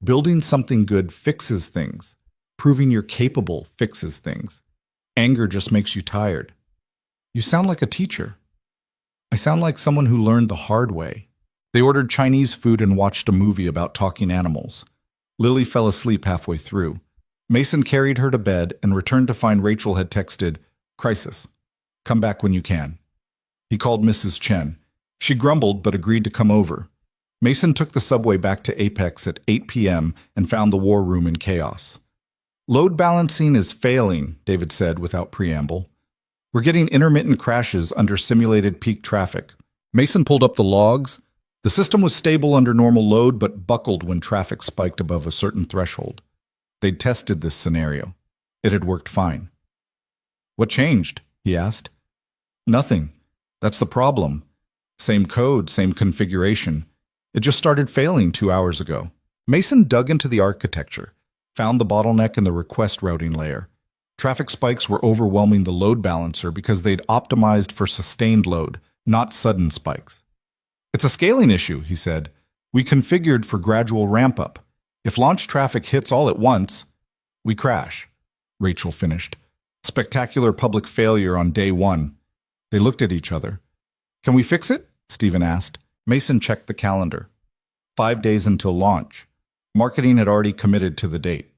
Building something good fixes things. Proving you're capable fixes things. Anger just makes you tired. You sound like a teacher. I sound like someone who learned the hard way. They ordered Chinese food and watched a movie about talking animals. Lily fell asleep halfway through. Mason carried her to bed and returned to find Rachel had texted, "Crisis. Come back when you can." He called Mrs. Chen. She grumbled but agreed to come over. Mason took the subway back to Apex at 8 p.m. and found the war room in chaos. Load balancing is failing, David said without preamble. We're getting intermittent crashes under simulated peak traffic. Mason pulled up the logs. The system was stable under normal load but buckled when traffic spiked above a certain threshold. They'd tested this scenario. It had worked fine. What changed? He asked. Nothing. That's the problem. Same code, same configuration. It just started failing 2 hours ago. Mason dug into the architecture, found the bottleneck in the request routing layer. Traffic spikes were overwhelming the load balancer because they'd optimized for sustained load, not sudden spikes. It's a scaling issue, he said. We configured for gradual ramp-up. If launch traffic hits all at once, we crash. Rachel finished. Spectacular public failure on day one. They looked at each other. Can we fix it? Stephen asked. Mason checked the calendar. 5 days until launch. Marketing had already committed to the date.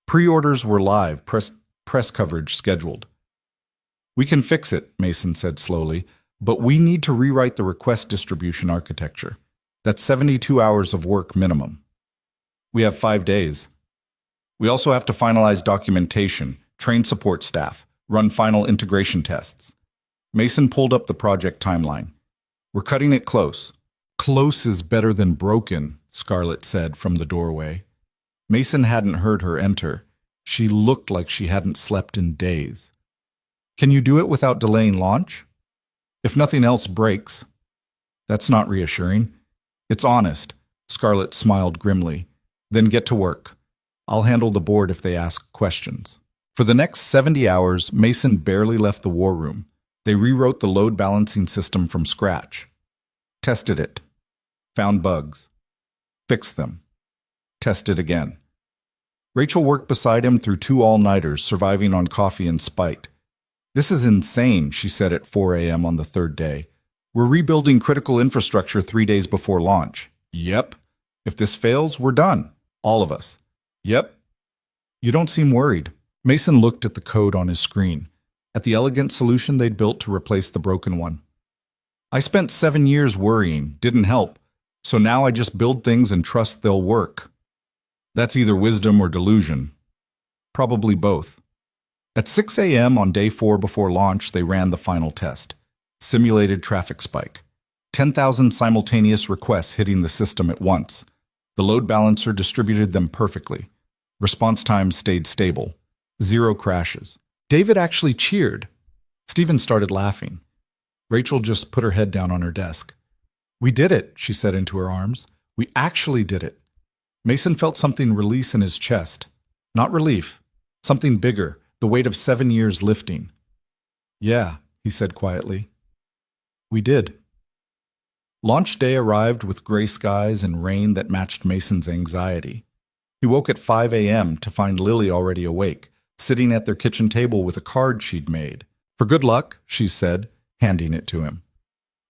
Pre-orders were live, press coverage scheduled. We can fix it, Mason said slowly, but we need to rewrite the request distribution architecture. That's 72 hours of work minimum. We have 5 days. We also have to finalize documentation, train support staff, run final integration tests. Mason pulled up the project timeline. We're cutting it close. Close is better than broken, Scarlett said from the doorway. Mason hadn't heard her enter. She looked like she hadn't slept in days. Can you do it without delaying launch? If nothing else breaks. That's not reassuring. It's honest. Scarlett smiled grimly. Then get to work. I'll handle the board if they ask questions. For the next 70 hours, Mason barely left the war room. They rewrote the load balancing system from scratch. Tested it. Found bugs. Fixed them. Tested again. Rachel worked beside him through 2 all-nighters, surviving on coffee and spite. This is insane, she said at 4 a.m. on the 3rd day. We're rebuilding critical infrastructure 3 days before launch. Yep. If this fails, we're done. All of us. Yep. You don't seem worried. Mason looked at the code on his screen, at the elegant solution they'd built to replace the broken one. I spent 7 years worrying, didn't help, so now I just build things and trust they'll work. That's either wisdom or delusion. Probably both. At 6 a.m. on day 4 before launch, they ran the final test. Simulated traffic spike. 10,000 simultaneous requests hitting the system at once. The load balancer distributed them perfectly. Response times stayed stable. 0 crashes. David actually cheered. Stephen started laughing. Rachel just put her head down on her desk. We did it, she said into her arms. We actually did it. Mason felt something release in his chest. Not relief. Something bigger, the weight of 7 years lifting. Yeah, he said quietly. We did. Launch day arrived with gray skies and rain that matched Mason's anxiety. He woke at 5 a.m. to find Lily already awake, sitting at their kitchen table with a card she'd made. For good luck, she said, handing it to him.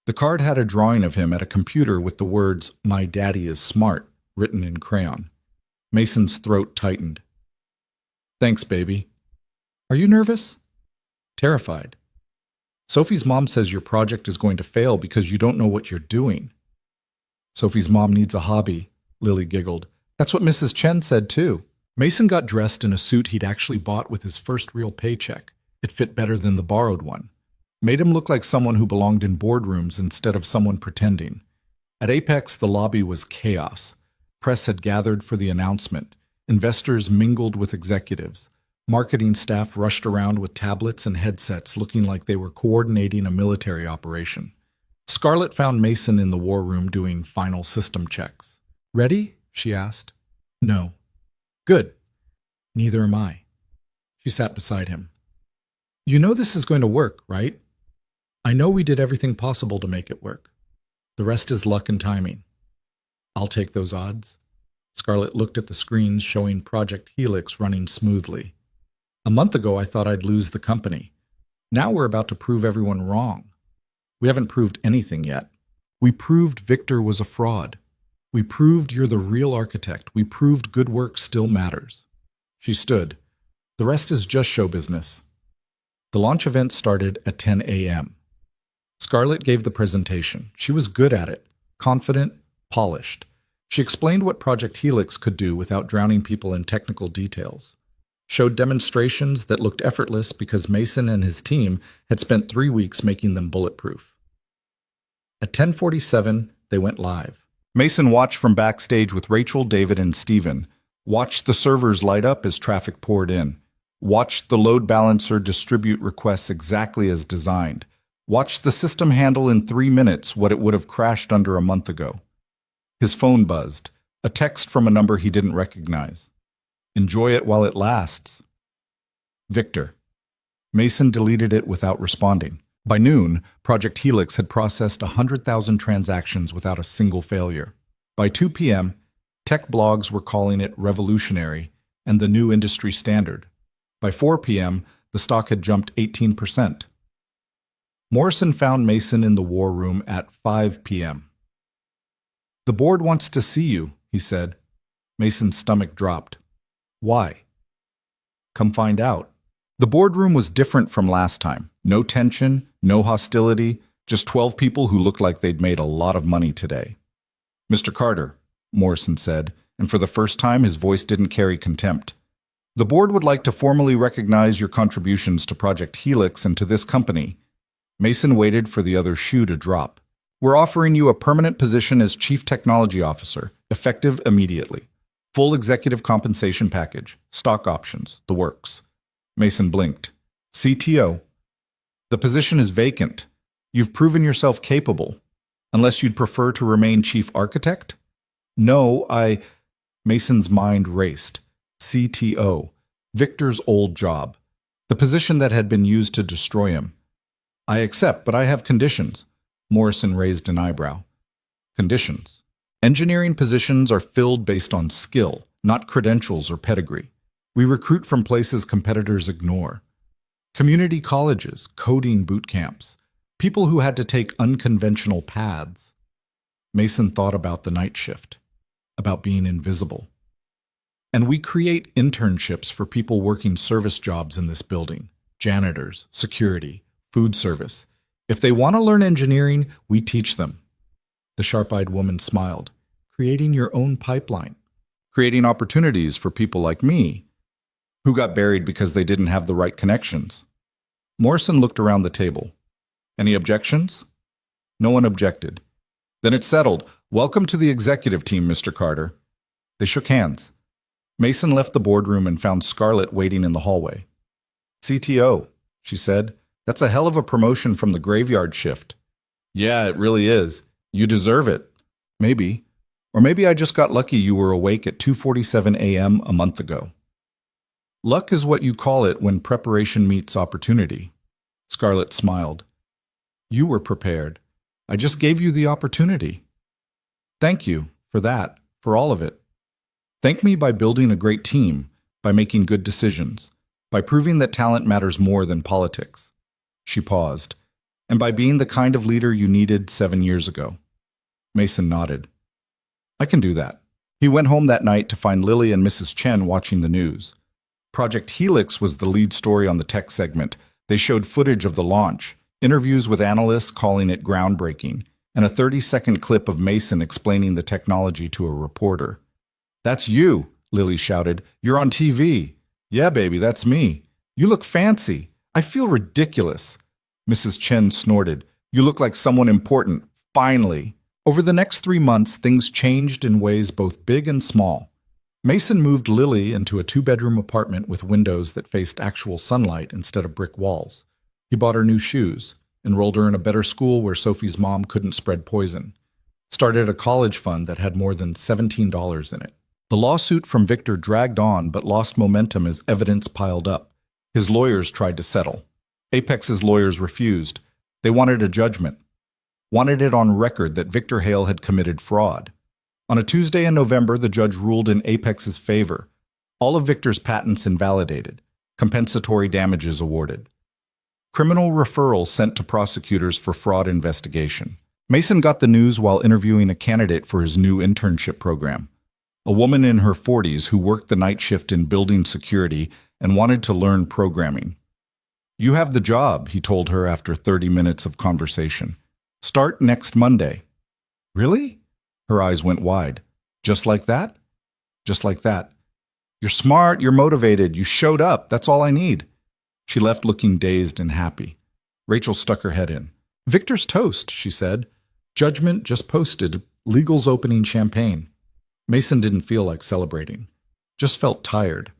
The card had a drawing of him at a computer with the words, "My daddy is smart," written in crayon. Mason's throat tightened. Thanks, baby. Are you nervous? Terrified. Sophie's mom says your project is going to fail because you don't know what you're doing. Sophie's mom needs a hobby, Lily giggled. That's what Mrs. Chen said too. Mason got dressed in a suit he'd actually bought with his first real paycheck. It fit better than the borrowed one. Made him look like someone who belonged in boardrooms instead of someone pretending. At Apex, the lobby was chaos. Press had gathered for the announcement. Investors mingled with executives. Marketing staff rushed around with tablets and headsets looking like they were coordinating a military operation. Scarlett found Mason in the war room doing final system checks. "Ready?" she asked. "No." "Good. Neither am I." She sat beside him. "You know this is going to work, right?" "I know we did everything possible to make it work. The rest is luck and timing." "I'll take those odds." Scarlett looked at the screens showing Project Helix running smoothly. "A month ago, I thought I'd lose the company. Now we're about to prove everyone wrong. We haven't proved anything yet. We proved Victor was a fraud. We proved you're the real architect. We proved good work still matters." She stood. "The rest is just show business." The launch event started at 10 a.m. Scarlett gave the presentation. She was good at it, confident, polished. She explained what Project Helix could do without drowning people in technical details. Showed demonstrations that looked effortless because Mason and his team had spent 3 weeks making them bulletproof. At 10:47, they went live. Mason watched from backstage with Rachel, David, and Steven. Watched the servers light up as traffic poured in. Watched the load balancer distribute requests exactly as designed. Watched the system handle in 3 minutes what it would have crashed under a month ago. His phone buzzed, a text from a number he didn't recognize. "Enjoy it while it lasts." Victor. Mason deleted it without responding. By noon, Project Helix had processed 100,000 transactions without a single failure. By 2 p.m., tech blogs were calling it revolutionary and the new industry standard. By 4 p.m., the stock had jumped 18%. Morrison found Mason in the war room at 5 p.m. "The board wants to see you," he said. Mason's stomach dropped. "Why?" "Come find out." The boardroom was different from last time. No tension, no hostility, just 12 people who looked like they'd made a lot of money today. "Mr. Carter," Morrison said, and for the first time his voice didn't carry contempt. "The board would like to formally recognize your contributions to Project Helix and to this company." Mason waited for the other shoe to drop. "We're offering you a permanent position as Chief Technology Officer, effective immediately. Full executive compensation package, stock options, the works." Mason blinked. "CTO? The position is vacant. You've proven yourself capable. Unless you'd prefer to remain Chief Architect?" "No, Mason's mind raced. CTO. Victor's old job. The position that had been used to destroy him. "I accept, but I have conditions." Morrison raised an eyebrow. "Conditions? Engineering positions are filled based on skill, not credentials or pedigree. We recruit from places competitors ignore. Community colleges, coding boot camps, people who had to take unconventional paths." Mason thought about the night shift, about being invisible. "And we create internships for people working service jobs in this building, janitors, security, food service. If they want to learn engineering, we teach them." The sharp-eyed woman smiled. "Creating your own pipeline. Creating opportunities for people like me, who got buried because they didn't have the right connections." Morrison looked around the table. "Any objections?" No one objected. "Then it's settled. Welcome to the executive team, Mr. Carter." They shook hands. Mason left the boardroom and found Scarlett waiting in the hallway. "CTO," she said. "That's a hell of a promotion from the graveyard shift." "Yeah, it really is. You deserve it." "Maybe. Or maybe I just got lucky you were awake at 2:47 a.m. a month ago." "Luck is what you call it when preparation meets opportunity." Scarlett smiled. "You were prepared. I just gave you the opportunity." "Thank you for that, for all of it. Thank me by building a great team, by making good decisions, by proving that talent matters more than politics." She paused. "And by being the kind of leader you needed 7 years ago." Mason nodded. "I can do that." He went home that night to find Lily and Mrs. Chen watching the news. Project Helix was the lead story on the tech segment. They showed footage of the launch, interviews with analysts calling it groundbreaking, and a 30-second clip of Mason explaining the technology to a reporter. "That's you," Lily shouted. "You're on TV." "Yeah, baby, that's me." "You look fancy. I feel ridiculous." Mrs. Chen snorted. "You look like someone important. Finally." Over the next 3 months, things changed in ways both big and small. Mason moved Lily into a 2-bedroom apartment with windows that faced actual sunlight instead of brick walls. He bought her new shoes, enrolled her in a better school where Sophie's mom couldn't spread poison, started a college fund that had more than $17 in it. The lawsuit from Victor dragged on but lost momentum as evidence piled up. His lawyers tried to settle. Apex's lawyers refused. They wanted a judgment. Wanted it on record that Victor Hale had committed fraud. On a Tuesday in November, the judge ruled in Apex's favor. All of Victor's patents invalidated. Compensatory damages awarded. Criminal referrals sent to prosecutors for fraud investigation. Mason got the news while interviewing a candidate for his new internship program. A woman in her 40s who worked the night shift in building security and wanted to learn programming. "You have the job," he told her after 30 minutes of conversation. "Start next Monday." "Really?" Her eyes went wide. "Just like that?" "Just like that." "You're smart, you're motivated, you showed up, that's all I need." She left looking dazed and happy. Rachel stuck her head in. "Victor's toast," she said. "Judgment just posted, legal's opening champagne." Mason didn't feel like celebrating, just felt tired.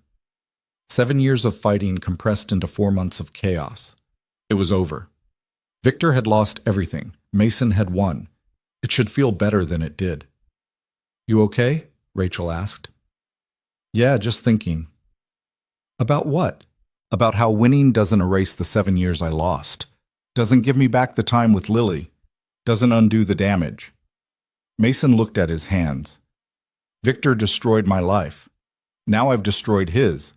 7 years of fighting compressed into 4 months of chaos. It was over. Victor had lost everything. Mason had won. It should feel better than it did. "You okay?" Rachel asked. "Yeah, just thinking." "About what?" "About how winning doesn't erase the 7 years I lost. Doesn't give me back the time with Lily. Doesn't undo the damage." Mason looked at his hands. "Victor destroyed my life. Now I've destroyed his.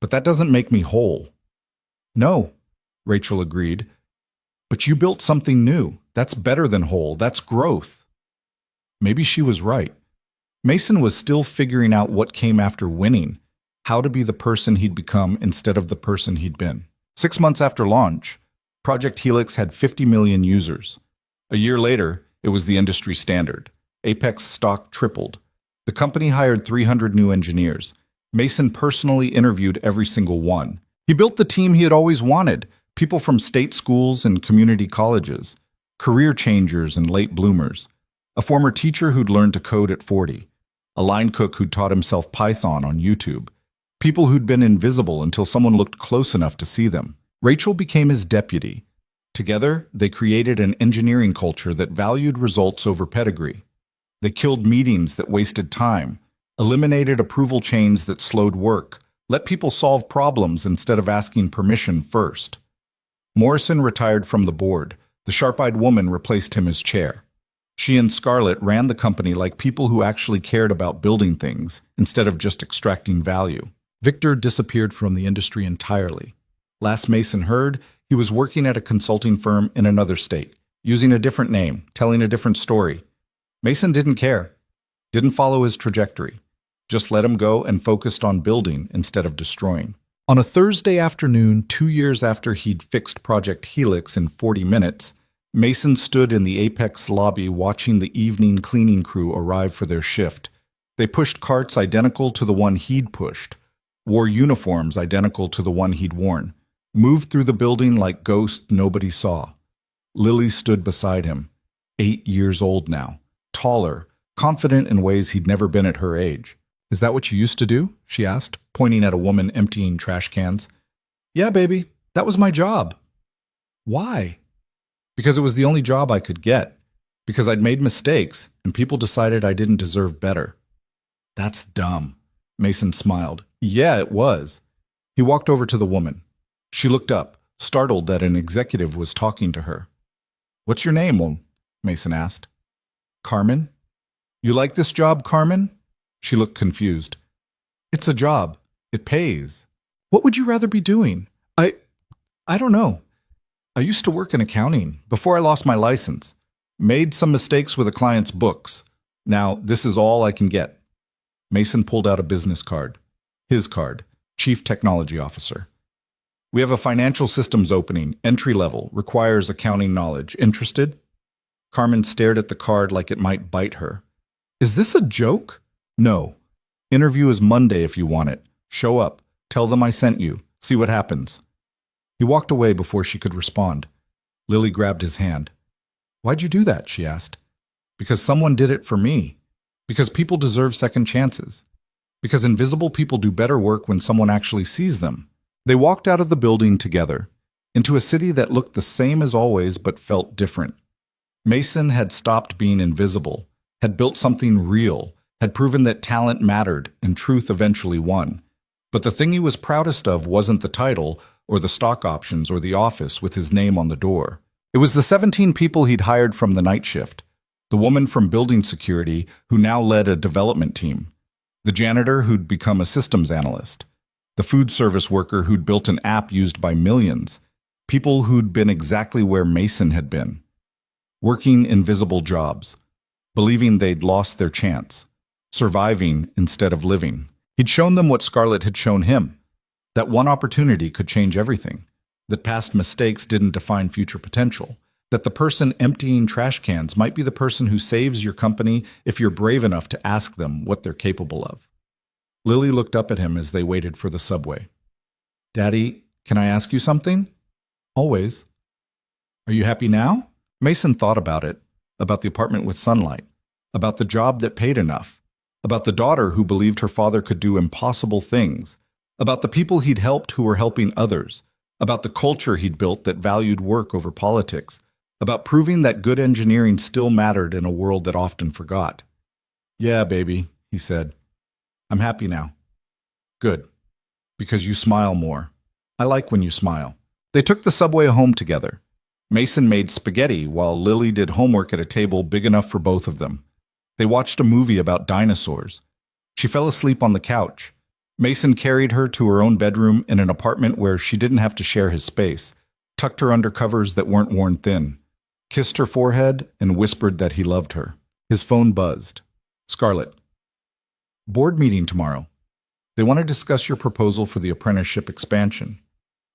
But that doesn't make me whole." "No," Rachel agreed. "But you built something new. That's better than whole. That's growth." Maybe she was right. Mason was still figuring out what came after winning, how to be the person he'd become instead of the person he'd been. 6 months after launch, Project Helix had 50 million users. A year later, it was the industry standard. Apex stock tripled. The company hired 300 new engineers. Mason personally interviewed every single one. He built the team he had always wanted, people from state schools and community colleges, career changers and late bloomers, a former teacher who'd learned to code at 40, a line cook who'd taught himself Python on YouTube, people who'd been invisible until someone looked close enough to see them. Rachel became his deputy. Together, they created an engineering culture that valued results over pedigree. They killed meetings that wasted time, eliminated approval chains that slowed work, let people solve problems instead of asking permission first. Morrison retired from the board. The sharp-eyed woman replaced him as chair. She and Scarlett ran the company like people who actually cared about building things instead of just extracting value. Victor disappeared from the industry entirely. Last Mason heard, he was working at a consulting firm in another state, using a different name, telling a different story. Mason didn't care, didn't follow his trajectory, just let him go and focused on building instead of destroying. On a Thursday afternoon, 2 years after he'd fixed Project Helix in 40 minutes, Mason stood in the Apex lobby watching the evening cleaning crew arrive for their shift. They pushed carts identical to the one he'd pushed, wore uniforms identical to the one he'd worn, moved through the building like ghosts nobody saw. Lily stood beside him, 8 years old now, taller, confident in ways he'd never been at her age. "Is that what you used to do?" she asked, pointing at a woman emptying trash cans. "Yeah, baby, that was my job." "Why?" "Because it was the only job I could get. Because I'd made mistakes, and people decided I didn't deserve better." "That's dumb." Mason smiled. "Yeah, it was." He walked over to the woman. She looked up, startled that an executive was talking to her. "What's your name?" Mason asked. "Carmen." "You like this job, Carmen?" She looked confused. "It's a job. It pays." "What would you rather be doing?" I don't know. I used to work in accounting before I lost my license. Made some mistakes with a client's books. Now, this is all I can get." Mason pulled out a business card. His card, Chief Technology Officer. "We have a financial systems opening, entry level, requires accounting knowledge. Interested?" Carmen stared at the card like it might bite her. "Is this a joke?" "No. Interview is Monday if you want it. Show up. Tell them I sent you. See what happens." He walked away before she could respond. Lily grabbed his hand. "Why'd you do that?" she asked. Because someone did it for me. Because people deserve second chances. Because invisible people do better work when someone actually sees them. They walked out of the building together, into a city that looked the same as always but felt different. Mason had stopped being invisible, had built something real, had proven that talent mattered and truth eventually won. But the thing he was proudest of wasn't the title or the stock options or the office with his name on the door. It was the 17 people he'd hired from the night shift, the woman from building security who now led a development team, the janitor who'd become a systems analyst, the food service worker who'd built an app used by millions, people who'd been exactly where Mason had been, working invisible jobs, believing they'd lost their chance, surviving instead of living. He'd shown them what Scarlett had shown him, that one opportunity could change everything, that past mistakes didn't define future potential, that the person emptying trash cans might be the person who saves your company if you're brave enough to ask them what they're capable of. Lily looked up at him as they waited for the subway. "Daddy, can I ask you something?" "Always." "Are you happy now?" Mason thought about it, about the apartment with sunlight, about the job that paid enough, about the daughter who believed her father could do impossible things, about the people he'd helped who were helping others, about the culture he'd built that valued work over politics, about proving that good engineering still mattered in a world that often forgot. "Yeah, baby," he said. "I'm happy now." "Good. Because you smile more. I like when you smile." They took the subway home together. Mason made spaghetti while Lily did homework at a table big enough for both of them. They watched a movie about dinosaurs. She fell asleep on the couch. Mason carried her to her own bedroom in an apartment where she didn't have to share his space, tucked her under covers that weren't worn thin, kissed her forehead, and whispered that he loved her. His phone buzzed. "Scarlett. Board meeting tomorrow. They want to discuss your proposal for the apprenticeship expansion."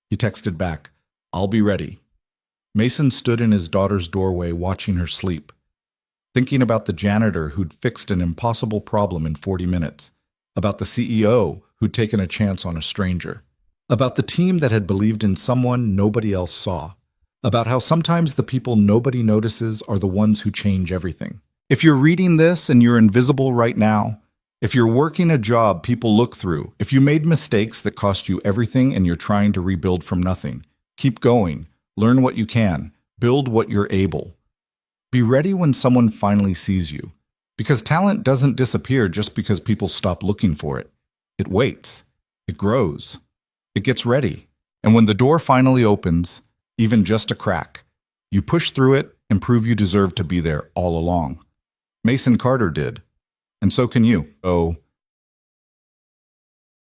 He texted back, "I'll be ready." Mason stood in his daughter's doorway watching her sleep, thinking about the janitor who'd fixed an impossible problem in 40 minutes, about the CEO who'd taken a chance on a stranger, about the team that had believed in someone nobody else saw, about how sometimes the people nobody notices are the ones who change everything. If you're reading this and you're invisible right now, if you're working a job people look through, if you made mistakes that cost you everything and you're trying to rebuild from nothing, keep going, learn what you can, build what you're able. Be ready when someone finally sees you, because talent doesn't disappear just because people stop looking for it. It waits, it grows, it gets ready, and when the door finally opens, even just a crack, you push through it and prove you deserve to be there all along. Mason Carter did, and so can you. Oh,